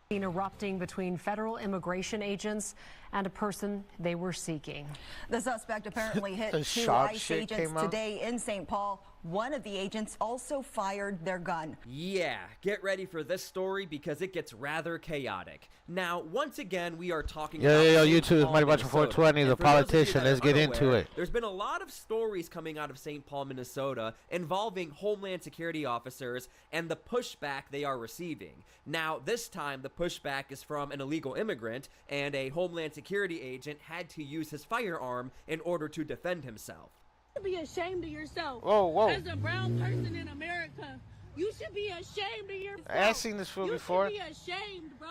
Erupting between federal immigration agents and a person they were seeking. The suspect apparently hit two ICE agents today in St. Paul. One of the agents also fired their gun. Yeah, get ready for this story because it gets rather chaotic. Now, once again, we are talking about YouTube is MARIBACHO420, the politician. Let's get into it. There's been a lot of stories coming out of St. Paul, Minnesota, involving Homeland Security officers and the pushback they are receiving. Now, this time, the pushback is from an illegal immigrant, and a Homeland Security agent had to use his firearm in order to defend himself. You should be ashamed of yourself. Whoa. As a brown person in America, you should be ashamed of yourself. I've seen this film before. You should be ashamed, bro.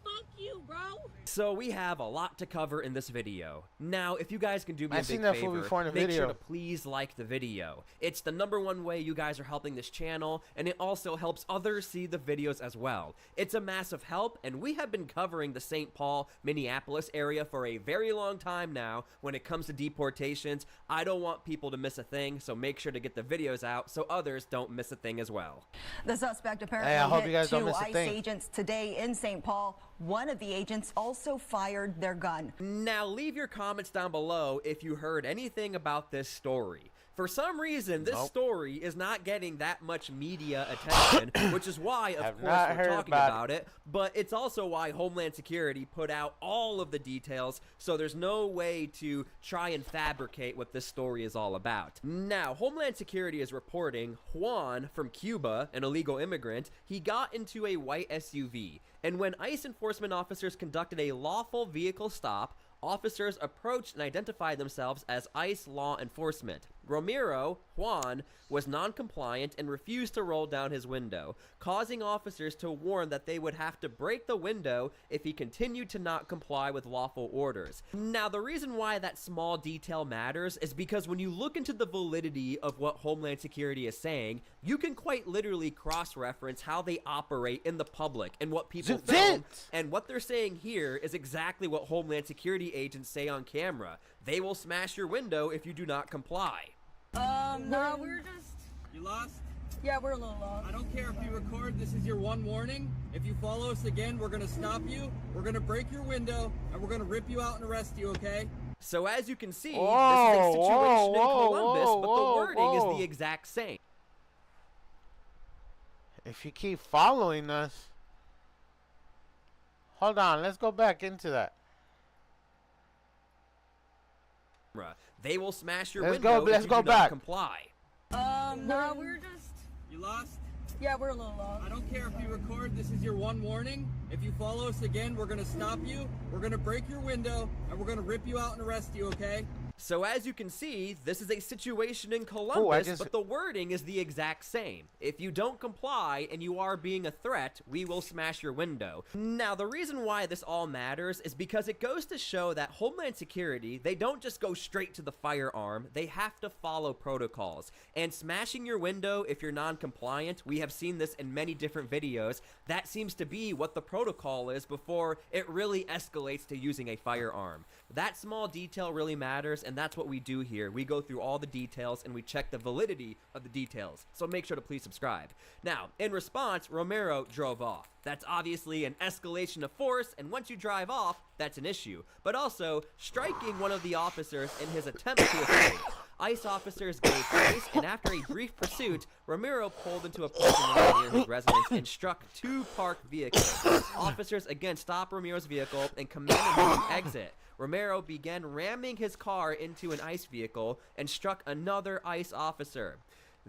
Fuck you, bro. So we have a lot to cover in this video. Now, if you guys can do me a big favor, make sure to please like the video. It's the #1 way you guys are helping this channel, and it also helps others see the videos as well. It's a massive help, and we have been covering the St. Paul, Minneapolis area for a very long time now when it comes to deportations. I don't want people to miss a thing, so make sure to get the videos out so others don't miss a thing as well. The suspect apparently hit two ICE agents today in St. Paul. One of the agents also fired their gun. Now, leave your comments down below if you heard anything about this story. For some reason, this story is not getting that much media attention, which is why, of course, we're talking about it. But it's also why Homeland Security put out all of the details, so there's no way to try and fabricate what this story is all about. Now, Homeland Security is reporting Juan from Cuba, an illegal immigrant, he got into a white SUV, and when ICE enforcement officers conducted a lawful vehicle stop, officers approached and identified themselves as ICE law enforcement. Romero, Juan, was non-compliant and refused to roll down his window, causing officers to warn that they would have to break the window if he continued to not comply with lawful orders. Now, the reason why that small detail matters is because when you look into the validity of what Homeland Security is saying, you can quite literally cross-reference how they operate in the public and what people film, and what they're saying here is exactly what Homeland Security agents say on camera. They will smash your window if you do not comply. No, we're just... You lost? Yeah, we're a little lost. I don't care if you record, this is your one warning. If you follow us again, we're gonna stop you, we're gonna break your window, and we're gonna rip you out and arrest you, okay? So as you can see, this is a situation in Columbus, but the wording is the exact same. If you keep following us... Hold on, let's go back into that. They will smash your window if you do not comply. No, we're just... You lost? Yeah, we're a little lost. I don't care if you record, this is your one warning. If you follow us again, we're gonna stop you, we're gonna break your window, and we're gonna rip you out and arrest you, okay? So as you can see, this is a situation in Columbus, but the wording is the exact same. If you don't comply and you are being a threat, we will smash your window. Now, the reason why this all matters is because it goes to show that Homeland Security, they don't just go straight to the firearm, they have to follow protocols. And smashing your window if you're non-compliant, we have seen this in many different videos, that seems to be what the protocol is before it really escalates to using a firearm. That small detail really matters, and that's what we do here. We go through all the details and we check the validity of the details. So make sure to please subscribe. Now, in response, Romero drove off. That's obviously an escalation of force, and once you drive off, that's an issue. But also, striking one of the officers in his attempt to escape. ICE officers gave chase, and after a brief pursuit, Romero pulled into a parking lot near his residence and struck 2 parked vehicles. Officers again stopped Romero's vehicle and commanded him to exit. Romero began ramming his car into an ICE vehicle and struck another ICE officer.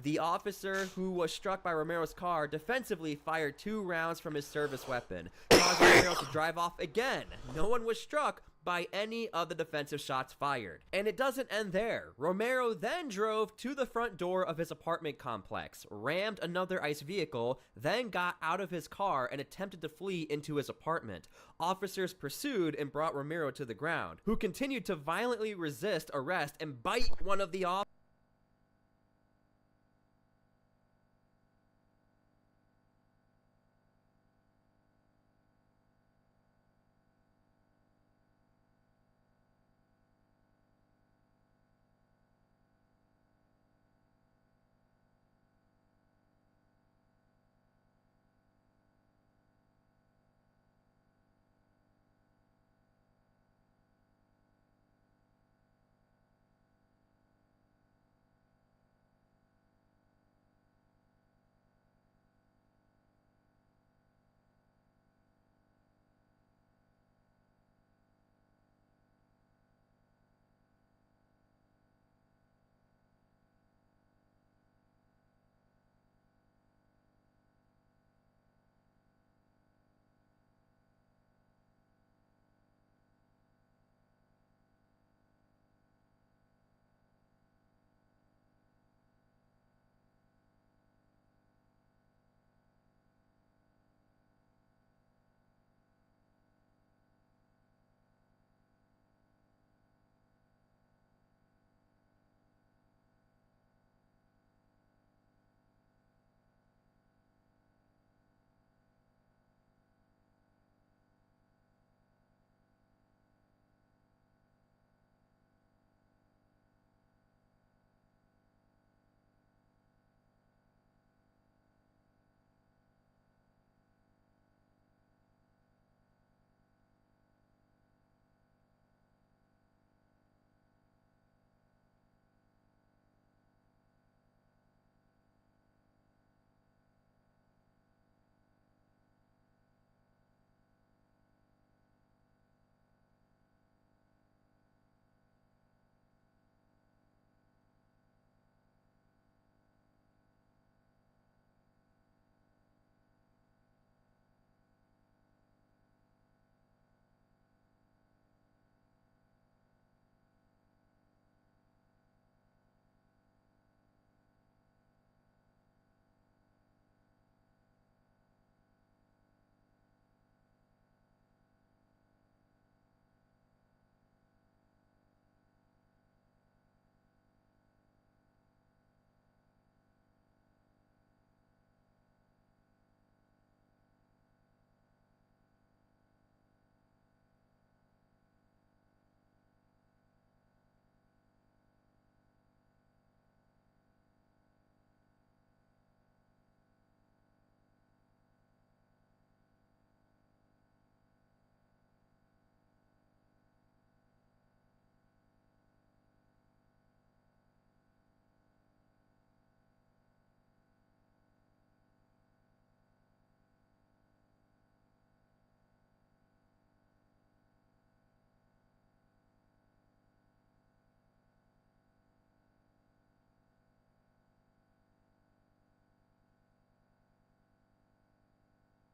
The officer who was struck by Romero's car defensively fired 2 rounds from his service weapon, causing Romero to drive off again. No one was struck by any of the defensive shots fired. And it doesn't end there. Romero then drove to the front door of his apartment complex, rammed another ICE vehicle, then got out of his car and attempted to flee into his apartment. Officers pursued and brought Romero to the ground, who continued to violently resist arrest and bite one of the officers.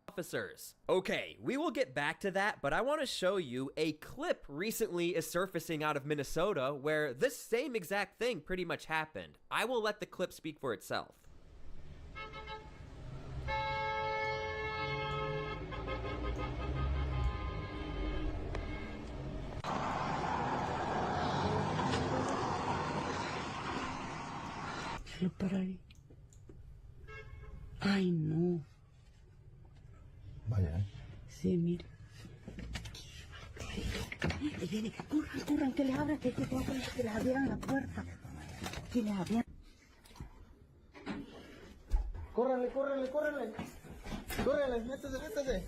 Officers. Okay, we will get back to that, but I want to show you a clip recently is surfacing out of Minnesota where this same exact thing pretty much happened. I will let the clip speak for itself. Ay, no. Vaya. Sí, mira. Viene, corran, corran, que les abran, que les abrieran la puerta. Que les abrieran. Córrele, córrele, córrele. Córrele, métese, métese.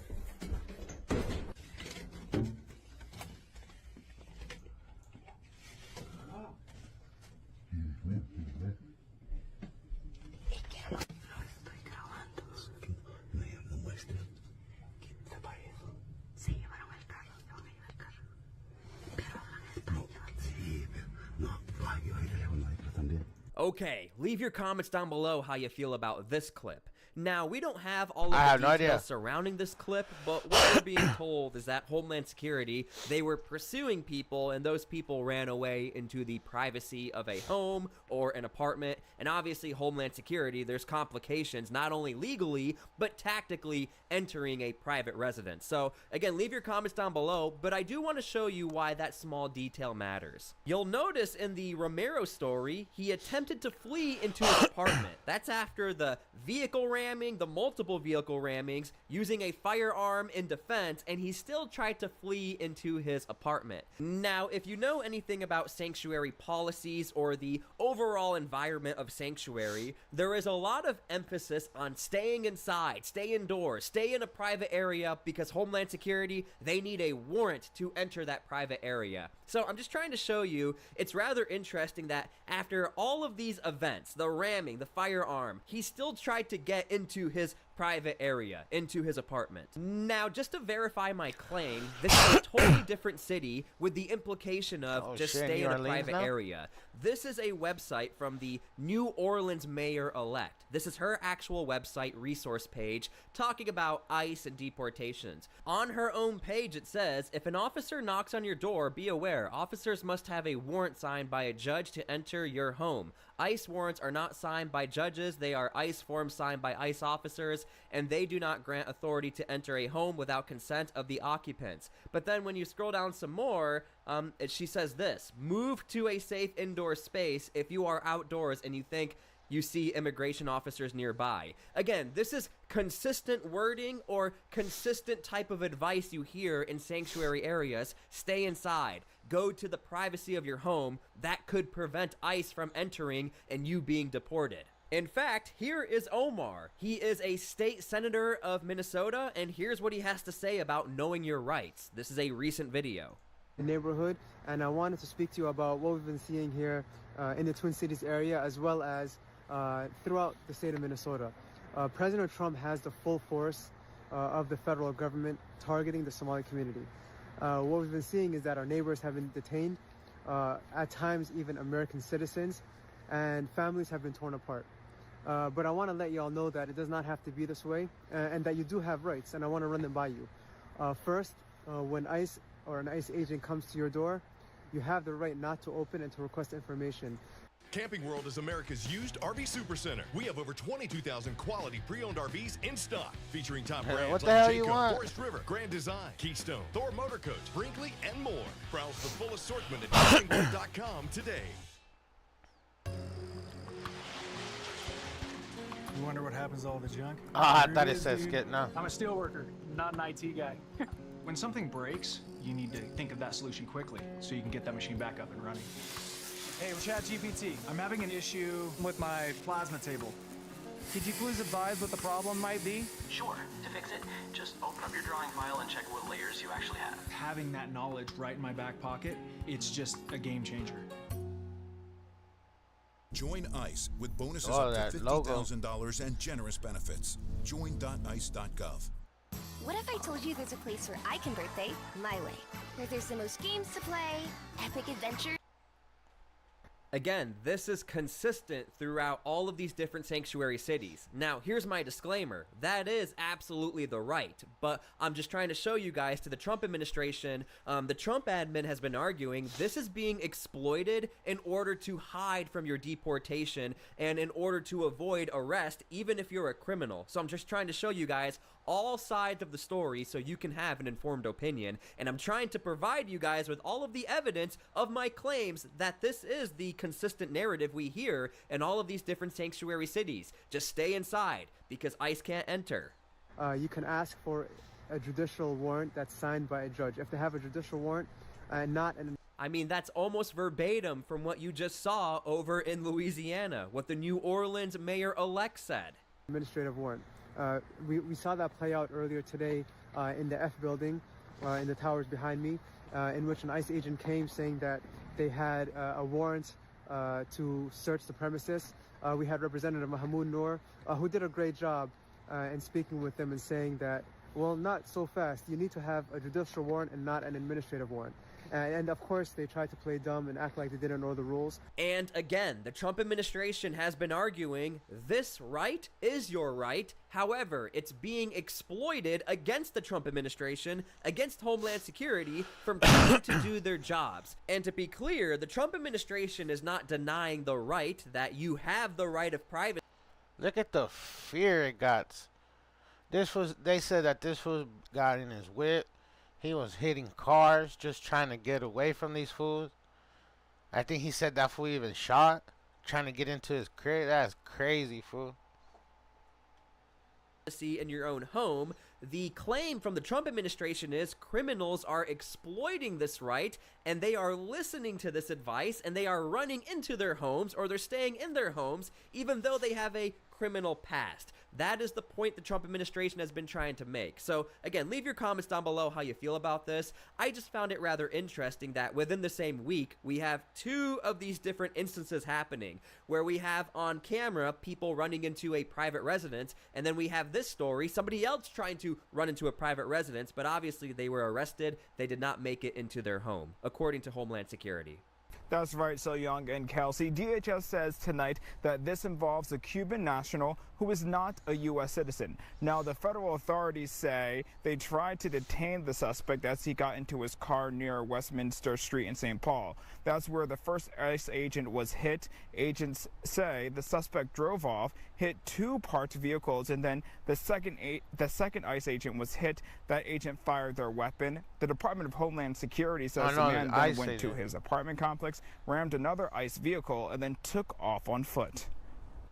Okay, leave your comments down below how you feel about this clip. Now, we don't have all of the details surrounding this clip, but what we're being told is that Homeland Security, they were pursuing people, and those people ran away into the privacy of a home or an apartment. And obviously, Homeland Security, there's complications, not only legally, but tactically entering a private residence. So, again, leave your comments down below, but I do want to show you why that small detail matters. You'll notice in the Romero story, he attempted to flee into his apartment. That's after the vehicle ramming, the multiple vehicle rammings, using a firearm in defense, and he still tried to flee into his apartment. Now, if you know anything about sanctuary policies or the overall environment of sanctuary, there is a lot of emphasis on staying inside, stay indoors, stay in a private area, because Homeland Security, they need a warrant to enter that private area. So I'm just trying to show you, it's rather interesting that after all of these events, the ramming, the firearm, he still tried to get into his private area, into his apartment. Now, just to verify my claim, this is a totally different city with the implication of just stay in a private area. This is a website from the New Orleans mayor-elect. This is her actual website resource page talking about ICE and deportations. On her own page, it says, if an officer knocks on your door, be aware, officers must have a warrant signed by a judge to enter your home. ICE warrants are not signed by judges, they are ICE forms signed by ICE officers, and they do not grant authority to enter a home without consent of the occupants. But then when you scroll down some more, she says this, move to a safe indoor space if you are outdoors and you think you see immigration officers nearby. Again, this is consistent wording or consistent type of advice you hear in sanctuary areas. Stay inside. Go to the privacy of your home. That could prevent ICE from entering and you being deported. In fact, here is Omar. He is a state senator of Minnesota, and here's what he has to say about knowing your rights. This is a recent video. The neighborhood, and I wanted to speak to you about what we've been seeing here in the Twin Cities area, as well as throughout the state of Minnesota. President Trump has the full force of the federal government targeting the Somali community. What we've been seeing is that our neighbors have been detained, at times even American citizens, and families have been torn apart. But I want to let you all know that it does not have to be this way, and that you do have rights, and I want to run them by you. First, when ICE or an ICE agent comes to your door, you have the right not to open and to request information. Camping World is America's used RV supercenter. We have over 22,000 quality pre-owned RVs in stock, featuring top brands like Jayco, Forest River, Grand Design, Keystone, Thor Motor Coach, Brinkley, and more. Browse the full assortment at campingworld.com today. You wonder what happens to all the junk? I thought it said skit now. I'm a steel worker, not an IT guy. When something breaks, you need to think of that solution quickly so you can get that machine back up and running. Hey, ChatGPT, I'm having an issue with my plasma table. Could you please advise what the problem might be? Sure. To fix it, just open up your drawing file and check what layers you actually have. Having that knowledge right in my back pocket, it's just a game changer. Join ICE with bonuses up to $50,000 and generous benefits. Join.ice.gov. What if I told you there's a place where I can birthday my way? Where there's the most games to play, epic adventures. Again, this is consistent throughout all of these different sanctuary cities. Now, here's my disclaimer. That is absolutely the right, but I'm just trying to show you guys to the Trump administration, the Trump admin has been arguing this is being exploited in order to hide from your deportation and in order to avoid arrest, even if you're a criminal. So I'm just trying to show you guys all sides of the story so you can have an informed opinion, and I'm trying to provide you guys with all of the evidence of my claims that this is the consistent narrative we hear in all of these different sanctuary cities. Just stay inside because ICE can't enter. You can ask for a judicial warrant that's signed by a judge. If they have a judicial warrant and not an... I mean, that's almost verbatim from what you just saw over in Louisiana, what the New Orleans mayor-elect said. Administrative warrant. We saw that play out earlier today in the F building, in the towers behind me, in which an ICE agent came saying that they had a warrant to search the premises. We had Representative Mahmoud Noor, who did a great job in speaking with them and saying that, well, not so fast. You need to have a judicial warrant and not an administrative warrant. And of course, they tried to play dumb and act like they didn't know the rules. And again, the Trump administration has been arguing this right is your right. However, it's being exploited against the Trump administration, against Homeland Security, from trying to do their jobs. And to be clear, the Trump administration is not denying the right that you have the right of privacy. Look at the fear it got. They said that this was got in his whip. He was hitting cars just trying to get away from these fools. I think he said that fool even shot, trying to get into his crib. That's crazy, fool. In your own home. The claim from the Trump administration is criminals are exploiting this right, and they are listening to this advice, and they are running into their homes, or they're staying in their homes, even though they have a criminal past. That is the point the Trump administration has been trying to make. So again, leave your comments down below how you feel about this. I just found it rather interesting that within the same week, we have two of these different instances happening, where we have on camera people running into a private residence, and then we have this story, somebody else trying to run into a private residence, but obviously they were arrested. They did not make it into their home, according to Homeland Security. That's right, So Young and Kelsey. DHS says tonight that this involves a Cuban national who is not a U.S. citizen. Now, the federal authorities say they tried to detain the suspect as he got into his car near Westminster Street in St. Paul. That's where the first ICE agent was hit. Agents say the suspect drove off, hit two parked vehicles, and then the second ICE agent was hit. That agent fired their weapon. The Department of Homeland Security says the man then went to his apartment complex, rammed another ICE vehicle, and then took off on foot.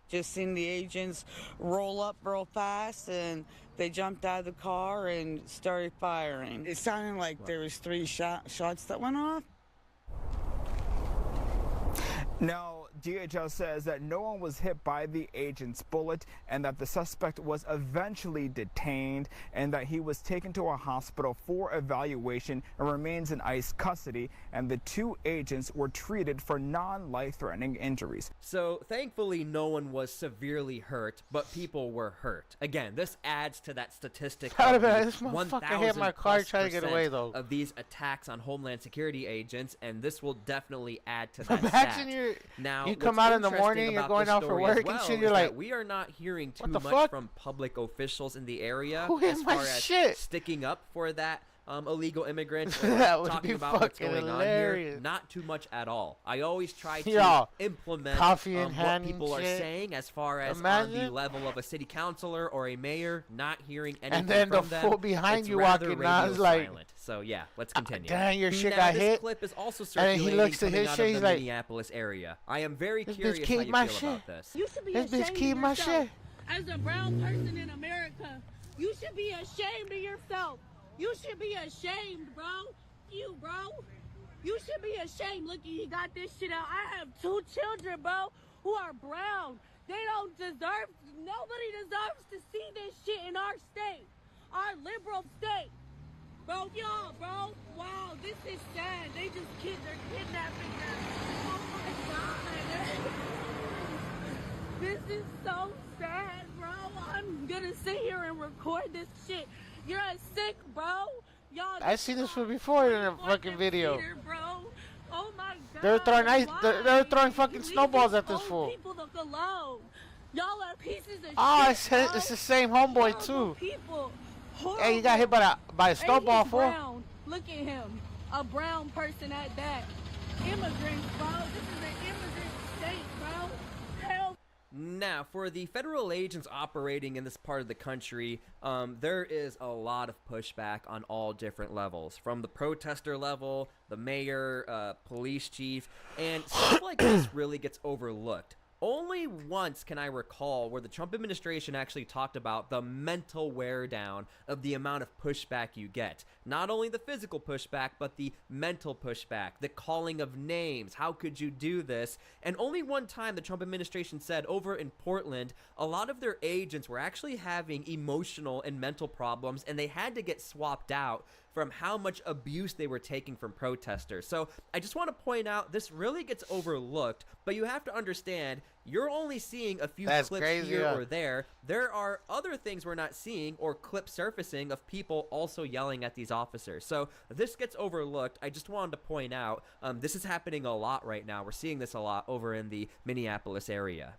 Just seen the agents roll up real fast, and they jumped out of the car and started firing. It sounded like there was three shots that went off. Now, DHS says that no one was hit by the agent's bullet, and that the suspect was eventually detained, and that he was taken to a hospital for evaluation and remains in ICE custody, and the two agents were treated for non-life-threatening injuries. So thankfully no one was severely hurt, but people were hurt. Again, this adds to that statistic of this motherfucker hit my car trying to get away, though, of these attacks on Homeland Security agents, and this will definitely add to that Imagine stat. Now, you come out in the morning, you're going out for work, and shit, you're like, we are not hearing too much from public officials in the area as far as sticking up for that illegal immigrants, or talking about what's going on here. Not too much at all. I always try to implement what people are saying as far as on the level of a city councilor or a mayor. Not hearing anything and then from the fool behind you walking out is like, so yeah, let's continue. Damn, your shit got hit. This clip is also circulating, and he looks at his shit, he's like, Minneapolis area. I am very curious how you feel about this. You should be ashamed of yourself. As a brown person in America, you should be ashamed of yourself. You should be ashamed, bro. You should be ashamed. Look, he got this shit out. I have two children, bro, who are brown. They don't deserve, nobody deserves to see this shit in our state, our liberal state. Bro, y'all, bro, wow, this is sad. They just they're kidnapping them. Oh my God. This is so sad, bro. I'm gonna sit here and record this shit. You're a sick, bro. Y'all. I've seen this one before in a fucking video. Peter, bro. Oh my God. They're throwing fucking snowballs at this fool. People look alone. Y'all are pieces of shit. It's the same homeboy too. Hey, you got hit by a snowball, fool. Look at him. A brown person at that. Immigrants, bro. This is an immigrant state, bro. Hell. Now, for the federal agents operating in this part of the country, there is a lot of pushback on all different levels. From the protester level, the mayor, police chief, and stuff like this really gets overlooked. Only once can I recall where the Trump administration actually talked about the mental wear down of the amount of pushback you get. Not only the physical pushback, but the mental pushback, the calling of names. How could you do this? And only one time the Trump administration said over in Portland, a lot of their agents were actually having emotional and mental problems, and they had to get swapped out from how much abuse they were taking from protesters. So I just want to point out, this really gets overlooked, but you have to understand, you're only seeing a few clips here or there. There are other things we're not seeing, or clips surfacing of people also yelling at these officers. So this gets overlooked. I just wanted to point out, this is happening a lot right now. We're seeing this a lot over in the Minneapolis area.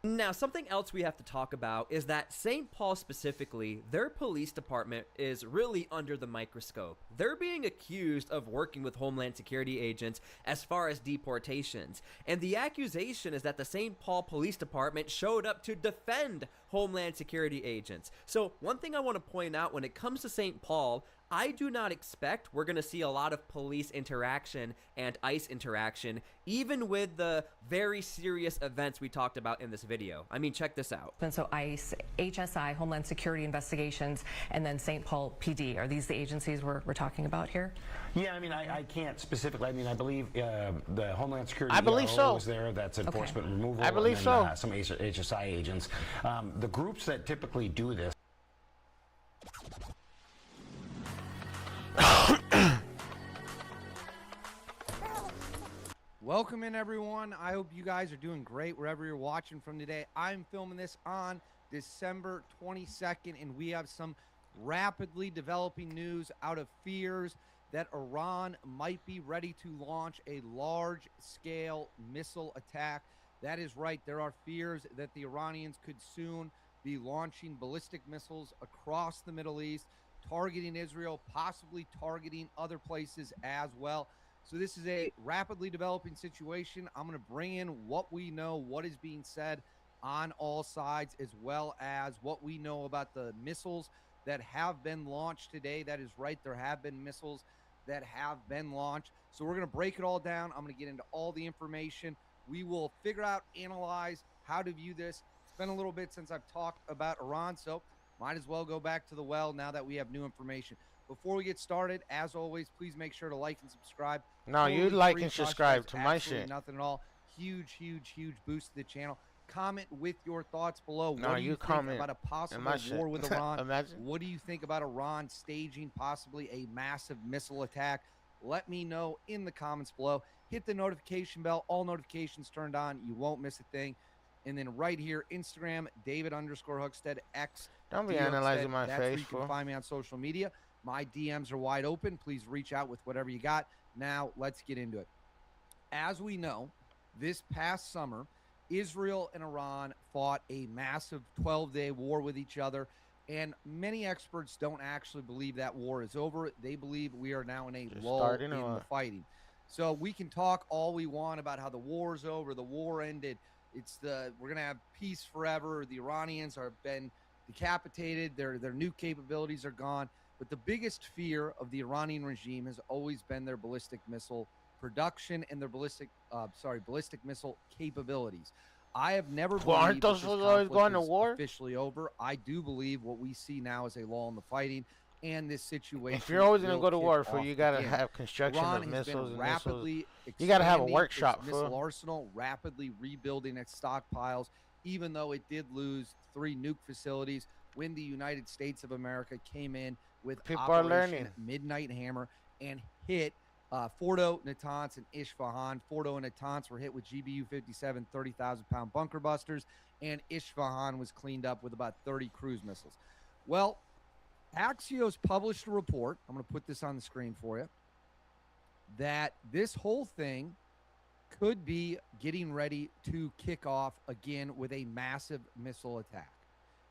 Now, something else we have to talk about is that St. Paul specifically, their police department is really under the microscope. They're being accused of working with Homeland Security agents as far as deportations. And the accusation is that the St. Paul Police Department showed up to defend Homeland Security agents. So one thing I want to point out when it comes to St. Paul, I do not expect we're going to see a lot of police interaction and ICE interaction, even with the very serious events we talked about in this video. I mean, check this out. And so ICE, HSI, Homeland Security Investigations, and then St. Paul PD. Are these the agencies we're talking about here? Yeah, I mean, I can't specifically. I mean, I believe the Homeland Security was there. That's enforcement removal. I believe and then, some HSI agents. The groups that typically do this. Welcome in, everyone. I hope you guys are doing great wherever you're watching from today. I'm filming this on December 22nd, and we have some rapidly developing news out of fears that Iran might be ready to launch a large-scale missile attack. That is right. There are fears that the Iranians could soon be launching ballistic missiles across the Middle East, targeting Israel, possibly targeting other places as well. So this is a rapidly developing situation. I'm going to bring in what we know, what is being said on all sides, as well as what we know about the missiles that have been launched today. That is right. There have been missiles that have been launched. So we're going to break it all down. I'm going to get into all the information. We will figure out, analyze how to view this. It's been a little bit since I've talked about Iran, so might as well go back to the well now that we have new information. Before we get started, as always, please make sure to like and subscribe. No, you like and subscribe to my shit. Nothing at all. Huge, huge, huge boost to the channel. Comment with your thoughts below. No, what do you think about a possible war with Iran? What do you think about Iran staging possibly a massive missile attack? Let me know in the comments below. Hit the notification bell. All notifications turned on. You won't miss a thing. And then right here, Instagram, David_Hookstead, X. Don't be analyzing my face. That's where you can find me on social media. My DMs are wide open. Please reach out with whatever you got. Now, let's get into it. As we know, this past summer, Israel and Iran fought a massive 12-day war with each other, and many experts don't actually believe that war is over. They believe we are now in a lull in the fighting. So we can talk all we want about how the war is over, the war ended. We're going to have peace forever. The Iranians have been decapitated. Their new capabilities are gone. But the biggest fear of the Iranian regime has always been their ballistic missile production and their ballistic missile capabilities. I have never believed this conflict is officially over. I do believe what we see now is a lull in the fighting, and this situation. If you're always going to go to war, you got to have construction of missiles and missiles. You got to have a workshop. Missile arsenal, rapidly rebuilding its stockpiles, even though it did lose 3 nuke facilities when the United States of America came in with Operation Midnight Hammer and hit Fordo, Natanz, and Isfahan. Fordo and Natanz were hit with GBU-57 30,000-pound bunker busters, and Isfahan was cleaned up with about 30 cruise missiles. Well, Axios published a report, I'm going to put this on the screen for you, that this whole thing could be getting ready to kick off again with a massive missile attack.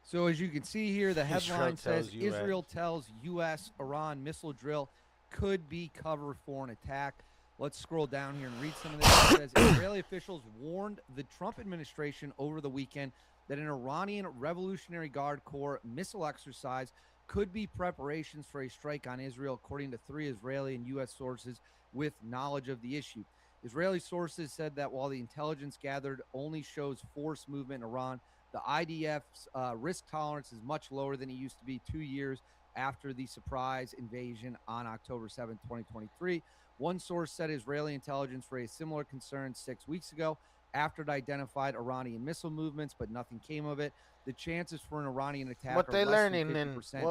So as you can see here, the headline says Israel tells U.S. Iran missile drill could be cover for an attack. Let's scroll down here and read some of this. It says Israeli officials warned the Trump administration over the weekend that an Iranian Revolutionary Guard Corps missile exercise could be preparations for a strike on Israel, according to 3 Israeli and U.S. sources with knowledge of the issue. Israeli sources said that while the intelligence gathered only shows force movement in Iran, the IDF's risk tolerance is much lower than it used to be 2 years after the surprise invasion on October 7, 2023, One source said Israeli intelligence raised similar concerns 6 weeks ago after it identified Iranian missile movements, but nothing came of it. The chances for an Iranian attack what are they less learning than 50%, then?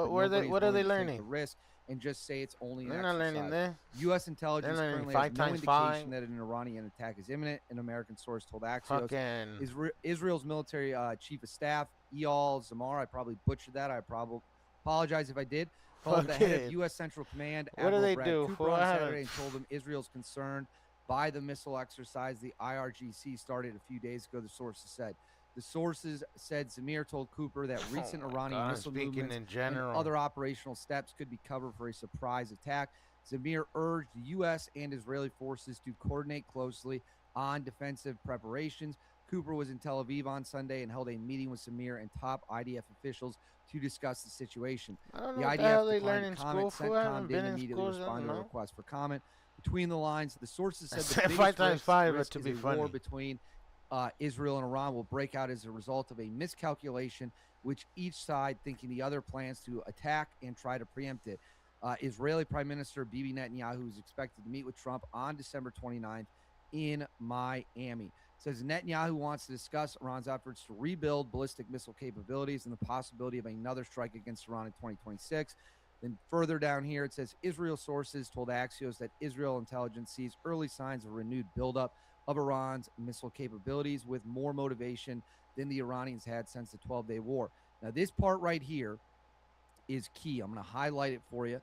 what are they learning? Take the risk and just say it's only an They're exercise. not learning there. U.S. intelligence currently has no indication 5x5. that an Iranian attack is imminent. An American source told Axios. Israel's military chief of staff, Eyal Zamar, I probably butchered that. I probably apologize if I did. Called the head of U.S. Central Command, Admiral Brad Cooper, on Saturday and told him Israel's concerned by the missile exercise the IRGC started a few days ago, the sources said. The sources said Zamir told Cooper that recent Iranian missile movements and other operational steps could be covered for a surprise attack. Zamir urged the U.S. and Israeli forces to coordinate closely on defensive preparations. Cooper was in Tel Aviv on Sunday and held a meeting with Zamir and top IDF officials to discuss the situation. The IDF declined to comment. CENTCOM didn't immediately respond to a request for comment. Between the lines, the sources said the biggest risk is a war between Israel and Iran will break out as a result of a miscalculation, which each side thinking the other plans to attack and try to preempt it. Israeli Prime Minister Bibi Netanyahu is expected to meet with Trump on December 29th in Miami. Says Netanyahu wants to discuss Iran's efforts to rebuild ballistic missile capabilities and the possibility of another strike against Iran in 2026. Then further down here, it says Israel sources told Axios that Israel intelligence sees early signs of renewed buildup of Iran's missile capabilities with more motivation than the Iranians had since the 12-day war. Now, this part right here is key. I'm going to highlight it for you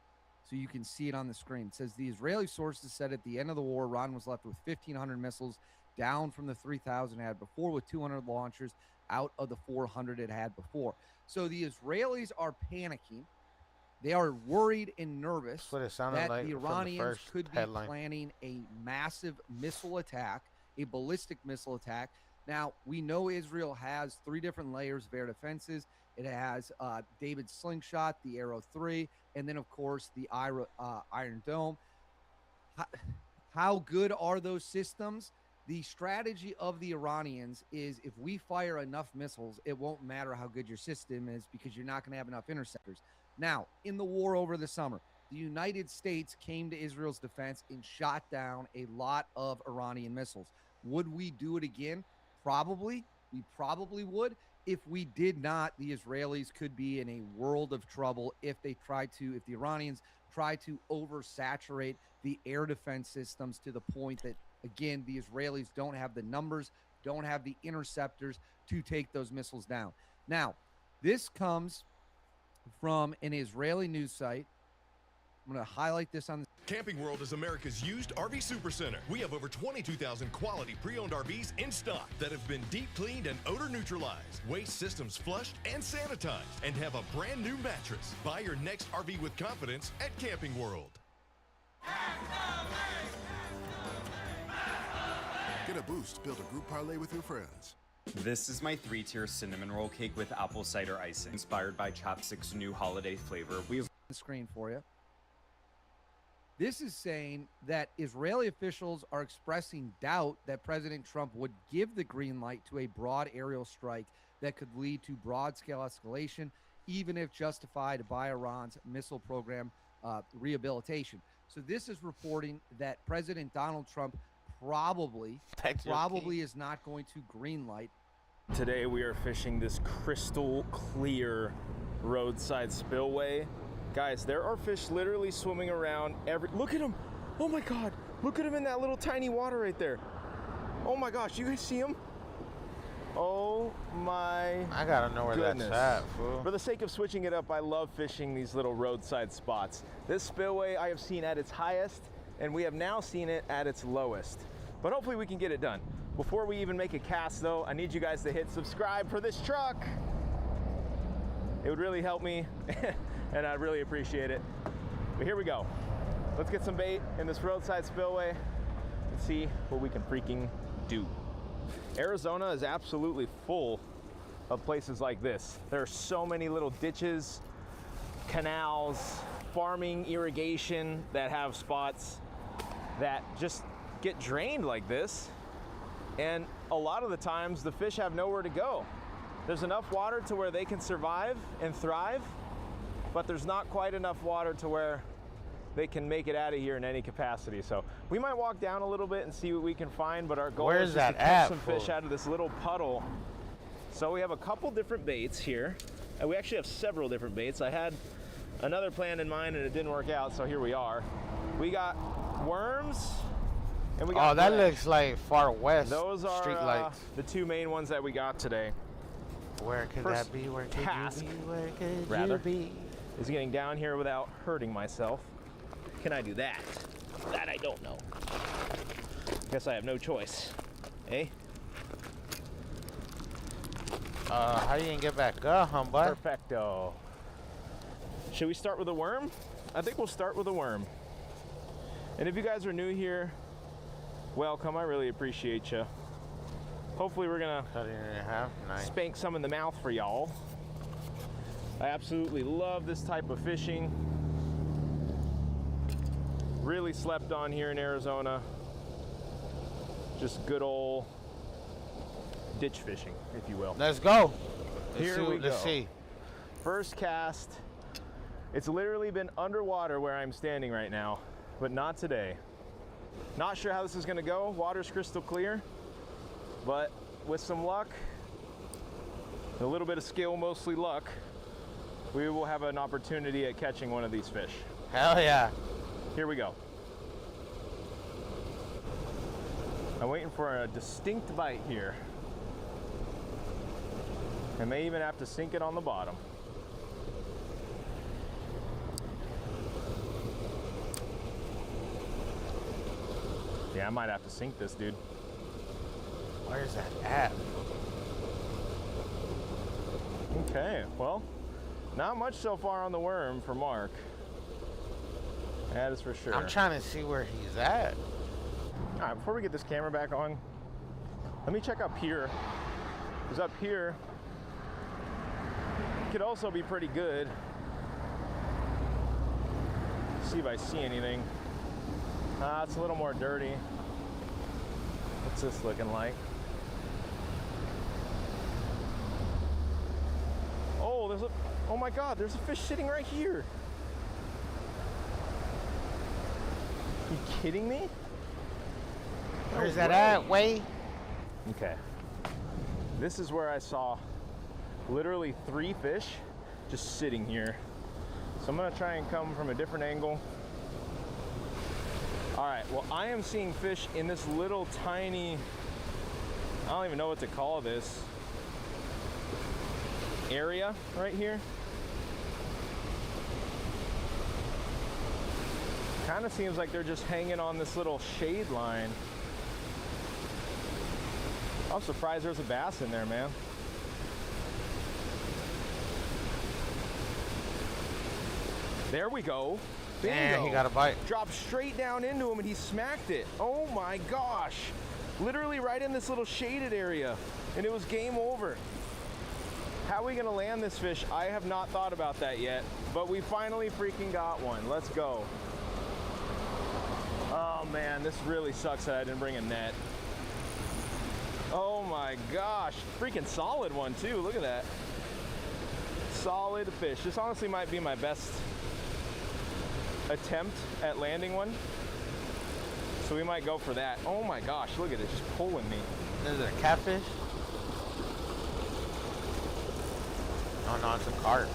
so you can see it on the screen. It says the Israeli sources said at the end of the war, Iran was left with 1,500 missiles, down from the 3,000 it had before, with 200 launchers out of the 400 it had before. So the Israelis are panicking. They are worried and nervous that the Iranians could be planning a massive missile attack, a ballistic missile attack. Now, we know Israel has 3 different layers of air defenses. It has David's Slingshot, the Arrow 3, and then, of course, the Iron Dome. How good are those systems? The strategy of the Iranians is if we fire enough missiles, it won't matter how good your system is because you're not going to have enough interceptors. Now, in the war over the summer, the United States came to Israel's defense and shot down a lot of Iranian missiles. Would we do it again? Probably. We probably would. If we did not, the Israelis could be in a world of trouble if the Iranians try to oversaturate the air defense systems to the point that, again, the Israelis don't have the numbers, don't have the interceptors to take those missiles down. Now, this comes from an Israeli news site. I'm going to highlight this on the Camping World is America's used RV supercenter. We have over 22,000 quality pre-owned RVs in stock that have been deep cleaned and odor neutralized, waste systems flushed and sanitized, and have a brand new mattress. Buy your next RV with confidence at Camping World. Get a boost, build a group parlay with your friends. This is my 3-tier cinnamon roll cake with apple cider icing, inspired by Chopstick's new holiday flavor. We have the screen for you. This is saying that Israeli officials are expressing doubt that President Trump would give the green light to a broad aerial strike that could lead to broad-scale escalation, even if justified by Iran's missile program rehabilitation. So this is reporting that President Donald Trump probably is not going to greenlight. Today we are fishing this crystal clear roadside spillway. Guys, there are fish literally swimming around look at them. Oh my God, look at them in that little tiny water right there. Oh my gosh, you guys see them? Oh my I gotta know where goodness. That's at, fool. For the sake of switching it up, I love fishing these little roadside spots. This spillway I have seen at its highest, and we have now seen it at its lowest. But hopefully we can get it done. Before we even make a cast though, I need you guys to hit subscribe for this truck. It would really help me and I'd really appreciate it. But here we go. Let's get some bait in this roadside spillway and see what we can freaking do. Arizona is absolutely full of places like this. There are so many little ditches, canals, farming, irrigation that have spots that just get drained like this. And a lot of the times the fish have nowhere to go. There's enough water to where they can survive and thrive, but there's not quite enough water to where they can make it out of here in any capacity. So we might walk down a little bit and see what we can find, but our goal is just to catch some fish out of this little puddle. So we have a couple different baits here. And we actually have several different baits. I had another plan in mind and it didn't work out, so here we are. We got worms and we got that looks like Far West. Those are street lights. The two main ones that we got today. Where could that be? Where could you be? Where could you be? Is getting down here without hurting myself. Can I do that? That I don't know. Guess I have no choice. Eh? How you gonna get back up, humbug? Perfecto. Should we start with a worm? I think we'll start with a worm. And if you guys are new here, welcome. I really appreciate you. Hopefully we're gonna spank some in the mouth for y'all. I absolutely love this type of fishing. Really slept on here in Arizona. Just good old ditch fishing, if you will. Let's go. Here we go. Let's see. First cast. It's literally been underwater where I'm standing right now, but not today. Not sure how this is gonna go. Water's crystal clear, but with some luck, a little bit of skill, mostly luck, we will have an opportunity at catching one of these fish. Hell yeah. Here we go. I'm waiting for a distinct bite here. I may even have to sink it on the bottom. Yeah, I might have to sink this, dude. Where's that at? Okay, well, not much so far on the worm for Mark. That is for sure. I'm trying to see where he's at. All right, before we get this camera back on, let me check up here. Because up here could also be pretty good. See if I see anything. It's a little more dirty. What's this looking like? Oh, oh my God, there's a fish sitting right here. You kidding me? Where's that at, Wade? Okay. This is where I saw literally 3 fish just sitting here. So I'm gonna try and come from a different angle. All right, well, I am seeing fish in this little tiny, I don't even know what to call this, area right here. Kind of seems like they're just hanging on this little shade line. I'm surprised there's a bass in there, man. There we go. Bingo. Man, he got a bite. Dropped straight down into him and he smacked it. Oh my gosh. Literally right in this little shaded area. And it was game over. How are we gonna land this fish? I have not thought about that yet, but we finally freaking got one. Let's go. Oh man, this really sucks that I didn't bring a net. Oh my gosh, freaking solid one too, look at that. Solid fish. This honestly might be my best attempt at landing one. So we might go for that. Oh my gosh, look at it, just pulling me. Is it a catfish? Oh no, it's a carp.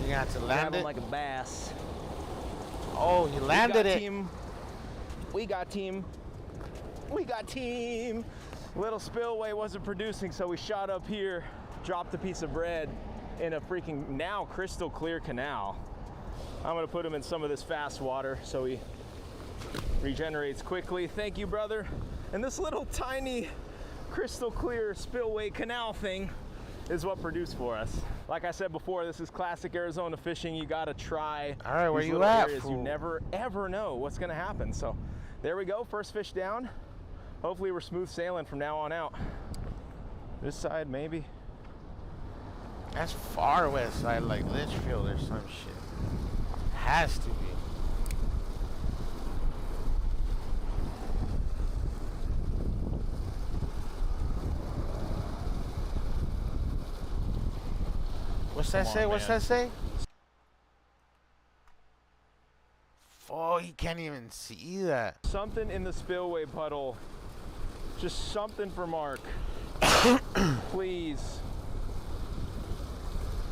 You got to land it like a bass. Oh, he landed it. We got team. We got team. Little spillway wasn't producing, so we shot up here, dropped a piece of bread in a freaking now crystal clear canal. I'm gonna put him in some of this fast water so he regenerates quickly. Thank you, brother. And this little tiny crystal clear spillway canal thing is what produced for us. Like I said before, this is classic Arizona fishing. You gotta try. All right, where these you little at? areas. You never ever know what's gonna happen. So there we go, first fish down. Hopefully we're smooth sailing from now on out. This side, maybe. That's far west side, like Litchfield or some shit. Has to be. What's that say? What's that say? can't even see that. Something in the spillway puddle. Just something for Mark. Please.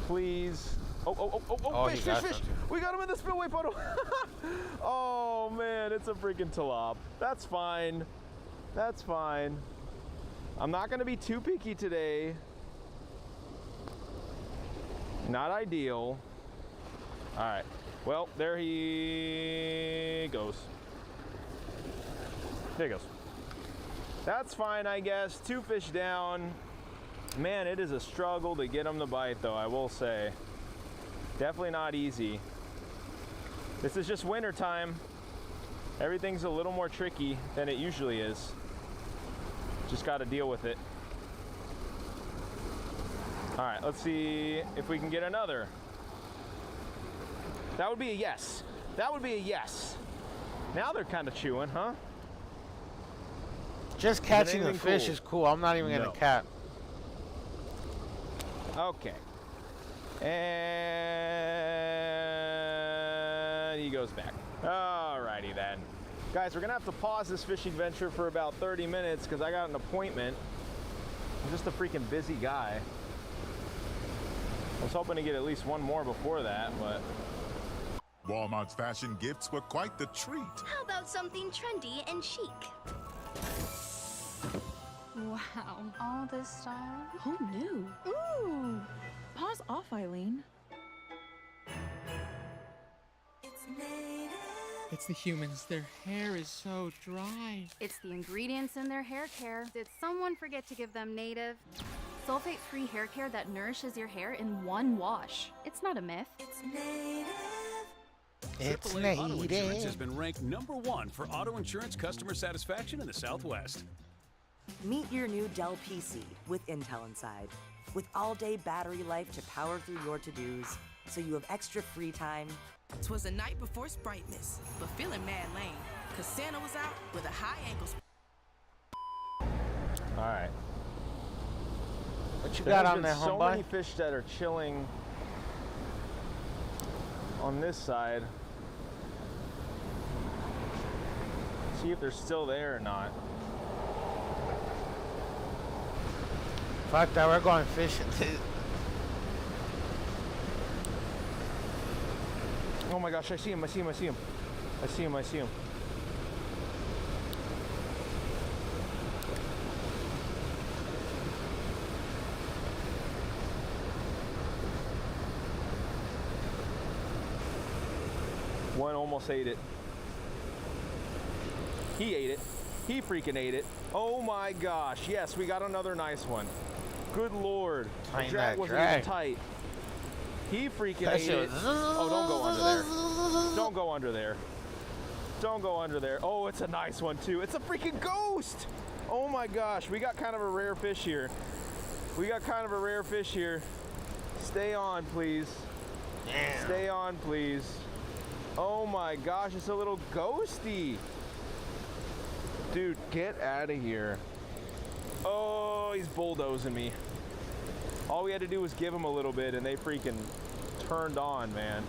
Please. Oh, fish. We got him in the spillway puddle. Oh, man, it's a freaking tilap. That's fine. That's fine. I'm not going to be too picky today. Not ideal. All right. Well, there he goes. There he goes. That's fine, I guess. 2 fish down. Man, it is a struggle to get them to bite, though, I will say. Definitely not easy. This is just winter time. Everything's a little more tricky than it usually is. Just got to deal with it. All right, let's see if we can get another. That would be a yes. That would be a yes. Now they're kind of chewing, huh? Just catching the fish is cool. I'm not even going to cap. Okay. And he goes back. Alrighty then. Guys, we're going to have to pause this fishing venture for about 30 minutes because I got an appointment. I'm just a freaking busy guy. I was hoping to get at least one more before that, but... Walmart's fashion gifts were quite the treat. How about something trendy and chic? Wow, all this style? Who knew? Ooh! Pause off, Eileen. It's the humans. Their hair is so dry. It's the ingredients in their hair care. Did someone forget to give them native, sulfate-free hair care that nourishes your hair in one wash? It's not a myth. It's native. It's AAA Auto Insurance has been ranked #1 for auto insurance customer satisfaction in the Southwest. Meet your new Dell PC with Intel inside. With all-day battery life to power through your to-dos, so you have extra free time. 'Twas the night before Sprightmas, but feeling mad lame, cause Santa was out with a high ankle. All right. What you got on there, homeboy? So many fish that are chilling on this side. See if they're still there or not. Fuck that, we're going fishing. Oh my gosh, I see him, I see him, I see him. I see him, I see him. One almost ate it. He ate it. He freaking ate it. Oh my gosh. Yes, we got another nice one. Good Lord. The drag wasn't even tight. He freaking ate it. Oh, don't go under there. Don't go under there. Don't go under there. Oh, it's a nice one too. It's a freaking ghost. Oh my gosh. We got kind of a rare fish here. We got kind of a rare fish here. Stay on, please. Damn. Stay on, please. Oh my gosh, it's a little ghosty. Dude, get out of here. Oh, he's bulldozing me. All we had to do was give him a little bit and they freaking turned on, man.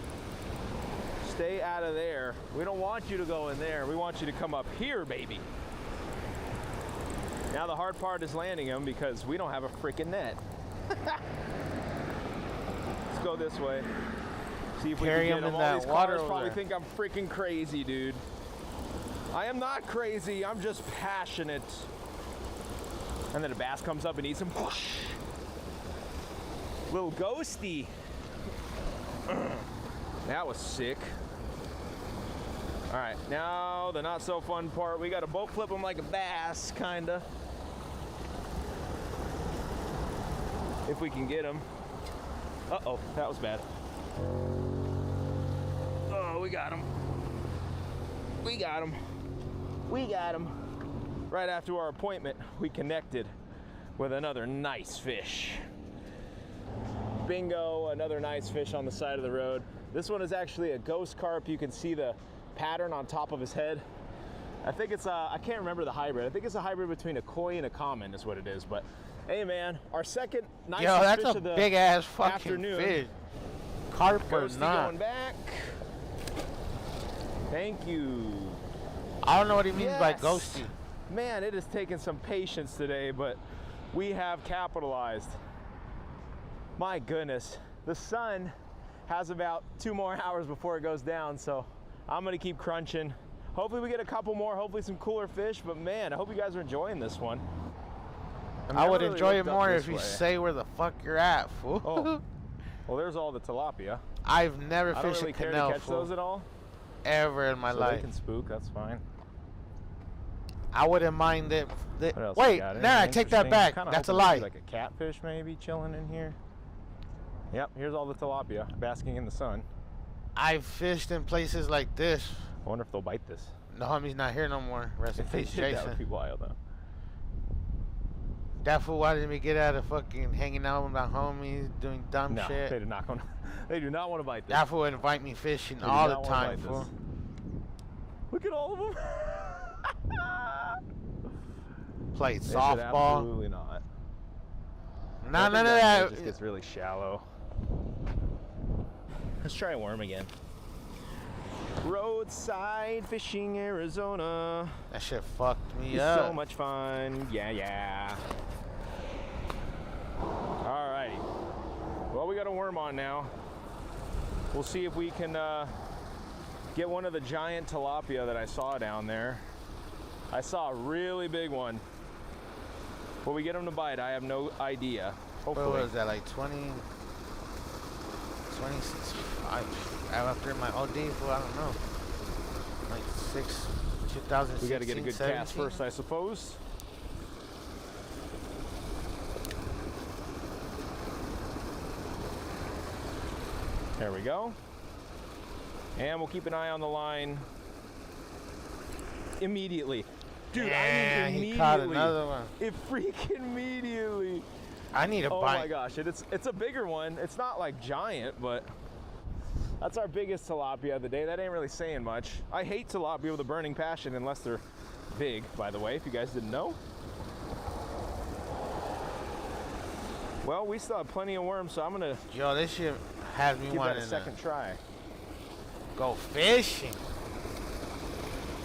Stay out of there. We don't want you to go in there. We want you to come up here, baby. Now the hard part is landing him because we don't have a freaking net. Let's go this way. See if we can get him. All these cars probably think I'm freaking crazy, dude. I am not crazy. I'm just passionate. And then a bass comes up and eats him. Little ghosty. That was sick. All right, now the not so fun part. We got to boat flip him like a bass, kinda. If we can get him. Uh-oh, that was bad. Oh, we got him. We got him. We got him. Right after our appointment, we connected with another nice fish. Bingo, another nice fish on the side of the road. This one is actually a ghost carp. You can see the pattern on top of his head. I think it's I can't remember the hybrid. I think it's a hybrid between a koi and a common is what it is. But hey man, our second nice fish of the big ass fucking afternoon. Fish. Carp or not. Going back. Thank you. I don't know what he means by ghosty. Man, it has taken some patience today, but we have capitalized. My goodness. The sun has about 2 more hours before it goes down, so I'm gonna keep crunching. Hopefully we get a couple more, hopefully some cooler fish, but man, I hope you guys are enjoying this one. I would enjoy it more if you say where the fuck you're at, fool. Oh. Well, there's all the tilapia. I've never fished I don't really a care canal, to catch fool, those at all. ever in my So life. they can spook, that's fine. I wouldn't mind it. What else Wait, we got? nah, I Anything take that interesting? back. Kinda That's a hoping to lie. see like a catfish maybe chilling in here. Yep, here's all the tilapia basking in the sun. I've fished in places like this. I wonder if they'll bite this. The homie's not here no more. Rest in If they peace, did, that Jason. would be wild though. That fool wanted me to get out of fucking hanging out with my homies, doing dumb No, shit. they do not want to. They do not want to bite this. That fool would invite me fishing They do all not the wanna time, bite fool. this. Look at all of them. Played They should softball. Absolutely not. Nah, none of that. It just gets really shallow. Let's try a worm again. Roadside fishing, Arizona. That shit fucked me It's up. so much fun. Yeah. Alrighty. Well, we got a worm on now. We'll see if we can get one of the giant tilapia that I saw down there. I saw a really big one. Will we get him to bite? I have no idea. Hopefully. What was that, like 20? 26. After my OD, fool, I don't know. Like 2016. We got to get a good 17. cast first, I suppose. There we go. And we'll keep an eye on the line immediately. Dude, Yeah, I mean immediately. he caught another one. It freaking immediately. I need a Oh bite. my gosh, it's a bigger one. It's not like giant, but that's our biggest tilapia of the day. That ain't really saying much. I hate tilapia with a burning passion unless they're big, by the way, if you guys didn't know. Well, we still have plenty of worms, so I'm gonna Yo, this shit has me give that wanting a second try. go fishing.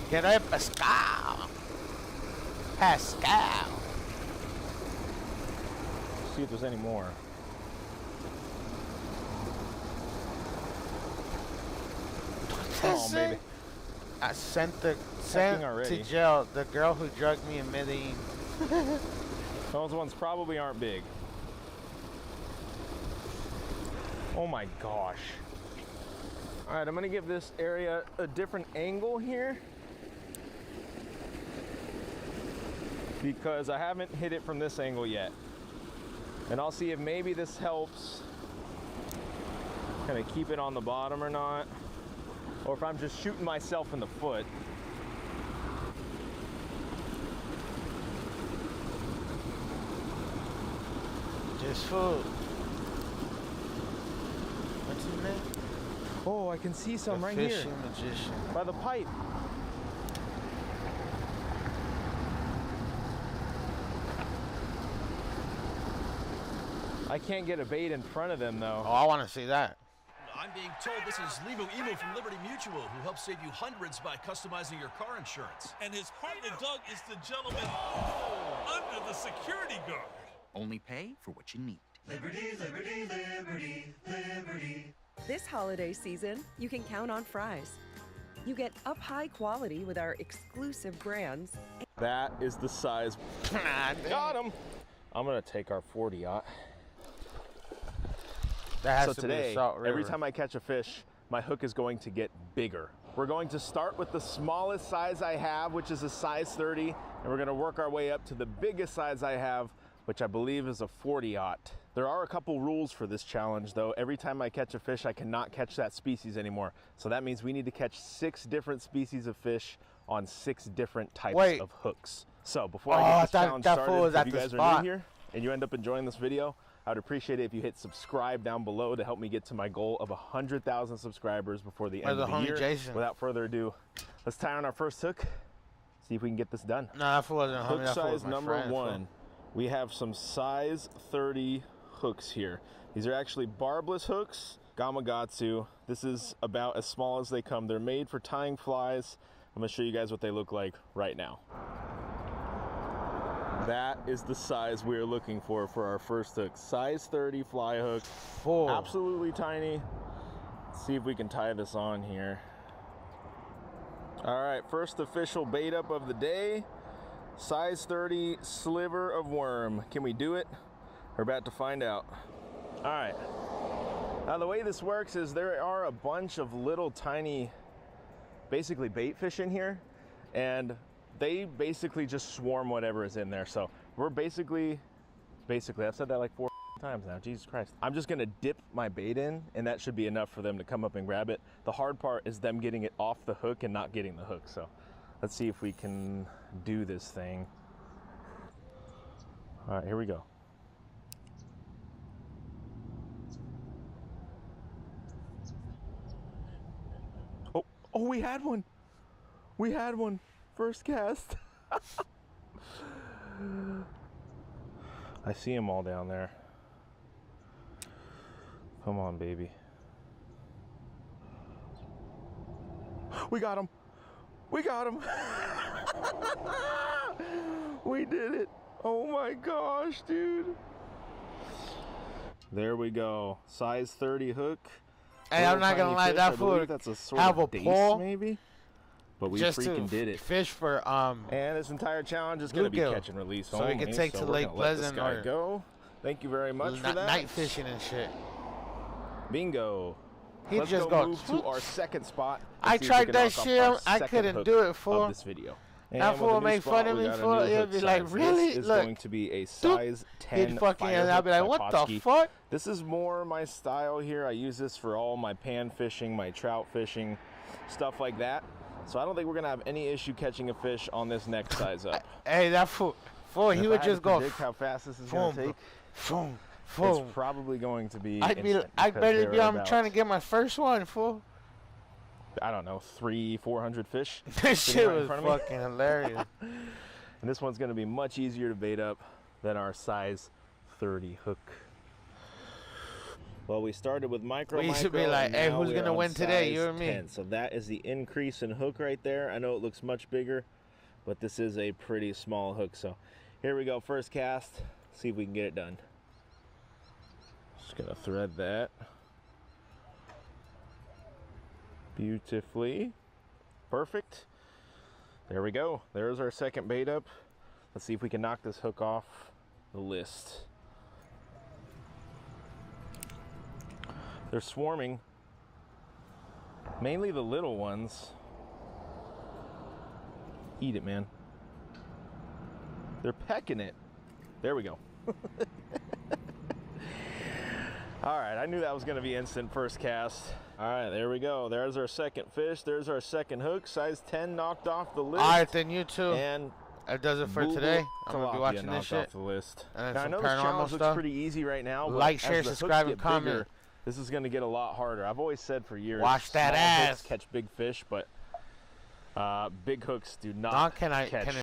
Get a pescado. Pascal. See if there's any more. Oh, baby. I sent to already. jail the girl who drugged me in Medellin. Those ones probably aren't big. Oh my gosh. All right, I'm gonna give this area a different angle here because I haven't hit it from this angle yet. And I'll see if maybe this helps kind of keep it on the bottom or not, or if I'm just shooting myself in the foot. Just food. What's his name? Oh, I can see some The right here fishing magician. by the pipe. I can't get a bait in front of them though. Oh, I want to see that. I'm being told this is Limo Emo from Liberty Mutual, who helps save you hundreds by customizing your car insurance. And his partner, Doug, is the gentleman under the security guard. Only pay for what you need. Liberty, liberty, liberty, liberty. This holiday season, you can count on fries. You get up high quality with our exclusive brands. That is the size. Got him. I'm gonna take our 40-aught. That has So to today, be a Salt River. every time I catch a fish, my hook is going to get bigger. We're going to start with the smallest size I have, which is a size 30, and we're gonna work our way up to the biggest size I have, which I believe is a 40-aught. There are a couple rules for this challenge though. Every time I catch a fish, I cannot catch that species anymore. So that means we need to catch 6 different species of fish on 6 different types of hooks. So before I get this challenge started, if you guys are new here and you end up enjoying this video, I would appreciate it if you hit subscribe down below to help me get to my goal of 100,000 subscribers before the end of the year. Jason. Without further ado, let's tie on our first hook, see if we can get this done. No, that fool wasn't a homie. Hook That fool was size my number friend, 1. fool. We have some size 30 hooks here. These are actually barbless hooks, Gamakatsu. This is about as small as they come. They're made for tying flies. I'm gonna show you guys what they look like right now. That is the size we're looking for our first hook. Size 30 fly hook. Absolutely tiny. Let's see if we can tie this on here. All right, first official bait up of the day. Size 30 sliver of worm. Can we do it? We're about to find out. All right. Now the way this works is there are a bunch of little tiny, basically bait fish in here, and they basically just swarm whatever is in there. So we're basically, I've said that like 4 times now, Jesus Christ. I'm just gonna dip my bait in, and that should be enough for them to come up and grab it. The hard part is them getting it off the hook and not getting the hook. So let's see if we can do this thing. All right, here we go. Oh, we had one. We had one. First cast. I see them all down there. Come on, baby. We got him. We got him. We did it. Oh my gosh, dude. There we go. Size 30 hook. Hey, I'm not gonna lie, that fool that's a sort have of a pole, maybe. But we just freaking did it. Fish for and this entire challenge is gonna be catch and release so only. we can take to Lake Pleasant or go. Thank you very much for that. Night fishing and shit. Bingo. He Let's just go move to our second spot. I tried that shit. I couldn't do it for this video. That fool make fun of me for it. Be like, really? This is Look, going to be a size 10 fucking, and I'll be like, what the fuck? This is more my style here. I use this for all my pan fishing, my trout fishing, stuff like that. So I don't think we're gonna have any issue catching a fish on this next size up. Hey, that fool, he would just go. Predict how fast this is gonna take. It's probably going to be. I'd better be. I'm trying to get my first one, fool. I don't know, 300-400 fish. This shit was fucking hilarious. And this one's gonna be much easier to bait up than our size 30 hook. Well, we started with micro. We should be like, hey, who's gonna win today, you or me? 10. So that is the increase in hook right there. I know it looks much bigger, but this is a pretty small hook. So here we go, first cast. See if we can get it done. Just gonna thread that beautifully. Perfect. There we go. There's our second bait up. Let's see if we can knock this hook off the list. They're swarming. Mainly the little ones. Eat it, man. They're pecking it. There we go. All right, I knew that was gonna be instant first cast. All right, there we go. There's our second fish. There's our second hook. Size 10 knocked off the list. All right, then you too. And that does it for today. I'm gonna be watching this shit. Off the list. And now, I know this challenge looks pretty easy right now. But like, share, subscribe, and comment. Bigger, this is gonna get a lot harder. I've always said for years. Watch that ass. Catch big fish, but big hooks do not catch